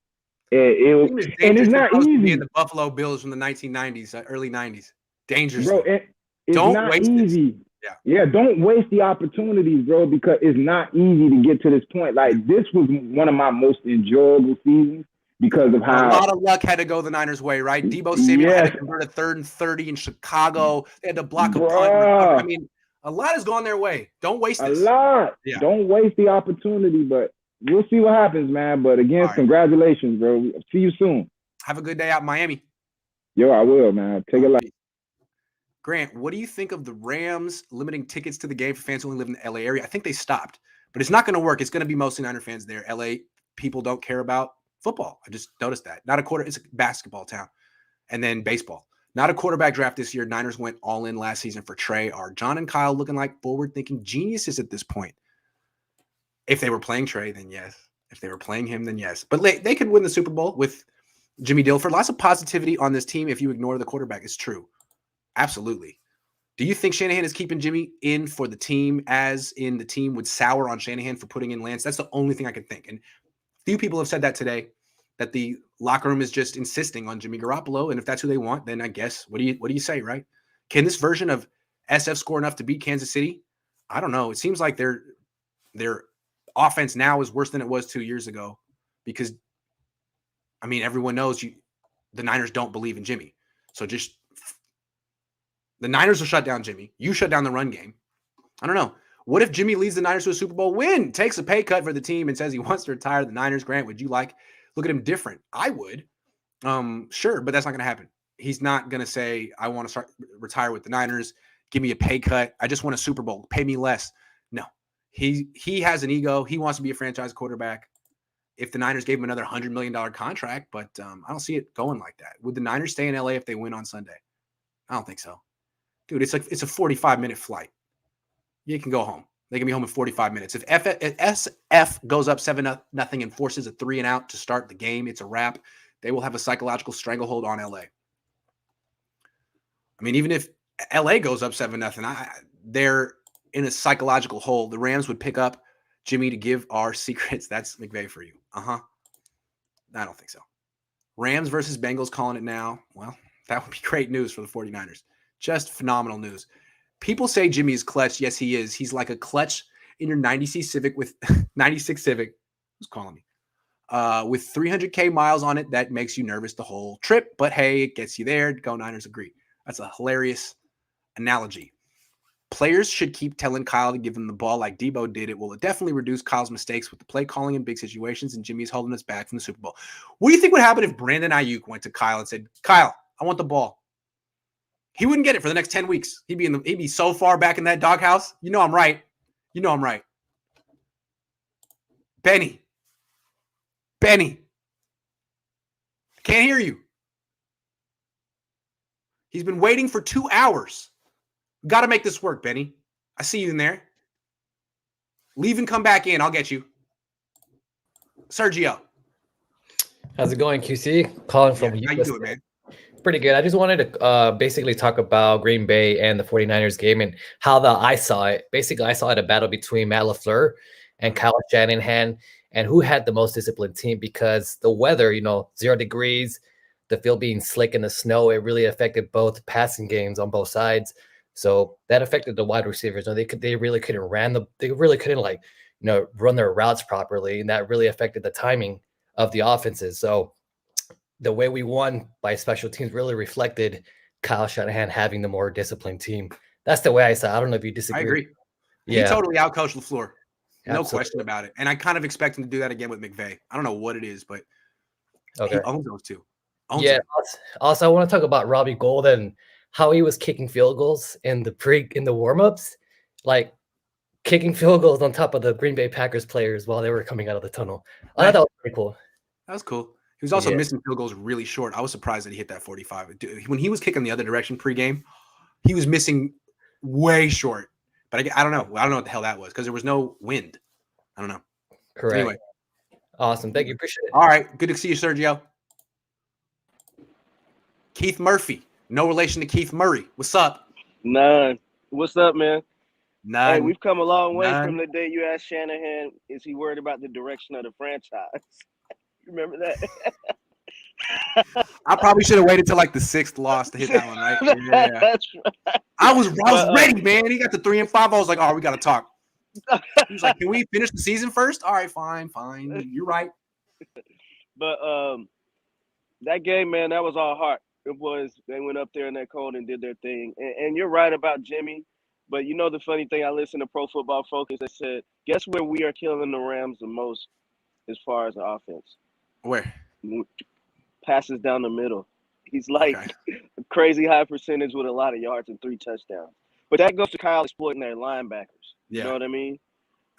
and it's not easy. The Buffalo Bills from the 1990s, early 90s. Dangerous. Bro, it's don't not waste easy. This. Yeah, don't waste the opportunities, bro, because it's not easy to get to this point. Like, this was one of my most enjoyable seasons because of how a lot of luck had to go the Niners' way, right? Debo Samuel had to convert a 3rd and 30 in Chicago. They had to block a punt. I mean, a lot has gone their way. Don't waste this. A lot. Yeah. Don't waste the opportunity, but we'll see what happens, man. But again, congratulations, bro. See you soon. Have a good day out in Miami. Yo, I will, man. Take it light. Grant, what do you think of the Rams limiting tickets to the game for fans who only live in the LA area? I think they stopped, but it's not going to work. It's going to be mostly Niner fans there. LA people don't care about football. I just noticed that. It's a basketball town. And then baseball. Not a quarterback draft this year. Niners went all in last season for Trey. Are John and Kyle looking like forward-thinking geniuses at this point? If they were playing Trey, then yes. If they were playing him, then yes. But they could win the Super Bowl with Jimmy Dilfer. Lots of positivity on this team if you ignore the quarterback. It's true. Absolutely. Do you think Shanahan is keeping Jimmy in for the team, as in the team would sour on Shanahan for putting in Lance? That's the only thing I could think. And few people have said that today, that the locker room is just insisting on Jimmy Garoppolo. And if that's who they want, then I guess, what do you say, right? Can this version of SF score enough to beat Kansas City? I don't know. It seems like their offense now is worse than it was 2 years ago because, I mean, everyone knows the Niners don't believe in Jimmy. So just the Niners will shut down Jimmy. You shut down the run game. I don't know. What if Jimmy leads the Niners to a Super Bowl win, takes a pay cut for the team, and says he wants to retire the Niners? Grant, would you look at him different? I would. Sure, but that's not going to happen. He's not going to say, I want to retire with the Niners. Give me a pay cut. I just want a Super Bowl. Pay me less. No. He has an ego. He wants to be a franchise quarterback. If the Niners gave him another $100 million contract, but I don't see it going like that. Would the Niners stay in LA if they win on Sunday? I don't think so. Dude, it's a 45-minute flight. You can go home. They can be home in 45 minutes. If SF goes up 7-0 and forces a 3-and-out to start the game, it's a wrap. They will have a psychological stranglehold on LA. I mean, even if LA goes up 7-0, they're in a psychological hole. The Rams would pick up Jimmy to give our secrets. That's McVay for you. I don't think so. Rams versus Bengals, calling it now. Well, that would be great news for the 49ers. Just phenomenal news. people say Jimmy is clutch. Yes, he is. He's like a clutch in your 96 Civic with 96 Civic. Who's calling me? With 300K miles on it, that makes you nervous the whole trip. But hey, it gets you there. Go Niners, agree. That's a hilarious analogy. Players should keep telling Kyle to give them the ball like Debo did. It will definitely reduce Kyle's mistakes with the play calling in big situations, and Jimmy's holding us back from the Super Bowl. What do you think would happen if Brandon Ayuk went to Kyle and said, Kyle, I want the ball? He wouldn't get it for the next 10 weeks. He'd be so far back in that doghouse. You know I'm right. You know I'm right. Benny. Can't hear you. He's been waiting for 2 hours. Got to make this work, Benny. I see you in there. Leave and come back in. I'll get you. Sergio. How's it going, QC? Calling from How you doing, man? Pretty good. I just wanted to basically talk about Green Bay and the 49ers game and how I saw it. Basically, I saw it a battle between Matt LaFleur and Kyle Shanahan, and who had the most disciplined team, because the weather, 0 degrees, the field being slick in the snow, it really affected both passing games on both sides. So that affected the wide receivers. They really couldn't run their routes properly, and that really affected the timing of the offenses. So the way we won by special teams really reflected Kyle Shanahan having the more disciplined team. That's the way I saw it. I don't know if you disagree. I agree. Yeah. He totally outcoached LaFleur. No Absolutely. question about it. And I kind of expect him to do that again with McVay. I don't know what it is, but he owns those two. Also, I want to talk about Robbie Gould and how he was kicking field goals in the warm-ups, like kicking field goals on top of the Green Bay Packers players while they were coming out of the tunnel. I thought that was pretty cool. That was cool. He was also missing field goals really short. I was surprised that he hit that 45. When he was kicking the other direction pregame, he was missing way short. But I don't know. I don't know what the hell that was because there was no wind. I don't know. Correct. Anyway. Awesome. Thank you. Appreciate it. All right. Good to see you, Sergio. Keith Murphy. No relation to Keith Murray. What's up? None. What's up, man? None. Hey, we've come a long way from the day you asked Shanahan, is he worried about the direction of the franchise? You remember that? I probably should have waited till like the 6th loss to hit that one, right? Yeah. That's right. I was ready, man. He got the 3-5. I was like, we got to talk. He was like, can we finish the season first? All right, fine. You're right. But that game, man, that was all heart. It was. They went up there in that cold and did their thing. And you're right about Jimmy. But you know the funny thing, I listened to Pro Football Focus that said, guess where we are killing the Rams the most as far as the offense? Where? Passes down the middle. He's like a crazy high percentage with a lot of yards and 3 touchdowns. But that goes to Kyle exploiting their linebackers. You know what I mean?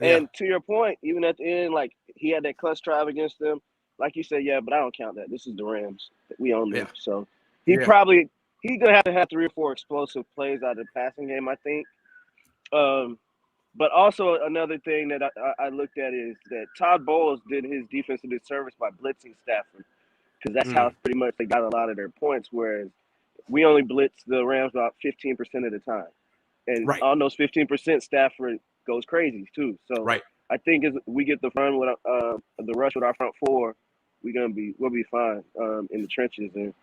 Yeah. And to your point, even at the end, like he had that clutch drive against them. Like you said, but I don't count that. This is the Rams. We own them. So he's going to have 3 or 4 explosive plays out of the passing game, I think. But also another thing that I looked at is that Todd Bowles did his defensive disservice by blitzing Stafford, because that's how pretty much they got a lot of their points, whereas we only blitz the Rams about 15% of the time. And on those 15%, Stafford goes crazy too. So I think as we get the run with the rush with our front four, we'll be fine in the trenches. And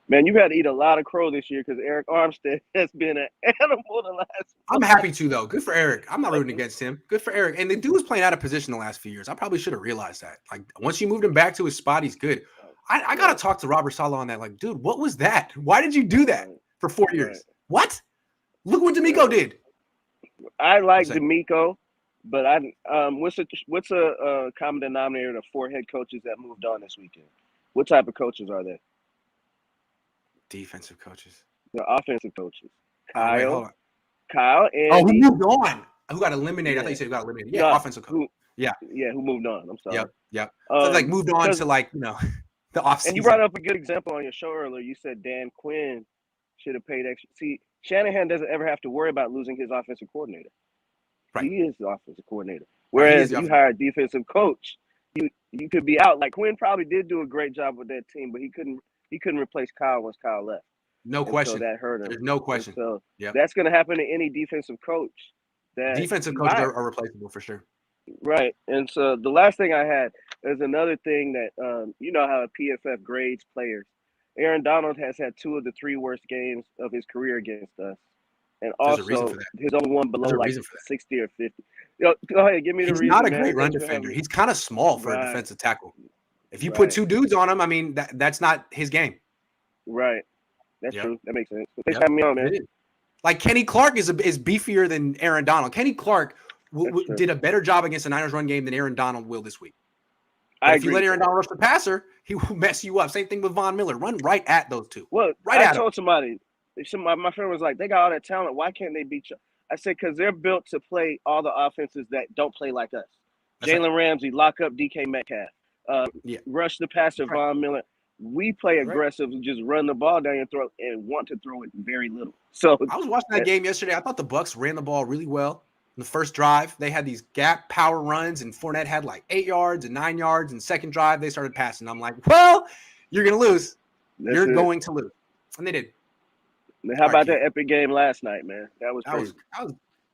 man, you had to eat a lot of crow this year because Eric Armstead has been an animal the last. I'm happy to though. Good for Eric. I'm not rooting against him. Good for Eric. And the dude was playing out of position the last few years. I probably should have realized that. Like once you moved him back to his spot, he's good. I gotta talk to Robert Saleh on that. Like, dude, what was that? Why did you do that for 4 years? What? Look what D'Amico did. I like D'Amico, but what's a common denominator of 4 head coaches that moved on this weekend? What type of coaches are they? Defensive coaches. The offensive coaches. Kyle, and who moved on? Who got eliminated? I thought you said who got eliminated. Yeah, offensive coach. Who moved on? I'm sorry. Yep. So like moved on to the offseason. And you brought up a good example on your show earlier. You said Dan Quinn should have paid extra. See, Shanahan doesn't ever have to worry about losing his offensive coordinator. Right. He is the offensive coordinator. Whereas you hire a defensive coach, you could be out. Like Quinn probably did do a great job with that team, but he couldn't replace Kyle once Kyle left. No question. So that hurt him. There's no question. And so that's going to happen to any defensive coach. Defensive coaches are replaceable for sure. Right. And so the last thing I had is another thing that, you know how a PFF grades players. Aaron Donald has had 2 of the 3 worst games of his career against us. And There's a reason also for that. his only one below There's a like reason for that. 60 or 50. Yo, go ahead, give me the He's reason, not a man. great run Thanks for having defender. me. He's kind of small for a Right. defensive tackle. If you put Right. 2 dudes on him, I mean, that's not his game. Right. That's Yep. true. That makes sense. Thanks Yep. for having me on, man. It is. Like Kenny Clark is beefier than Aaron Donald. Kenny Clark true. did a better job against the Niners run game than Aaron Donald will this week. But I if you agree let with Aaron that. Donald rush the passer, he will mess you up. Same thing with Von Miller. Run right at those two. Well, Right I at him. told somebody, my friend was like, they got all that talent. Why can't they beat you? I said, because they're built to play all the offenses that don't play like us. That's Jalen Ramsey, lock up DK Metcalf. Rush the passer, Right. Von Miller. We play Right. aggressive, just run the ball down your throat and want to throw it very little. So I was watching that game yesterday. I thought the Bucs ran the ball really well. In the first drive, they had these gap power runs, and Fournette had like 8 yards and 9 yards. And second drive, they started passing. I'm like, well, you're going to lose. You're going to lose. And they did. How about that epic game last night, man? That was crazy.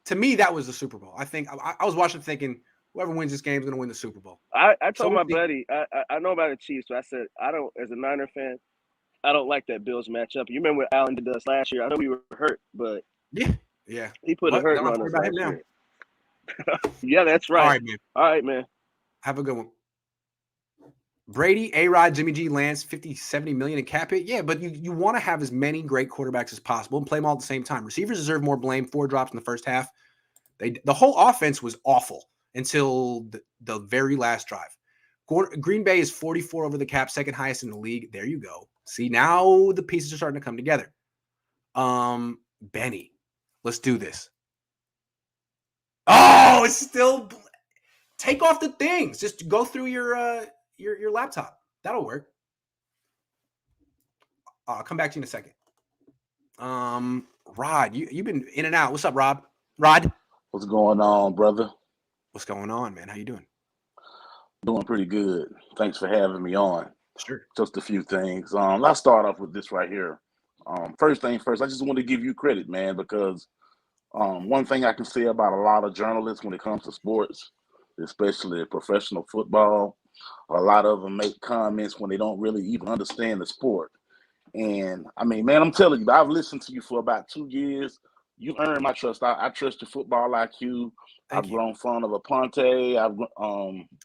To me, that was the Super Bowl. I think I was watching thinking, whoever wins this game is going to win the Super Bowl. I told my buddy, I know about the Chiefs, so I said, I don't, as a Niner fan, I don't like that Bills matchup. You remember what Allen did us last year? I know we were hurt, but yeah, he put a hurting on us about him last now. year. Yeah, that's right. All right, man. All right, man. Have a good one. Brady, A-Rod, Jimmy G, Lance, 50, 70 million in cap hit. Yeah, but you want to have as many great quarterbacks as possible and play them all at the same time. Receivers deserve more blame. 4 drops in the first half. The whole offense was awful until the very last drive. Green Bay is 44 over the cap, second highest in the league. There you go. See, now the pieces are starting to come together. Benny, let's do this. Oh, it's still take off the things. Just go through your laptop. That'll work. I'll come back to you in a second. Rod, you've been in and out. What's up, Rob? Rod? What's going on, brother? What's going on, man? How you doing? Doing pretty good. Thanks for having me on. Sure. Just a few things. Let's start off with this right here. First thing first, I just want to give you credit, man, because one thing I can say about a lot of journalists when it comes to sports, especially professional football, a lot of them make comments when they don't really even understand the sport. And I mean, man, I'm telling you, I've listened to you for about 2 years. You earned my trust. I trust your football IQ. I've grown fond of Aponte.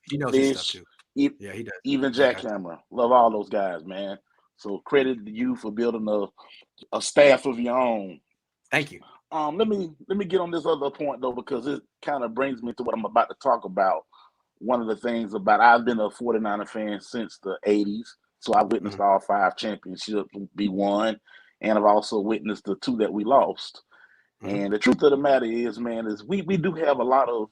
He knows his stuff Fish, too. Yeah, he does. even Jackhammer. Love all those guys, man. So credit to you for building a staff of your own. Thank you. Let me get on this other point though, because it kind of brings me to what I'm about to talk about. One of the things about I've been a 49er fan since the 80s, so I witnessed all 5 championships be won, and I've also witnessed the 2 that we lost. And the truth of the matter is, man, is we do have a lot of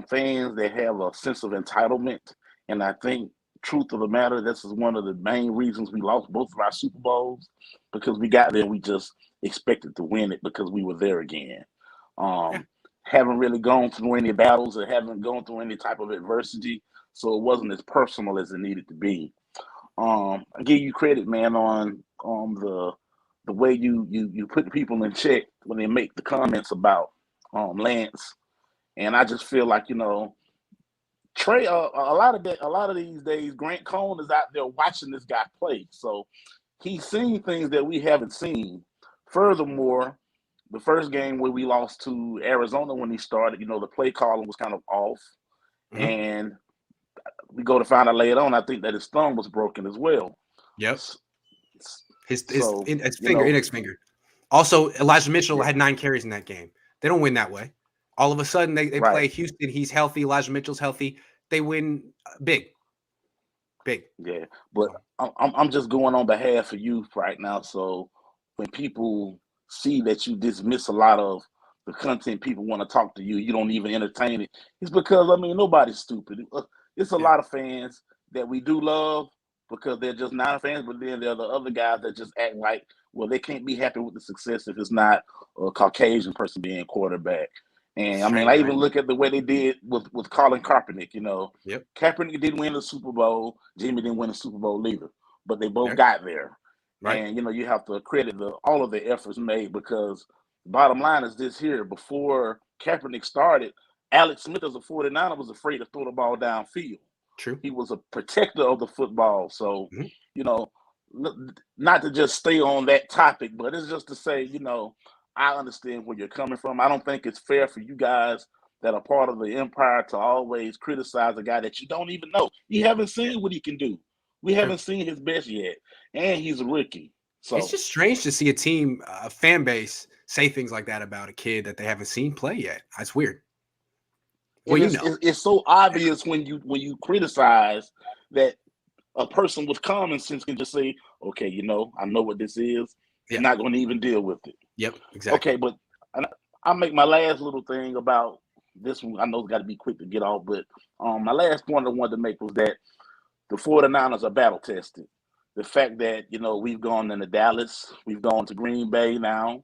fans that have a sense of entitlement, and I think truth of the matter, this is one of the main reasons we lost both of our Super Bowls, because we got there and we just expected to win it because we were there again. Haven't really gone through any battles or haven't gone through any type of adversity, so it wasn't as personal as it needed to be. I give you credit, man, on the way you put people in check when they make the comments about Lance, and I just feel like, you know, Trey, a lot of these days, Grant Cohn is out there watching this guy play, so he's seen things that we haven't seen. Furthermore, the first game where we lost to Arizona when he started, you know, the play calling was kind of off, and we go to find out later on, I think that his thumb was broken as well. Yep. His index finger. Also, Elijah Mitchell had 9 carries in that game. They don't win that way. All of a sudden, they play Houston. He's healthy. Elijah Mitchell's healthy. They win big. Yeah, but I'm just going on behalf of you right now. So when people see that you dismiss a lot of the content people want to talk to you, you don't even entertain it. It's because, I mean, nobody's stupid. It's a lot of fans that we do love because they're just not fans, but then there are the other guys that just act like, well, they can't be happy with the success if it's not a Caucasian person being quarterback. And I mean, I even look at the way they did with Colin Kaepernick. You know, Kaepernick didn't win the Super Bowl. Jimmy didn't win the Super Bowl either, but they both got there. And you know, you have to credit all of the efforts made, because the bottom line is this here: before Kaepernick started, Alex Smith as a 49er was afraid to throw the ball downfield. True. He was a protector of the football. So, you know, not to just stay on that topic, but it's just to say, you know, I understand where you're coming from. I don't think it's fair for you guys that are part of the empire to always criticize a guy that you don't even know. You haven't seen what he can do. We haven't seen his best yet, and he's a rookie. So it's just strange to see a team, a fan base, say things like that about a kid that they haven't seen play yet. That's weird. Well, it's so obvious when you criticize that a person with common sense can just say, "Okay, I know what this is. Yeah. I'm not going to even deal with it." Yep, exactly. Okay, but I'll make my last little thing about this one. I know it's got to be quick to get off, but my last point I wanted to make was that the 49ers are battle tested. The fact that, we've gone into Dallas, we've gone to Green Bay now.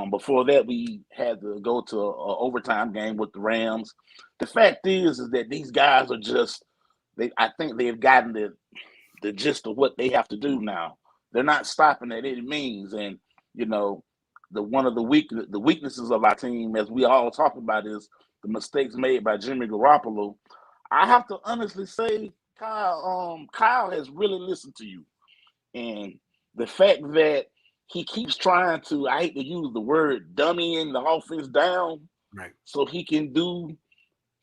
Before that, we had to go to an overtime game with the Rams. The fact is that these guys are just, I think they've gotten the gist of what they have to do now. They're not stopping at any means. And, one of the weaknesses of our team, as we all talk about, is the mistakes made by Jimmy Garoppolo. I have to honestly say, Kyle has really listened to you. And the fact that he keeps trying to, I hate to use the word, dummying the offense down, right? So he can do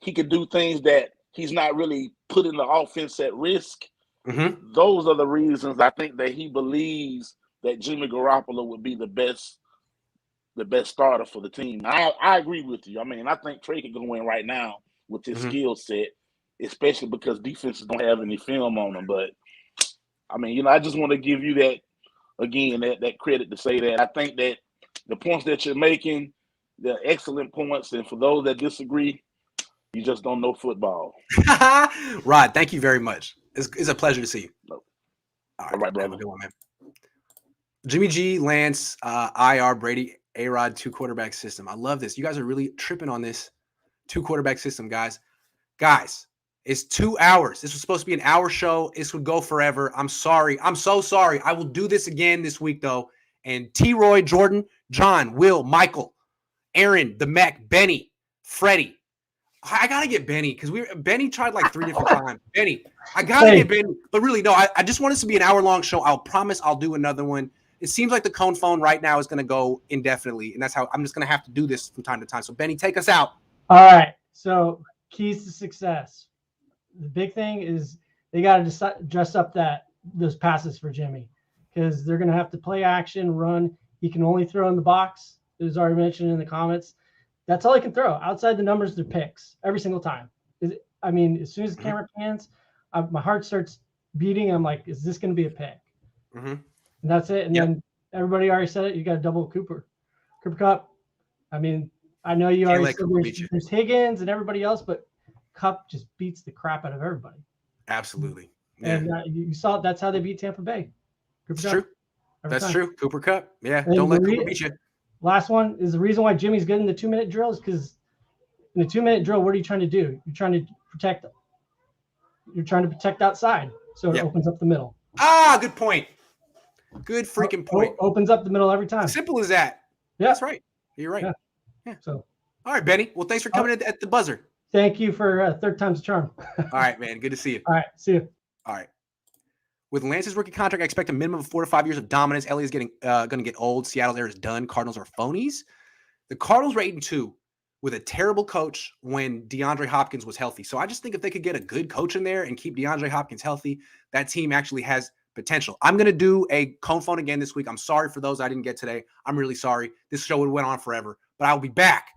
things that he's not really putting the offense at risk. Mm-hmm. Those are the reasons I think that he believes that Jimmy Garoppolo would be the best starter for the team. I agree with you. I mean, I think Trey could go in right now with his skill set, especially because defenses don't have any film on them. But I mean, I just want to give you that again, that credit to say that I think that the points that you're making, they're excellent points. And for those that disagree, you just don't know football. Rod, thank you very much. It's a pleasure to see you. All right, brother. Have a good one, man. Jimmy G, Lance, IR, Brady, A-Rod, 2-quarterback system. I love this. You guys are really tripping on this 2-quarterback system, guys. Guys, it's 2 hours. This was supposed to be an hour show. This would go forever. I'm sorry. I'm so sorry. I will do this again this week, though. And T-Roy, Jordan, John, Will, Michael, Aaron, the Mech, Benny, Freddie. I got to get Benny because Benny tried like 3 different times. Benny, I got to get Benny. But really, no, I just want this to be an hour-long show. I'll promise I'll do another one. It seems like the Cohn phone right now is going to go indefinitely, and that's how I'm just going to have to do this from time to time. So, Benny, take us out. All right. So, keys to success. The big thing is they got to dress up those passes for Jimmy because they're going to have to play action, run. He can only throw in the box. It was already mentioned in the comments. That's all he can throw. Outside the numbers, they're picks every single time. I mean, as soon as the camera pans, my heart starts beating. I'm like, is this going to be a pick? Mm-hmm. And that's it. And then everybody already said it. You got to double Cooper Cup. I mean, I know you already said there's Higgins and everybody else, but Cup just beats the crap out of everybody. Absolutely. Yeah. And you saw that's how they beat Tampa Bay. It's true. That's true. Cooper Cup. Yeah. And don't let Cooper beat you. Last one is the reason why Jimmy's good in the 2-minute drill is because in the 2-minute drill, what are you trying to do? You're trying to protect outside. So it opens up the middle. Good point. Good freaking point. Opens up the middle every time. Simple as that. Yeah. That's right. You're right. Yeah. So. All right, Benny. Well, thanks for coming at the buzzer. Thank you for third time's a charm. All right, man. Good to see you. All right. See you. All right. With Lance's rookie contract, I expect a minimum of 4 to 5 years of dominance. Elliott's going to get old. Seattle's era is done. Cardinals are phonies. The Cardinals were 8-2 with a terrible coach when DeAndre Hopkins was healthy. So I just think if they could get a good coach in there and keep DeAndre Hopkins healthy, that team actually has potential. I'm going to do a Cohn phone again this week. I'm sorry for those I didn't get today. I'm really sorry. This show would have went on forever, but I'll be back